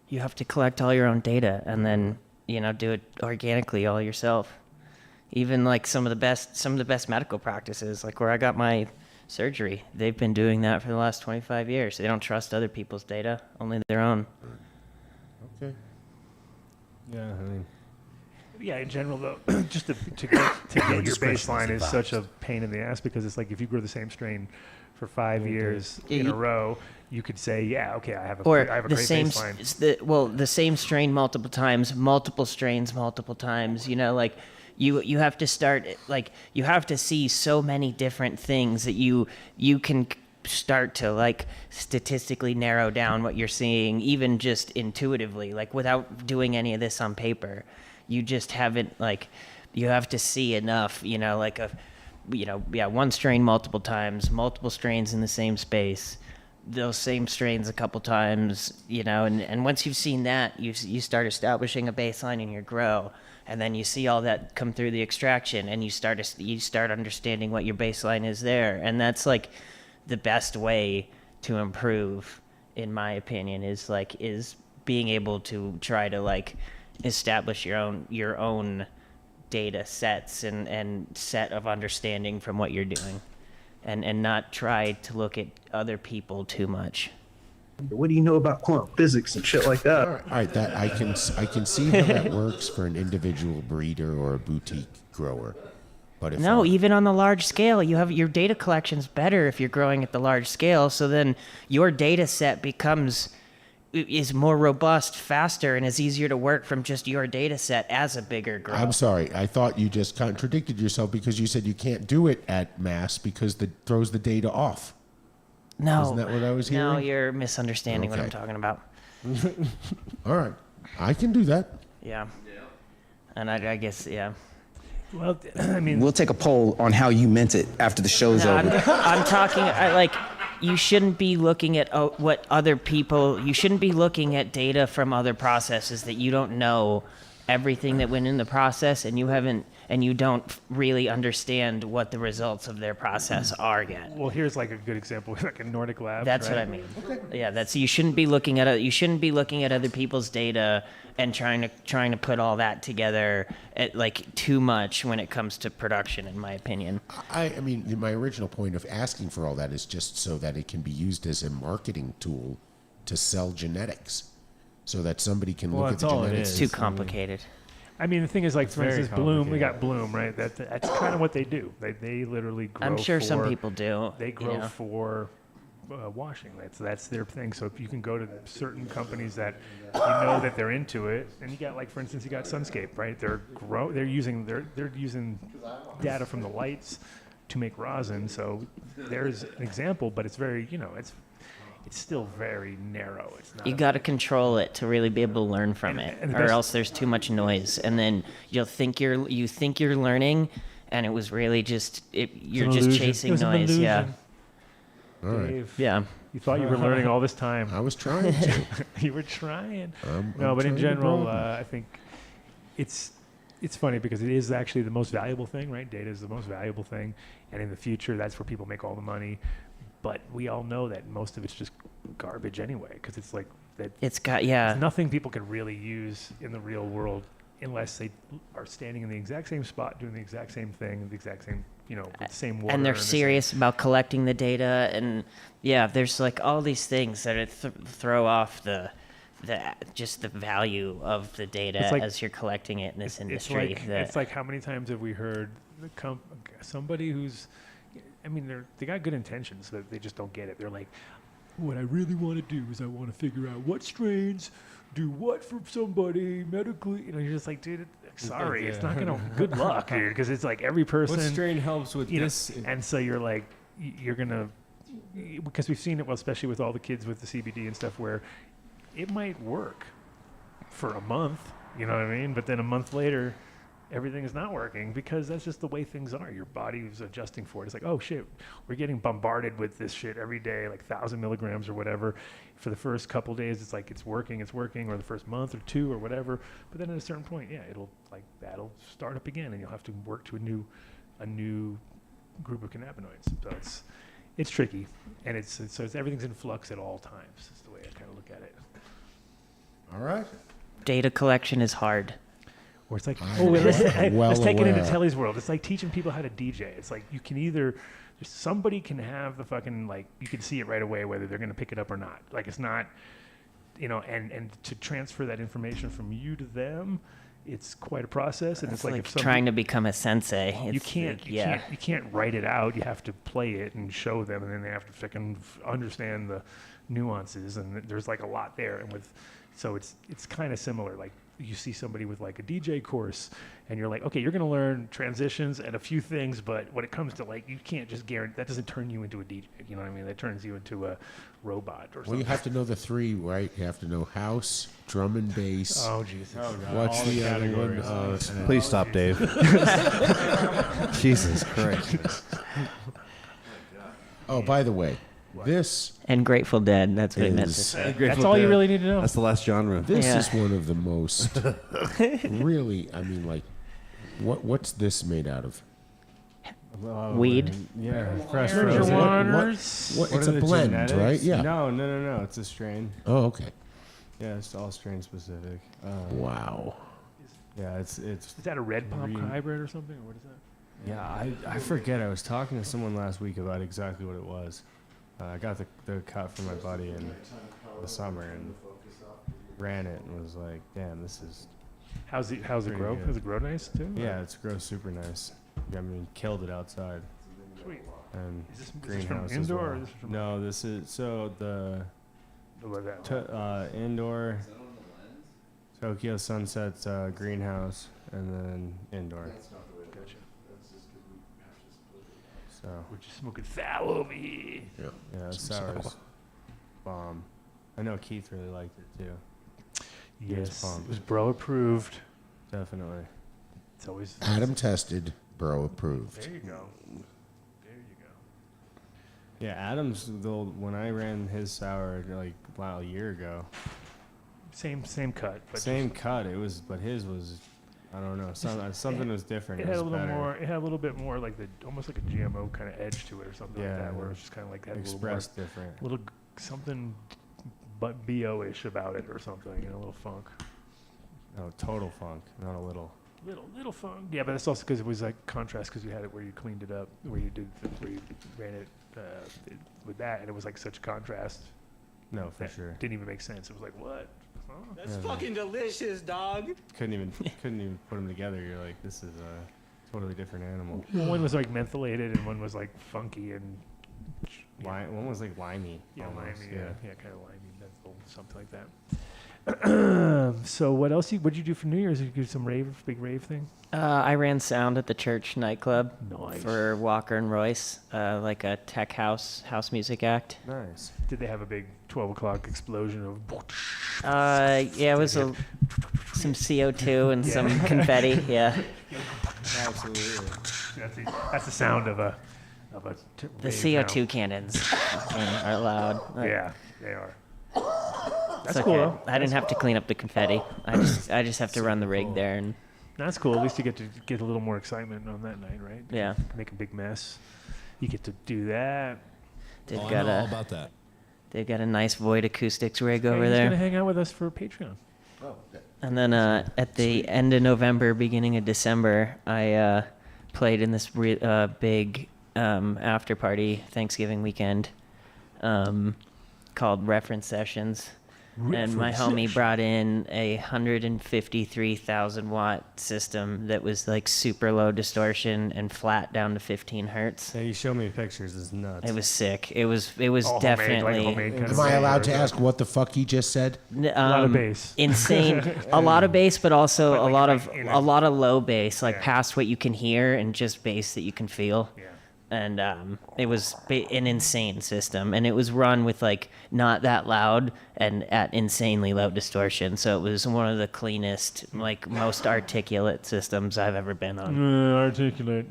You have to collect all your own data and then, do it organically all yourself. Even like some of the best medical practices, like where I got my surgery, they've been doing that for the last 25 years. They don't trust other people's data, only their own. Okay. Yeah, I mean... Yeah, in general, though, just to get your baseline is such a pain in the ass because it's like if you grow the same strain for 5 years in a row, you could say, I have a great baseline. The same strain multiple times, multiple strains multiple times. Like you have to start, like you have to see so many different things that you can start to like statistically narrow down what you're seeing, even just intuitively, like without doing any of this on paper. You just haven't, like, you have to see enough, like one strain multiple times, multiple strains in the same space, those same strains a couple times, and once you've seen that, you start establishing a baseline in your grow, and then you see all that come through the extraction, and you start understanding what your baseline is there, and that's like the best way to improve, in my opinion, is being able to try to like establish your own data sets and set of understanding from what you're doing, and not try to look at other people too much. What do you know about quantum physics and shit like that? All right, that I can see how that works for an individual breeder or a boutique grower. But if even on the large scale, you have your data collection's better if you're growing at the large scale. So then your data set is more robust, faster, and is easier to work from just your data set as a bigger grow. I'm sorry. I thought you just contradicted yourself because you said you can't do it at mass because that throws the data off. No. Isn't that what I was hearing? No, you're misunderstanding what I'm talking about. All right. I can do that. Yeah. And I guess, yeah. Well, I mean... We'll take a poll on how you meant it after the show's over. I'm talking, you shouldn't be looking at you shouldn't be looking at data from other processes that you don't know everything that went in the process, and you don't really understand what the results of their process are yet. Well, here's like a good example, like a Nordic lab. That's right? what I mean. Okay. Yeah, you shouldn't be looking at other people's data and trying to put all that together at like too much when it comes to production, in my opinion. I mean, my original point of asking for all that is just so that it can be used as a marketing tool to sell genetics, so that somebody can look at the genetics. It's too complicated. I mean, the thing is, like, for instance, Bloom, we got Bloom, right? That's kind of what they do. They literally grow I'm sure some people do. They grow for washing. That's their thing. So if you can go to certain companies that you know that they're into it, and you got, like, for instance, you got Sunscape, right? They're using data from the lights to make rosin. So there's an example, but it's very, it's still very narrow. It's not. You got to control it to really be able to learn from it, or else there's too much noise, and then you think you're learning, and it was really just you're just chasing noise. Yeah. All right. Dave. Yeah. You thought you were learning all this time. I was trying to. You were trying. I'm But in trying to general, broaden. I think it's funny because it is actually the most valuable thing, right? Data is the most valuable thing, and in the future, that's where people make all the money. But we all know that most of it's just garbage anyway, because it's like that. It's got yeah. It's nothing people can really use in the real world unless they are standing in the exact same spot, doing the exact same thing, the exact same, with the same water. And they're the serious about collecting the data, and yeah, there's like all these things that throw off the just the value of the data as you're collecting it in this industry. It's like how many times have we heard somebody who's, they got good intentions, but they just don't get it. They're like, what I really want to do is I want to figure out what strains do what for somebody medically. You're just like, dude, sorry, it's not gonna. Good luck, dude, because it's like every person. What strain helps with this? And so you're like, you're gonna, because we've seen it, well, especially with all the kids with the CBD and stuff, where it might work for a month, you know what I mean? But then a month later, everything is not working because that's just the way things are. Your body is adjusting for it. It's like, oh shit, we're getting bombarded with this shit every day, like 1,000 milligrams or whatever. For the first couple days, it's like it's working, or the first month or two or whatever. But then at a certain point, that'll start up again, and you'll have to work to a new group of cannabinoids. So it's tricky, and it's everything's in flux at all times. Is the way I kind of look at it. All right. Data collection is hard. Or it's like, let's take it into Telly's world. It's like teaching people how to DJ. It's like you can either, somebody can have the fucking, you can see it right away whether they're going to pick it up or not. Like it's not, and to transfer that information from you to them, it's quite a process. And it's like if trying to become a sensei. You can't write it out. You have to play it and show them, and then they have to fucking understand the nuances. And there's like a lot there. And so it's kind of similar. Like you see somebody with like a DJ course, and you're like, okay, you're going to learn transitions and a few things, but when it comes to you can't just guarantee, that doesn't turn you into a DJ. You know what I mean? That turns you into a robot or something. Well, you have to know the three, right? You have to know house, drum and bass. Oh, Jesus. Oh, God. What's the other one? Please stop, Dave. Jesus Christ. Oh, by the way, this and Grateful Dead. That's what he meant to say. That's all you really need to know. That's the last genre. This is one of the most really. What's this made out of? Weed. Yeah, fresh marijuana. It's a blend, genetics? right? Yeah. No. It's a strain. Oh, okay. Yeah, it's all strain specific. Wow. Yeah, it's. Is that a red palm hybrid or something, or what is that? Yeah, I forget. I was talking to someone last week about exactly what it was. I got the cut from my buddy in the summer and ran it and was like, damn, this is. How's it grow? Good. Does it grow nice too? Yeah, it grows super nice. Killed it outside. Sweet. And is this greenhouse from indoor? as well. Or is this from No, this is indoor. Tokyo Sunset's greenhouse, and then indoor. Gotcha. So we're just smoking foul over here. Yeah, sour's bomb. I know Keith really liked it too. Yes, it was bro approved. Definitely. It's always Adam tested, bro approved. There you go. Yeah, Adam's when I ran his sour a year ago. Same cut. But same cut. It was, but his was, I don't know, something was different. It had a little more. It had a little bit more like almost like a GMO kind of edge to it or something like that, where it was just kind of like that expressed different. Little something, but BO-ish about it or something. A little funk. No, total funk, not a little. Little funk. Yeah, but that's also because it was like contrast because you had it where you cleaned it up, where you ran it with that, and it was like such contrast. No, for sure. Didn't even make sense. It was like, what? Huh? That's fucking delicious, dog. Couldn't even put them together. You're like, this is a totally different animal. One was like mentholated, and one was like funky and. One was like limey. Yeah, almost. limey. Yeah, kind of limey, menthol, something like that. So what else? What'd you do for New Year's? Did you do some big rave thing? I ran sound at the church nightclub Nice. for Walker and Royce, like a tech house music act. Nice. Did they have a big 12 o'clock explosion of? Yeah, it was some CO2 and some confetti. Yeah. Absolutely. That's the sound of a of a The rave CO2 now. cannons are loud. Yeah, they are. That's That's cool. okay. Though. I didn't have to clean up the confetti. I just have to run the rig there, and That's cool. At least you get to get a little more excitement on that night, right? Yeah. Make a big mess. You get to do that. they've I got know all a about that. they've got a nice Void Acoustics rig Hey, over he's there. gonna hang out with us for Patreon. Oh, And then at the end of November, beginning of December, I played in this big after party Thanksgiving weekend called Reference Sessions. And my homie brought in a 153,000 watt system that was like super low distortion and flat down to 15 hertz. Yeah, you showed me pictures. It's nuts. It was sick. It was All definitely. homemade kind of Am I thing, allowed or to is it- ask what the fuck he just said? A lot of bass. Insane. A lot of bass, but also But a like lot in of a- a lot of low bass, like Yeah. past what you can hear and just bass that you can feel. Yeah. And it was an insane system, and it was run with like not that loud and at insanely low distortion. So it was one of the cleanest, like most articulate systems I've ever been on. Articulate.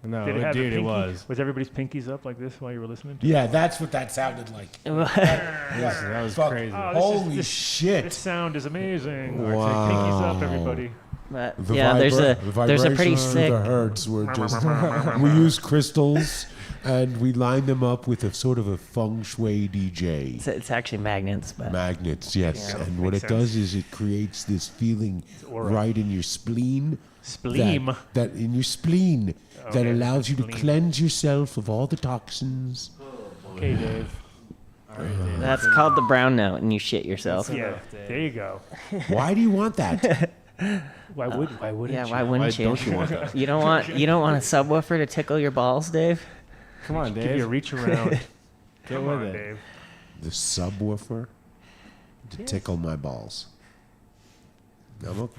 No, Did it have the dude, it pinky? was. Was everybody's pinkies up like this while you were listening? to Yeah, that's what that sounded like. That was Fuck. crazy. Oh, Holy shit. This sound is amazing. Wow. Pinkies up, everybody. But The yeah, there's a pretty vibrations of sick. the hertz were just. We use crystals, and we line them up with a sort of a feng shui DJ. It's actually magnets, but Magnets, yes. Yeah. And what Makes it does is it creates this feeling aura. right in your spleen. Spleen. That in your spleen that Okay, allows you to spleen. cleanse yourself of all the toxins. Okay, Dave. that's called the brown note, and you shit yourself. Yeah, there you go. Why do you want that? Why wouldn't Yeah, you? why wouldn't Why you? don't you want that? You don't want a subwoofer to tickle your balls, Dave? Come on, Give you a Dave. reach around. Get Come with on, it. Dave. The subwoofer to tickle my balls. No,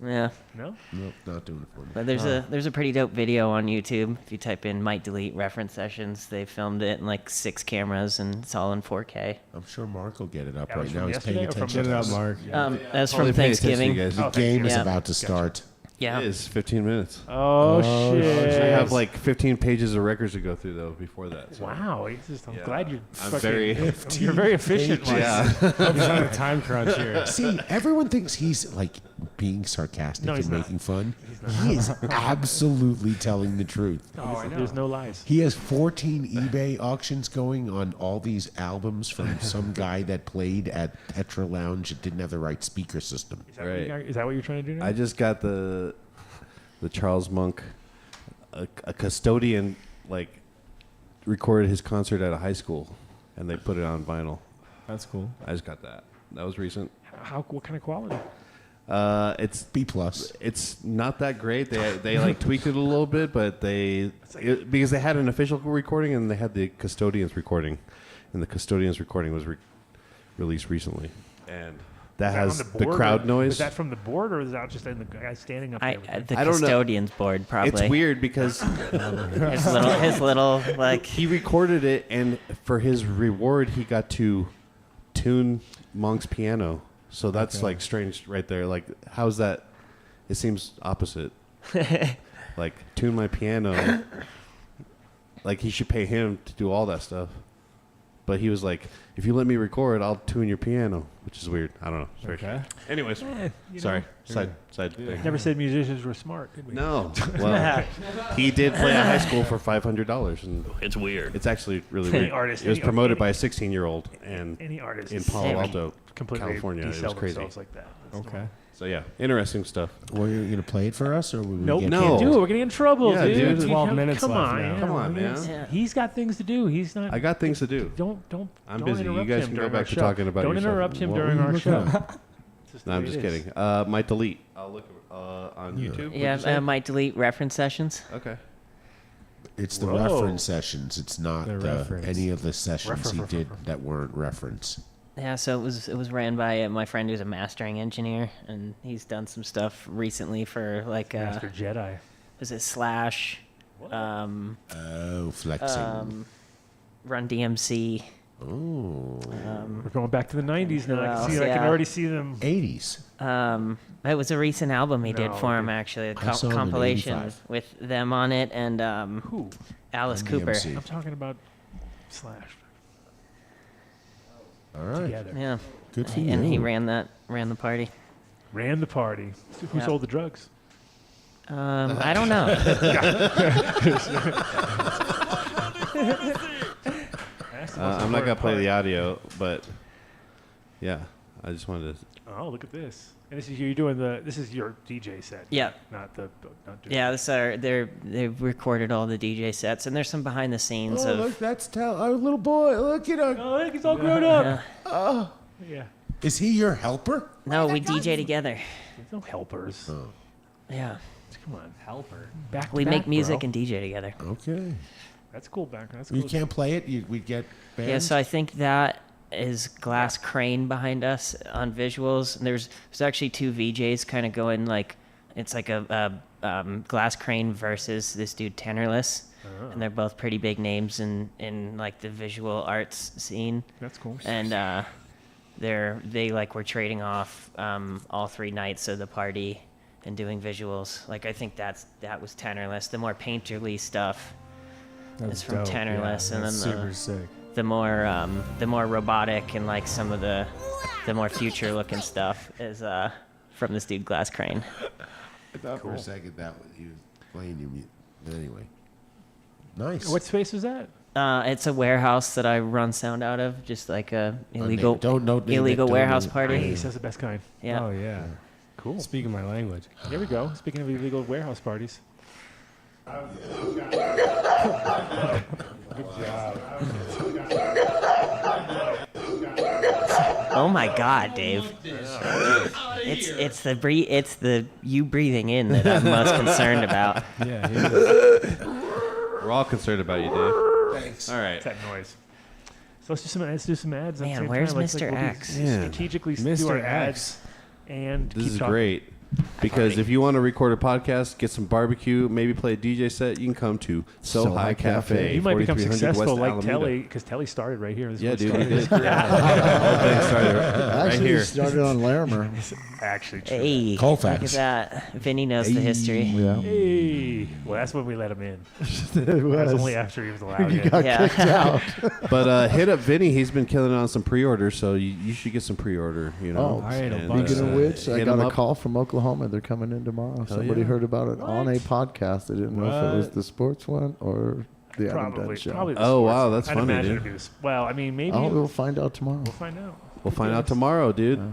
Yeah. No? not doing it for me. But there's a pretty dope video on YouTube. If you type in Might Delete Reference Sessions, they filmed it in like 6 cameras, and it's all in 4K. I'm sure Mark will get it up That was right from now. He's paying yesterday or from attention. Get it to up, us. Mark. That's Only from pay attention to Thanksgiving. you guys. The Oh, game is yeah. about to start. Yeah. It is 15 minutes. Oh, shit. I have like 15 pages of records to go through though before that. So. Wow. I'm Yeah. glad you're I'm fucking, very- You're very efficient, Mike. Yeah. He's on a time crunch here. See, everyone thinks he's like being sarcastic No, and he's not. making fun. He is absolutely telling the truth. Oh, I know. There's no lies. He has 14 eBay auctions going on all these albums from some guy that played at Petra Lounge and didn't have the right speaker system. Is that what you're trying to do now? I just got the Charles Monk, a custodian, like recorded his concert at a high school, and they put it on vinyl. That's cool. I just got that. That was recent. What kind of quality? It's B+. It's not that great. They like tweaked it a little bit, but because they had an official recording and they had the custodian's recording, and the custodian's recording was released recently, and that has on the board, crowd or noise. Is that from the board, or is that just in the guy standing up there? with you? The I don't know. custodian's board, probably. It's weird because his little like he recorded it, and for his reward, he got to tune Monk's piano. So that's like strange, right there. Like, how's that? It seems opposite. Like, tune my piano. Like, he should pay him to do all that stuff. But he was like, if you let me record, I'll tune your piano, which is weird. I don't know. It's very Okay. Anyways, sorry. Side thing. Never said musicians were smart, did we? No. Well, he did play at high school for $500, and It's weird. it's actually really Any weird. artist- it was any- promoted any- by a 16-year-old, and Any artist in Palo can Alto, completely California. It was de-sell crazy. themselves like that. That's Okay. So yeah, interesting stuff. Were you going to play it for us, or were we Nope, get No. can't do it. We're getting in trouble, Yeah, dude. dude. 12 Come- minutes Come left on, now. yeah. Come on, man. Yeah. He's got things to do. He's not. I got things to do. Don't. I'm don't busy. You interrupt guys him can go during back our to show. talking about Don't yourself. interrupt him What during were you our looking show. at? Just No, the I'm way just it is. kidding. Might delete. I'll look on YouTube. what'd you say? Yeah, Might Delete Reference Sessions. Okay. It's the Whoa. reference sessions. It's not The reference. any of the sessions he Refer. did that weren't reference. Yeah, so it was ran by my friend who's a mastering engineer, and he's done some stuff recently for like Master Jedi. was it Slash, Oh, flexing. Run DMC. Oh. going back to the 90s now. I else? can already see them. 80s. It was a recent album he did for him, actually. A I saw him in compilation 85. with them on it and Who? Alice Run Cooper. DMC. I'm talking about Slash. All right. Together. Yeah. Good for And he you. ran the party. Ran the party. Who Yep. sold the drugs? I don't know. I'm not gonna play the audio, but yeah, I just wanted to. Oh, look at this! And this is you're doing this is your DJ set. Yeah. Not the. Not Yeah, they've recorded all the DJ sets, and there's some behind the scenes Oh, of. look, that's our little boy. Look at him. Oh, look, he's all grown up. Yeah. Oh. Yeah. Is he your helper? No, we DJ together. There's no helpers. Oh. Yeah. Come on, helper. Back to We back, make music bro. and DJ together. Okay. That's cool. That's You cool. can't play it. We get banned. Yeah, so I think that is Glass Crane behind us on visuals. And there's actually two VJs kind of going like, it's like a Glass Crane versus this dude Tenorless. Oh. And they're both pretty big names in like the visual arts scene. That's cool. And they like were trading off all 3 nights of the party and doing visuals. Like I think that was Tenorless. The more painterly stuff is from dope. Tenorless, Yeah, and then that's super sick. the more robotic and like some of the more future looking stuff is from this dude Glass Crane. I thought for a second that he was playing your music. But anyway. Nice. What space is that? It's a warehouse that I run sound out of, just like a illegal Don't name it, illegal don't warehouse name it. party. Nice. That's the best kind. Yeah. Oh yeah. Cool. Speaking my language. There we go. Speaking of illegal warehouse parties. Oh my God, Dave! It's the you breathing in that I'm most concerned about. Yeah. We're all concerned about you, Dave. Thanks. All right. It's that noise. So let's do some ads. at the Man, same where's time. Mr. We'll X? do strategically do Mr. our X. ads and This keep is talking. great. Because if you want to record a podcast, get some barbecue, maybe play a DJ set, you can come to So High Cafe. You might become 4300 successful West like Alameda. Telly, because Telly started right here. This Yeah, one dude, he started. did. Whole thing started right Actually, here. it started on Larimer. Actually true. Hey, Colfax. look at that. Vinny knows the history. Yeah. Hey, well, that's when we let him in. It That was was. only after he was allowed You in. got Yeah. kicked out. But hit up Vinny. He's been killing it on some pre-orders, so you should get some pre-order. You know. Oh, All right, And, speaking of which, I hit got him a up. call from Oklahoma. They're coming in tomorrow. Somebody yeah. heard about it on a podcast. They didn't know if it was the sports one or the Adam Dunn Show. Probably the Oh, sports wow, one. that's I'd funny, imagine dude. it'd be well, I mean, maybe Oh, we'll find out tomorrow. we'll find out. We'll find out tomorrow, dude. Yeah.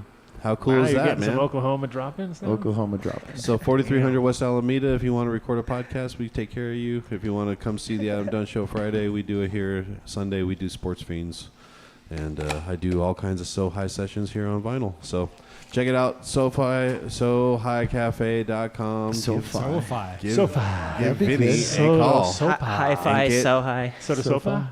How cool Wow, is you're that, getting some man? Oklahoma drop-ins now? Oklahoma dropping. So 4300 West Alameda. If you want to record a podcast, we take care of you. If you want to come see the Adam Dunn Show Friday, we do it here. Sunday, we do Sports Fiends, and I do all kinds of So High sessions here on vinyl. So check it out. SoHighCafe.com. SoFi. Give SoFi. Give That'd be Vinny good. a call. Hi-fi, And get- so high. Soda SoFi? Sofa?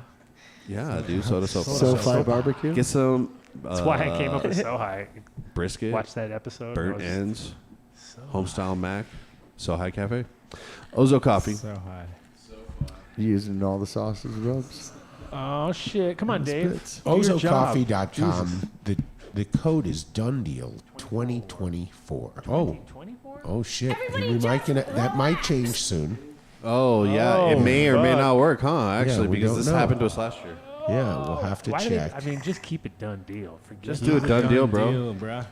Yeah, dude. Soda SoFi. SoFi barbecue. Get some. That's why I came up with So High. Brisket. Watch that episode. Burnt I was- ends. Homestyle Mac. So High Cafe. Ozo Coffee. So high. Using all the sauces, rubs. Oh, shit. Come on, Dave. Spits. Do your job. OzoCoffee.com. The code is Dunn Deal 2024. Oh. 24? Oh shit. That might change soon. Oh, yeah. It may or may fuck. not work, huh? Actually, we because don't this know. happened to us last year. Yeah, we'll have to Why did check. I mean, just keep it done deal. Just do a done deal, bro. Deal, bruh.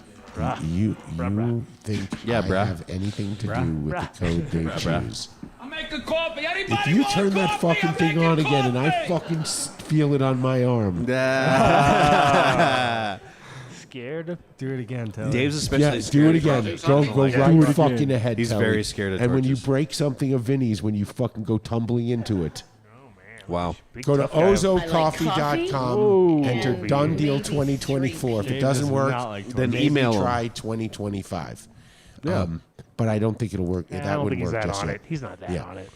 You Bruh. think Yeah, I bruh. have anything to Bruh. do with Bruh. the code they Bruh. choose? I'm making coffee. Anybody If you want turn that coffee? fucking I'm thing making on again and I coffee. fucking feel it on my arm. Scared? Do it again, Taylor. Dave's especially Yeah, scared. do it again. Go right fucking ahead. He's Telly. very scared of And when you torches. break something of Vinny's, when you fucking go tumbling into it. Wow. Big Go to tough guy. ozocoffee.com, Ooh. enter Done Deal 2024. If it Dave doesn't does work, not like then torches. email Email 'em. try 2025. But I don't think it'll work. I That don't think wouldn't he's work that just on yet. it. He's not that Yeah. on it.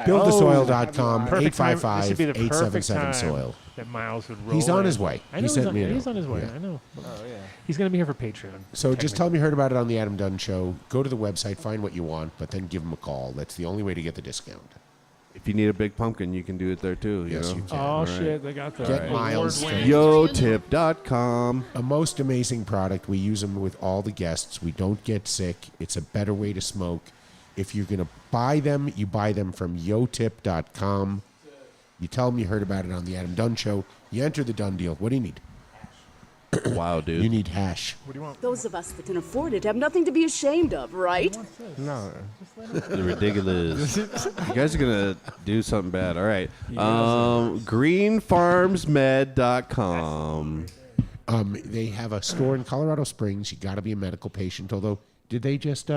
Buildthesoil.com, Perfect time. This would be the perfect 855-877 time soil. that Miles would roll He's on in. his way. I He know sent me a he's note. on his way. Yeah. I know. Oh, yeah. He's going to be here for Patreon. So just tell him you heard about it on the Adam Dunn Show. Go to the website, find what you want, but then give him a call. That's the only way to get the discount. if you need a big pumpkin, you can do it there too. Yes, you you know? can. Oh shit, they got the Get Miles from YoTip.com. A most amazing product. We use them with all the guests. We don't get sick. It's a better way to smoke. If you're going to buy them, you buy them from YoTip.com. You tell them you heard about it on the Adam Dunn Show. You enter the Dunn deal. What do you need? Wow, dude. You need hash. What do you want? Those of us that can afford it have nothing to be ashamed of, right? No. Ridiculous. You guys are going to do something bad. All right. greenfarmsmed.com. They have a store in Colorado Springs. You got to be a medical patient. Although, did they just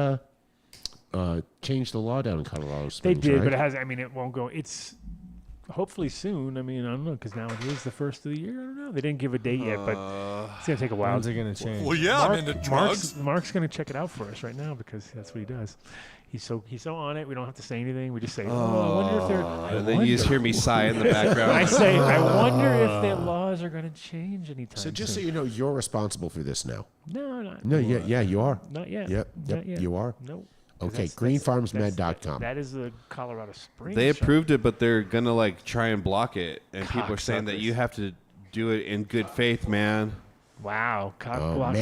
change the law down in Colorado Springs? They did, right? but it has. I mean, it won't go. It's hopefully soon. I mean, I don't know, because now it is the first of the year. I don't know. They didn't give a date yet, but it's gonna take a while. When's it gonna change? Well, yeah, I'm into drugs. Mark's gonna check it out for us right now because that's what he does. He's so on it. We don't have to say anything. We just say, I wonder if they're. And then you just hear me sigh in the background. I say, I wonder if their laws are going to change anytime. So just soon. so you know, you're responsible for this now. No, not. No, yeah, you are. Not yet. Yep, Not yet. you are. Nope. Okay, greenfarmsmed.com. That is the Colorado Springs. They shop. approved it, but they're going to like try and block it. And people are saying that you have to do it in good faith, man. Wow, cock blocking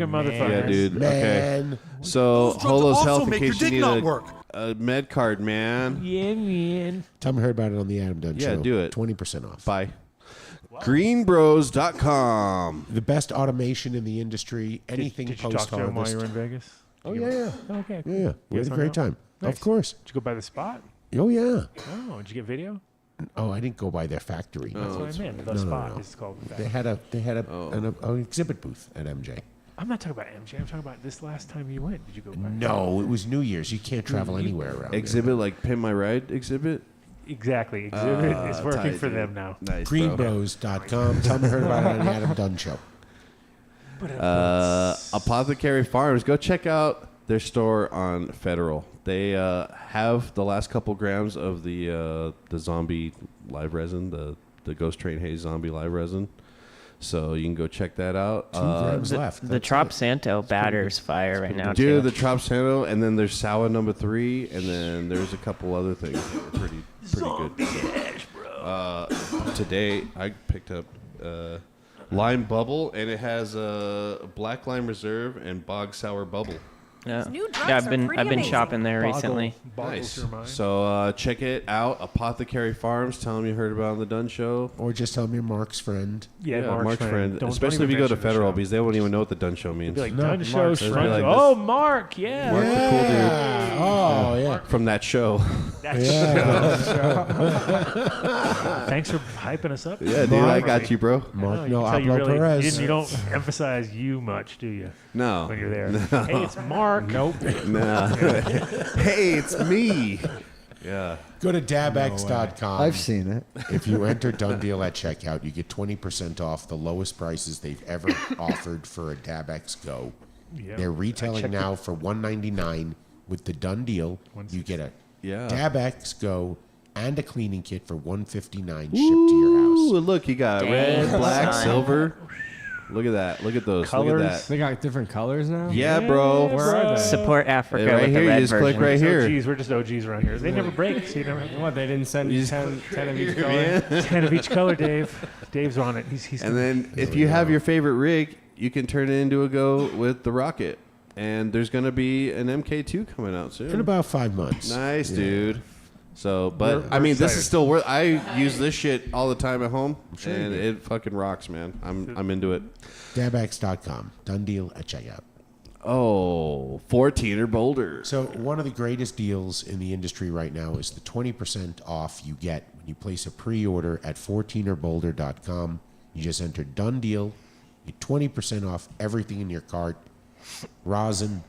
motherfuckers. Yeah, dude. Man. Okay. So, Those drugs Holo's also Health, in make your case you dick need not work. a med card, man. Yeah, man. Tell them I heard about it on the Adam Dunn Show. Yeah, do it. 20% off. Bye. Greenbros.com. The best automation in the industry. Anything Did you talk to him while post-harvest. you were in Vegas? Oh, yeah. Okay. Yeah. You We guys had a hung great out? time. Nice. Of course. Did you go by the spot? Oh, yeah. Oh, did you get video? Oh, I didn't go by their factory. That's what I meant. The spot is called the They factory. had an exhibit booth at MJ. I'm not talking about MJ. I'm talking about this last time you went. Did you go by? No, it was New Year's. You can't travel anywhere around here. Exhibit like Pin My Ride exhibit? Exactly. Exhibit is working tight, for dude. them now. Nice, Greenbros.com. Tell me I heard about it on the Adam Dunn Show. Apothecary Farms. Go check out their store on Federal. They have the last couple grams of the zombie live resin, the Ghost Train Haze zombie live resin. So you can go check that out. 2 grams left. The Trop Santo batter's fire right now, Dude, too. the Trop Santo, and then there's Sour number 3, and then there's a couple other things that are pretty good. Today, I picked up Lime Bubble, and it has a Black Lime Reserve and Bog Sour Bubble. Yeah, New drugs I've are been pretty shopping amazing. there recently. Nice. So check it out. Apothecary Farms. Tell them you heard about it on the Dunn Show. Or just tell me you're Mark's friend. Yeah, Mark's friend. Don't Especially if even you go to mention the Federal, show. because they won't even know what the Dunn Show means. Be like, No, Dunn Show's Mark. friend. Like Oh, Mark, yeah. Mark's a cool dude. Oh, yeah. From that show. Thanks for hyping us up. Yeah, dude, I got you, bro. Mark, No, no, you Pablo Perez. You don't emphasize you much, do you? No. When you're there. No. Hey, it's Mark. Nope. Nah. Hey, it's me. Yeah. Go to dabx.com. I've seen it. If you enter Dunn Deal at checkout, you get 20% off the lowest prices they've ever offered for a DabX Go. Yeah. They're retailing now for $199 with the Dunn Deal. You get a DabX Go and a cleaning kit for $159 shipped to your house. Ooh, look, you got red, black, silver. Look at that. Look at those. Colors. Look at that. They got different colors now? Yeah, bro. Where are they? Support Africa Right with here, the you red just version. click right here. OGs. We're just OGs around here. They never break. So you never have What, they didn't send you 10 of each color? Yeah. 10 of each color, Dave. Dave's on it. He's And then if you have your favorite rig, you can turn it into a Go with the Rocket. And there's going to be an MK2 coming out soon. In about 5 months. Nice, Yeah. dude. So, but We're I mean, this excited. is still worth. I use this shit all the time at home, sure you and do. it fucking rocks, man. I'm into it. dabx.com. Done deal at checkout. Oh, 14er Boulder. So one of the greatest deals in the industry right now is the 20% off you get when you place a pre-order at 14erboulder.com. You just enter Done Deal. You get 20% off everything in your cart. Rosin,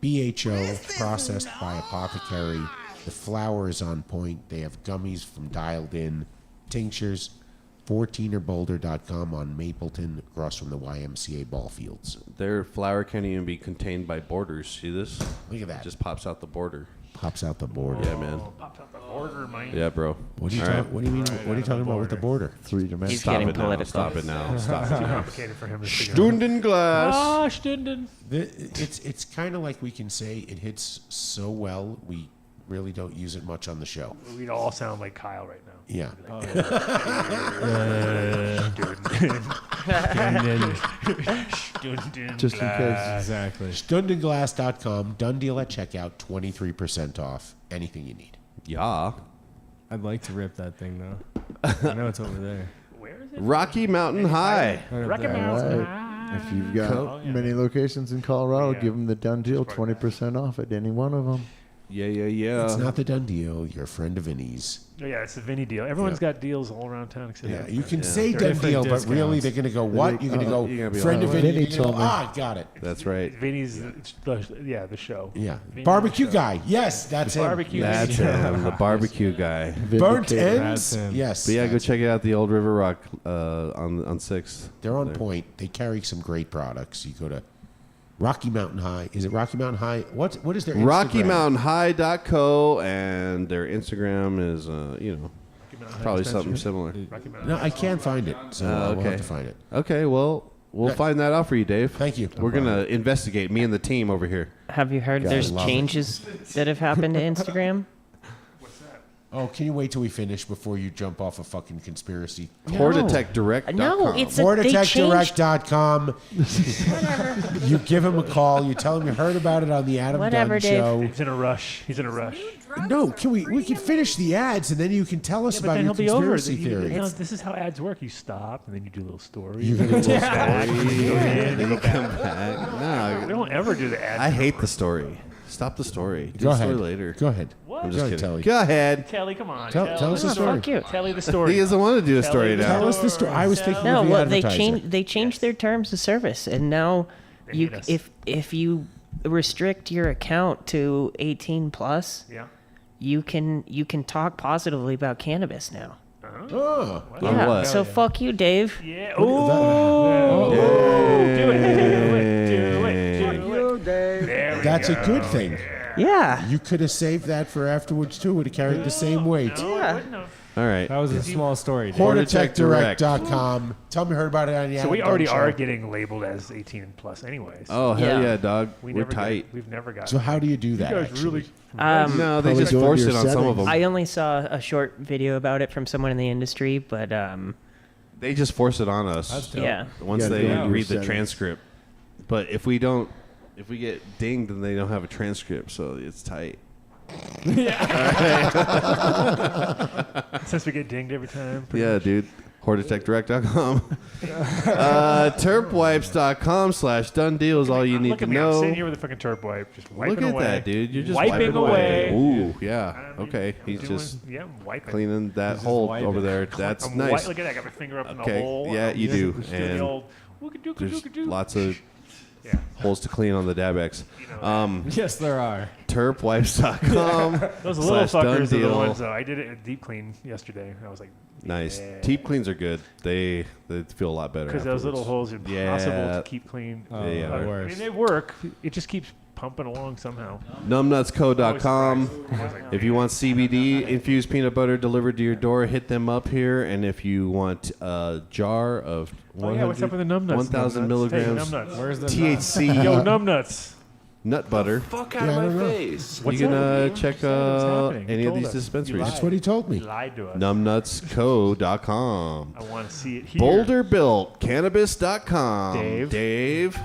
BHO, processed by Apothecary. The flour is on point. They have gummies from Dialed In, tinctures. 14erboulder.com on Mapleton, across from the YMCA ball fields. Their flour can't even be contained by borders. See this? Look at that. It just pops out the border. Pops out the border. Yeah, man. Pops out the border, man. Yeah, bro. What do you All talk, right. What do you mean? What are you talking about with the border? 3 dimensions. He's Stop getting it now. political. Stop it now. Stop Too it. complicated for him to figure out. Stundenglass. Ah, Stunden. It's kind of like we can say it hits so well. We really don't use it much on the show. We all sound like Kyle right now. Yeah. Just in case. Exactly. Stundenglass.com. Done deal at checkout. 23% off. Anything you need. Yeah. I'd like to rip that thing though. I know it's over there. Where is it? Rocky Mountain High. Right up Rocky there. Mountain. If you've got many locations in Colorado, give them the done deal, 20% off at any one of them. Yeah. It's not the done deal. You're a friend of Vinnie's. Oh, yeah, it's the Vinnie deal. Everyone's got deals all around town. Except Yeah, for- you can say They're done different deal, but really discounts. they're going to go, what? You're going to go, you're gonna be friend like, of Vinnie. Vinnie You're gonna told go, me. got it. That's right. Vinnie's, the show. Yeah. Vinnie Barbecue show. guy. Yes, that's him. Barbecue. That's him, the barbecue guy. Burnt Vindicated. ends? That's him. Yes. But yeah, go that's- check out the Old River Rock on 6th. They're on point. They carry some great products. You go to Rocky Mountain High. Is it Rocky Mountain High? What is their Instagram? RockyMountainHigh.co, and their Instagram is, probably something similar. No, I can't find it, so we'll have to find it. Okay, well, we'll find that out for you, Dave. Thank you. We're going to investigate, me and the team over here. Have you heard Gotta there's love it. changes that have happened to Instagram? Oh, can you wait till we finish before you jump off a fucking conspiracy? HortitechDirect.com. No, it's a, they changed. HortitechDirect.com. You give him a call. You tell him you heard about it on the Adam Whatever, Dunn Dave. Show. He's in a rush. He's in a rush. No, we can finish the ads and then you can tell us But about then your he'll be over. conspiracy theory. This is how ads work. You stop and then you do a little story. You You can go do a back. story. You go in. You go Come back. back. We No, don't ever do the ads. I hate the story. Stop the story. Do Go the ahead. story later. Go ahead. What? I'm Go just ahead, kidding. Telly. Go ahead. Telly, come on. Tell us the story. Fuck you. Telly the story. He doesn't want to do a story now. Tell us the story. I was thinking No, of the well, they advertising. changed their terms of service, and now you need us. if you restrict your account to 18 plus, Yeah. you can talk positively about cannabis now. Oh. Yeah. what? So fuck you, Dave. Yeah. What- Oh. that- Do it. Do it. Do it. There we That's a go. good thing. Yeah. You could have saved that for afterwards too. Would have carried the same weight. No, I wouldn't have. All right. That was a small story. Dave. HortitechDirect.com. Tell me you heard about it on the So Adam we Dunn already Show. are getting labeled as 18 plus, anyways. Oh, hell Yeah. yeah, dog. We We're never tight. We've never got. So how do you do that? You guys actually? really. No, they Probably just do it forced your it on some of settings. them. I only saw a short video about it from someone in the industry, but They just force it on us. That's dope. yeah. Once You gotta they go to your read the settings. transcript. But if we get dinged, then they don't have a transcript, so it's tight. Since we get dinged every time. Yeah, dude. HortitechDirect.com. Terpwipes.com/done deal is all you need Look to at me. I'm know. sitting here with a fucking turp wipe, just wiping Look at away. that, dude. You're just wiping away. Ooh, yeah. Okay. He's Doing- just yeah, I'm wiping. cleaning that just hole wiping. over there. That's I'm nice. Look at that. I got my finger up in the Okay, hole. yeah, I'm you just do. doing the And old There's wooga-doo-ga-doo-ga-doo. lots of Yeah. holes to clean on the Dabex. Yes, there are. Terpwipes.com. Those little /done fuckers are the deal. ones, though. I did it at deep clean yesterday. I was like, Nice. yeah. Deep cleans are good. They feel a lot better. Because those little holes are impossible Yeah. to keep clean. Yeah, I mean, worse. they work. It just keeps pumping along somehow. Numbnutsco.com. If you want CBD infused peanut butter delivered to your door, hit them up here. And if you want a jar of Oh, yeah, what's up with the numbnuts? 1,000 Numbnuts? milligrams Hey, numbnuts. Where's the THC Yo, numbnuts. nut butter, Fuck out of my face. you can check happening? any You of told these us. dispensaries. That's what he told me. He lied to us. Numbnutsco.com. I want to see it here. Boulder Built Cannabis.com. Dave.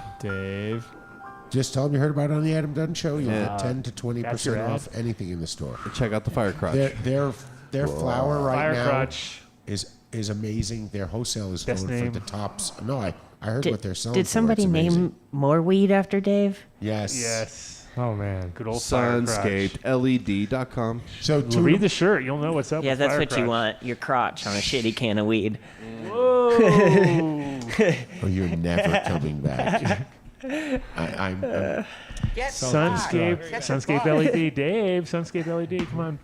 Just tell them you heard about it on the Adam Dunn Show. You'll Yeah. get 10 to That's 20% your ad? off anything in the store. Check out the Fire Crotch. Their flour right Fire now crotch. is amazing. Their wholesale is Best going name. for the tops. No, I heard what they're selling. Did for. somebody It's amazing. name more weed after Dave? Yes. Yes. Oh man. Good old fire crotch. SunscapedLED.com. So Well, read the shirt. You'll know what's up. Yeah, with that's fire what you crotch. want. Your crotch on a shitty can of weed. Whoa. Oh, you're never coming back. I'm Sunscape LED. Dave, Sunscape LED. Come on.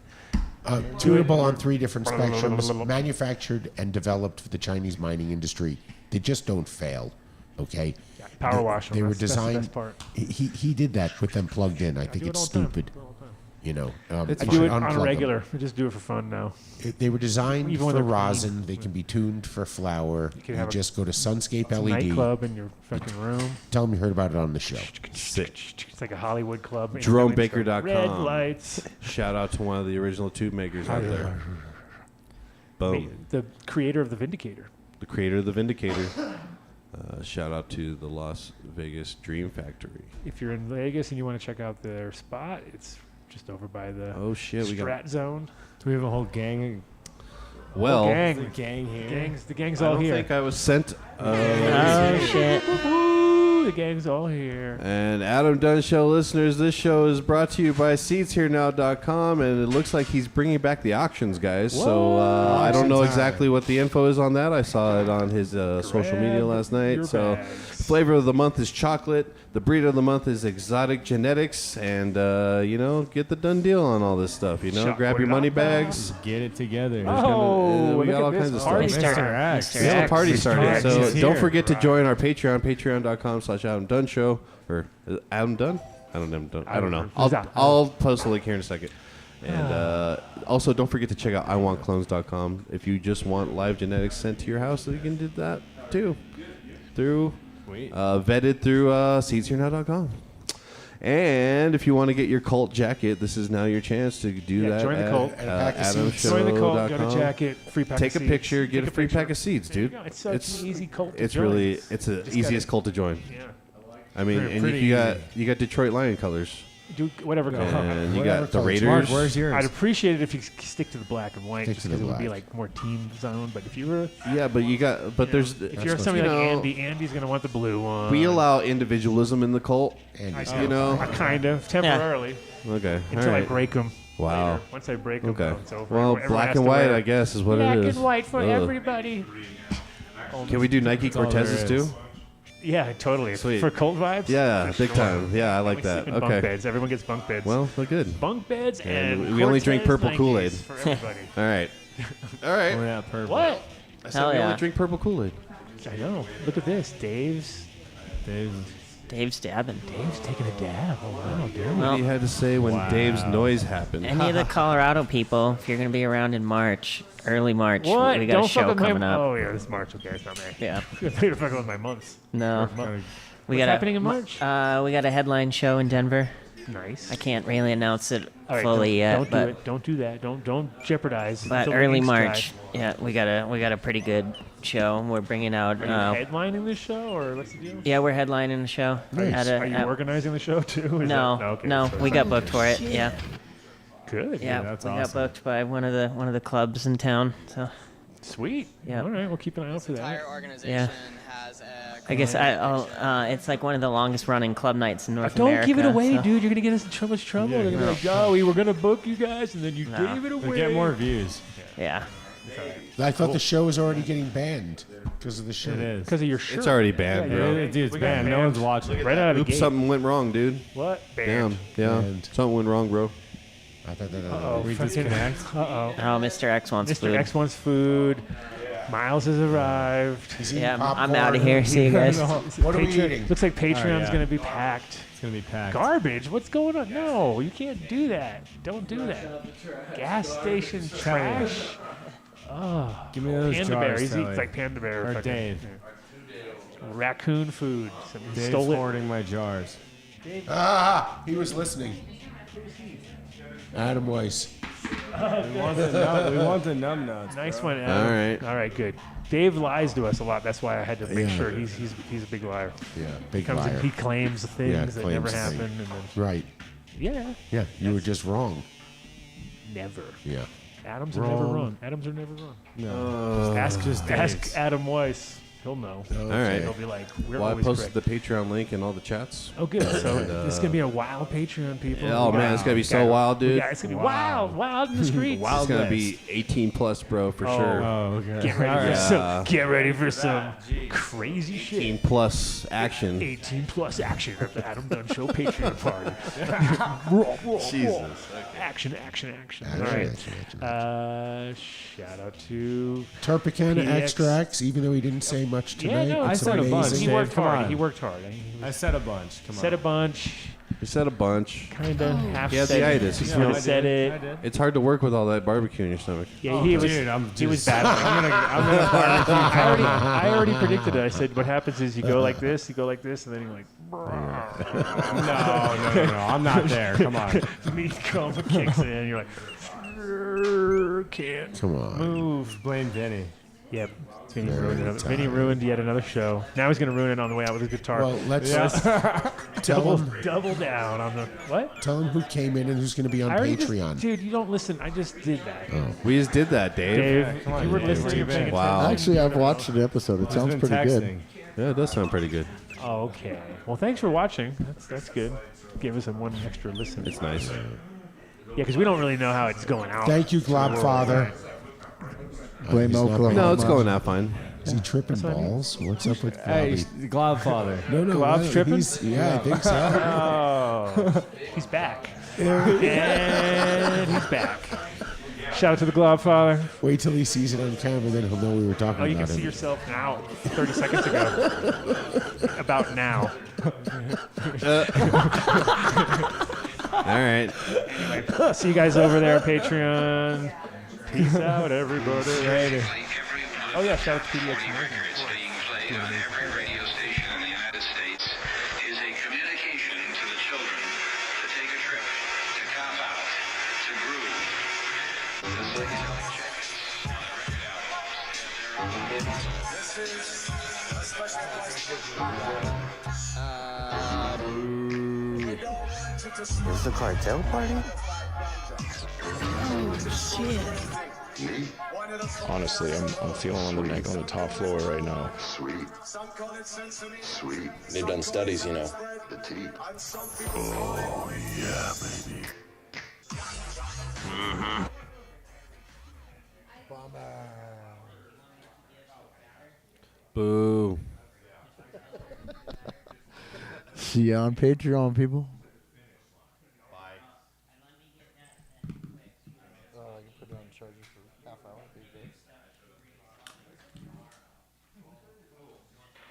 tunable on 3 different spectrums, manufactured and developed for the Chinese mining industry. They just don't fail. Okay. Power wash 'em. They were That's the best designed. part. He did that with them plugged in. I think do it it's all the time. stupid. You know, I you do should it on unplug a them. regular. I just do it for fun now. They were designed Even when for they're clean. rosin. They can be tuned for flower. can You have a- just go to Sunscape It's a LED. nightclub in your fucking room. Tell them you heard about it on the show. Sick. It's like a Hollywood club. DroneBaker.com. Red lights. Shout out to one of the original tube makers out there. Boom. The creator of the Vindicator. The creator of the Vindicator. Shout out to the Las Vegas Dream Factory. If you're in Vegas and you want to check out their spot, it's just over by the Strat Zone. Do we have a whole gang? Well, gang. The gang here. The gang's I all don't here. think I was sent. Oh, shit. Woo-hoo, the gang's all here. And Adam Dunn Show listeners, this show is brought to you by SeatsHereNow.com, and it looks like he's bringing back the auctions, guys. So I don't know exactly what the info is on that. I saw it on his social media last night. So flavor of the month is chocolate. The breed of the month is exotic genetics, and get the done deal on all this stuff. Grab your money bags. Get it together. We got all kinds of stuff. Mr. X. We have a party started, so He's don't here. forget to join our Patreon, patreon.com/Adam Dunn Show, or Adam Dunn? I don't know. I'll post a link here in a second. And also, don't forget to check out iwantclones.com. If you just want live genetics sent to your house, you can do that too. Vetted through seedsherenow.com. And if you want to get your cult jacket, this is now your chance to do that. Join the cult. AdamShow.com. Join the cult. Get a jacket. Free pack. Take of a seeds. picture. Get a free pack of seeds, There you dude. go. It's such an easy cult to It's join. really it's the Just easiest gotta- cult to join. Yeah. I mean, and Pretty you got Detroit Lion colors. Do whatever color. And you Whatever got the colors. Raiders. Mark, where's yours? I'd appreciate it if you stick to the black and white, Stick just to the because it would be black. like more team zone. But if you were, Yeah, but you got there's if you're somebody like Andy, Andy's gonna want the blue one. we allow individualism in the cult. And kind of temporarily Okay. until all I right. break them. Wow. Once I break them, Okay. it's over. Well, Everyone black has and to white, wear I guess, is what black it is. and white for Ugh. everybody. Can we do Nike all there Cortezes is. too? Yeah, totally. Sweet. For cult vibes. Yeah, for big sure. time. Yeah, I like We that. sleep in Okay. Bunk beds. Everyone gets bunk beds. Well, they're good. Bunk beds and we only drink Cortez purple Kool-Aid. Nikes for everybody. All right. All right. Oh, yeah, purple. What? I said Hell we yeah. only drink purple Kool-Aid. I know. Look at this. Dave's dabbing. Dave's taking a dab. Oh wow, dude. What do you have to say when Dave's noise happened? Any of the Colorado people, if you're going to be around in March, early March, What? we got Don't a show fuck with my- coming up. Oh yeah, this March. Okay, it's not me. Yeah. You're fucking with my months. No. What's happening in March? We got a headline show in Denver. Nice. I can't really announce it All right, fully yet, don't but do it. Don't do that. Don't jeopardize. but the early ink's dry. March, yeah, we got a pretty good show. We're bringing out. Are you headlining this show, or what's the deal? Yeah, we're headlining the show. Nice. Are you organizing the show too? Is No, that, okay, no, so we got booked for it. Yeah, Good. yeah, that's we awesome. got booked by one of the clubs in town. So Sweet. Yeah. All right, we'll keep an eye out for that. Entire organization yeah, has a I guess it's like one of the longest running club nights in North Don't America. give it away, so- dude. You're gonna get us in so much trouble. They're gonna be like, "Oh, we were gonna book you guys, and then you No. gave it away." We get more views. Yeah. I thought the show was already getting banned because of the show. It is. because of your shirt. It's already banned, Yeah, bro. yeah, Dude, it's we got banned. No one's watching. Right out of the Oops, gate. something went wrong, dude. What? Damn. Banned. Yeah. Banned. Something went wrong, bro. Uh-oh. We fucking- disconnect. Uh-oh. Oh, Mr. X wants Mr. food. X wants food. Miles has arrived. Yeah, I'm out of here. See you guys. What are we eating? Looks like Patreon's yeah. gonna be packed. It's gonna be packed. Garbage? What's going on? No, you can't do that. Don't do that. Gas station trash. Oh, Give me those Panda jars, Bear. He's Sally. like Panda Bear. Or fucking- Dave. yeah. Raccoon food. Somebody Dave's stole it. hoarding my jars. He was listening. Adam Weiss. We want the numb nuts. Nice bro. one, Adam. All right. All right, good. Dave lies to us a lot. That's why I had to make Yeah. sure he's a big liar. Yeah, big Comes liar. in, he claims things that never claims things. happened, and then Right. yeah, Yeah, you were just wrong. never. Yeah. Adams are never wrong. Adams are never wrong. No. Ask Dave's. Adam Weiss. He'll know. All right. He'll be like, we're Well, I always posted correct. the Patreon link in all the chats. Oh, good. So this is gonna be a wild Patreon, people. Oh, We man, got- it's gonna be we so got- wild, we dude. got- It's gonna be wild in the streets. It's gonna be 18 plus, bro, for Oh. sure. Oh, okay. Get ready for Yeah. some. Get ready for some crazy shit. 18 plus action. 18 plus action at the Adam Dunn Show Patreon party. Raw, Jesus. Action. Action, All right. action. Shout out to Terpene PX. extracts, even though he didn't say much tonight? Yeah, no, I It's said a bunch. amazing. He worked Come hard. on. He worked hard. I said a bunch. Come on. Said a bunch. You said a bunch. Kind of half. He had said the it. itis. He would have said it. It's hard to work with all that barbecue in your stomach. Yeah, he was. He was battling. I'm gonna barbecue. I already predicted it. I said, what happens is you go like this, and then you're like, No. I'm not there. Come on. meat coma kicks in. And you're like, can't Come on. move. Blame Vinny. Yep. Vinny ruined yet another show. Now he's going to ruin it on the way out with his guitar. Well, let's double tell him. down on the what? Tell him who came in and who's going to be on I already Patreon. dude, you don't listen. I just did that. Oh. We just did that, Dave. Dave, come on, you were Dave, listening. where you been? Wow. Actually, I've watched an episode. It sounds pretty good. Yeah, it does sound pretty good. Oh, okay. Well, thanks for watching. That's good. Give us one extra listen. It's nice. Yeah, because we don't really know how it's going out. Thank you, Globfather. Blame Oklahoma. No, it's going out fine. Is he tripping balls? What's up with Hey, Globby? Globfather. No, Glob's tripping? Yeah, I think so. Oh, he's back. And he's back. Shout out to the Globfather. Wait till he sees it on camera, then he'll know we were talking Oh, you about can see him. yourself now, 30 seconds ago. About now. All right. Anyway, see you guys over there on Patreon. Peace out, everybody. Later. Oh, yeah, shout out to PDX. Every radio station in the United States is a communication to the children to take a trip, to cop out, to groove. Facility check-ins on the record albums. This is a special place. Is the cartel party? Oh, shit. Honestly, I'm feeling on the neck on the top floor right now. Sweet. Sweet. They've done studies, you know. The tea. Oh, yeah, baby. Mm-hmm. Boo. See you on Patreon, people.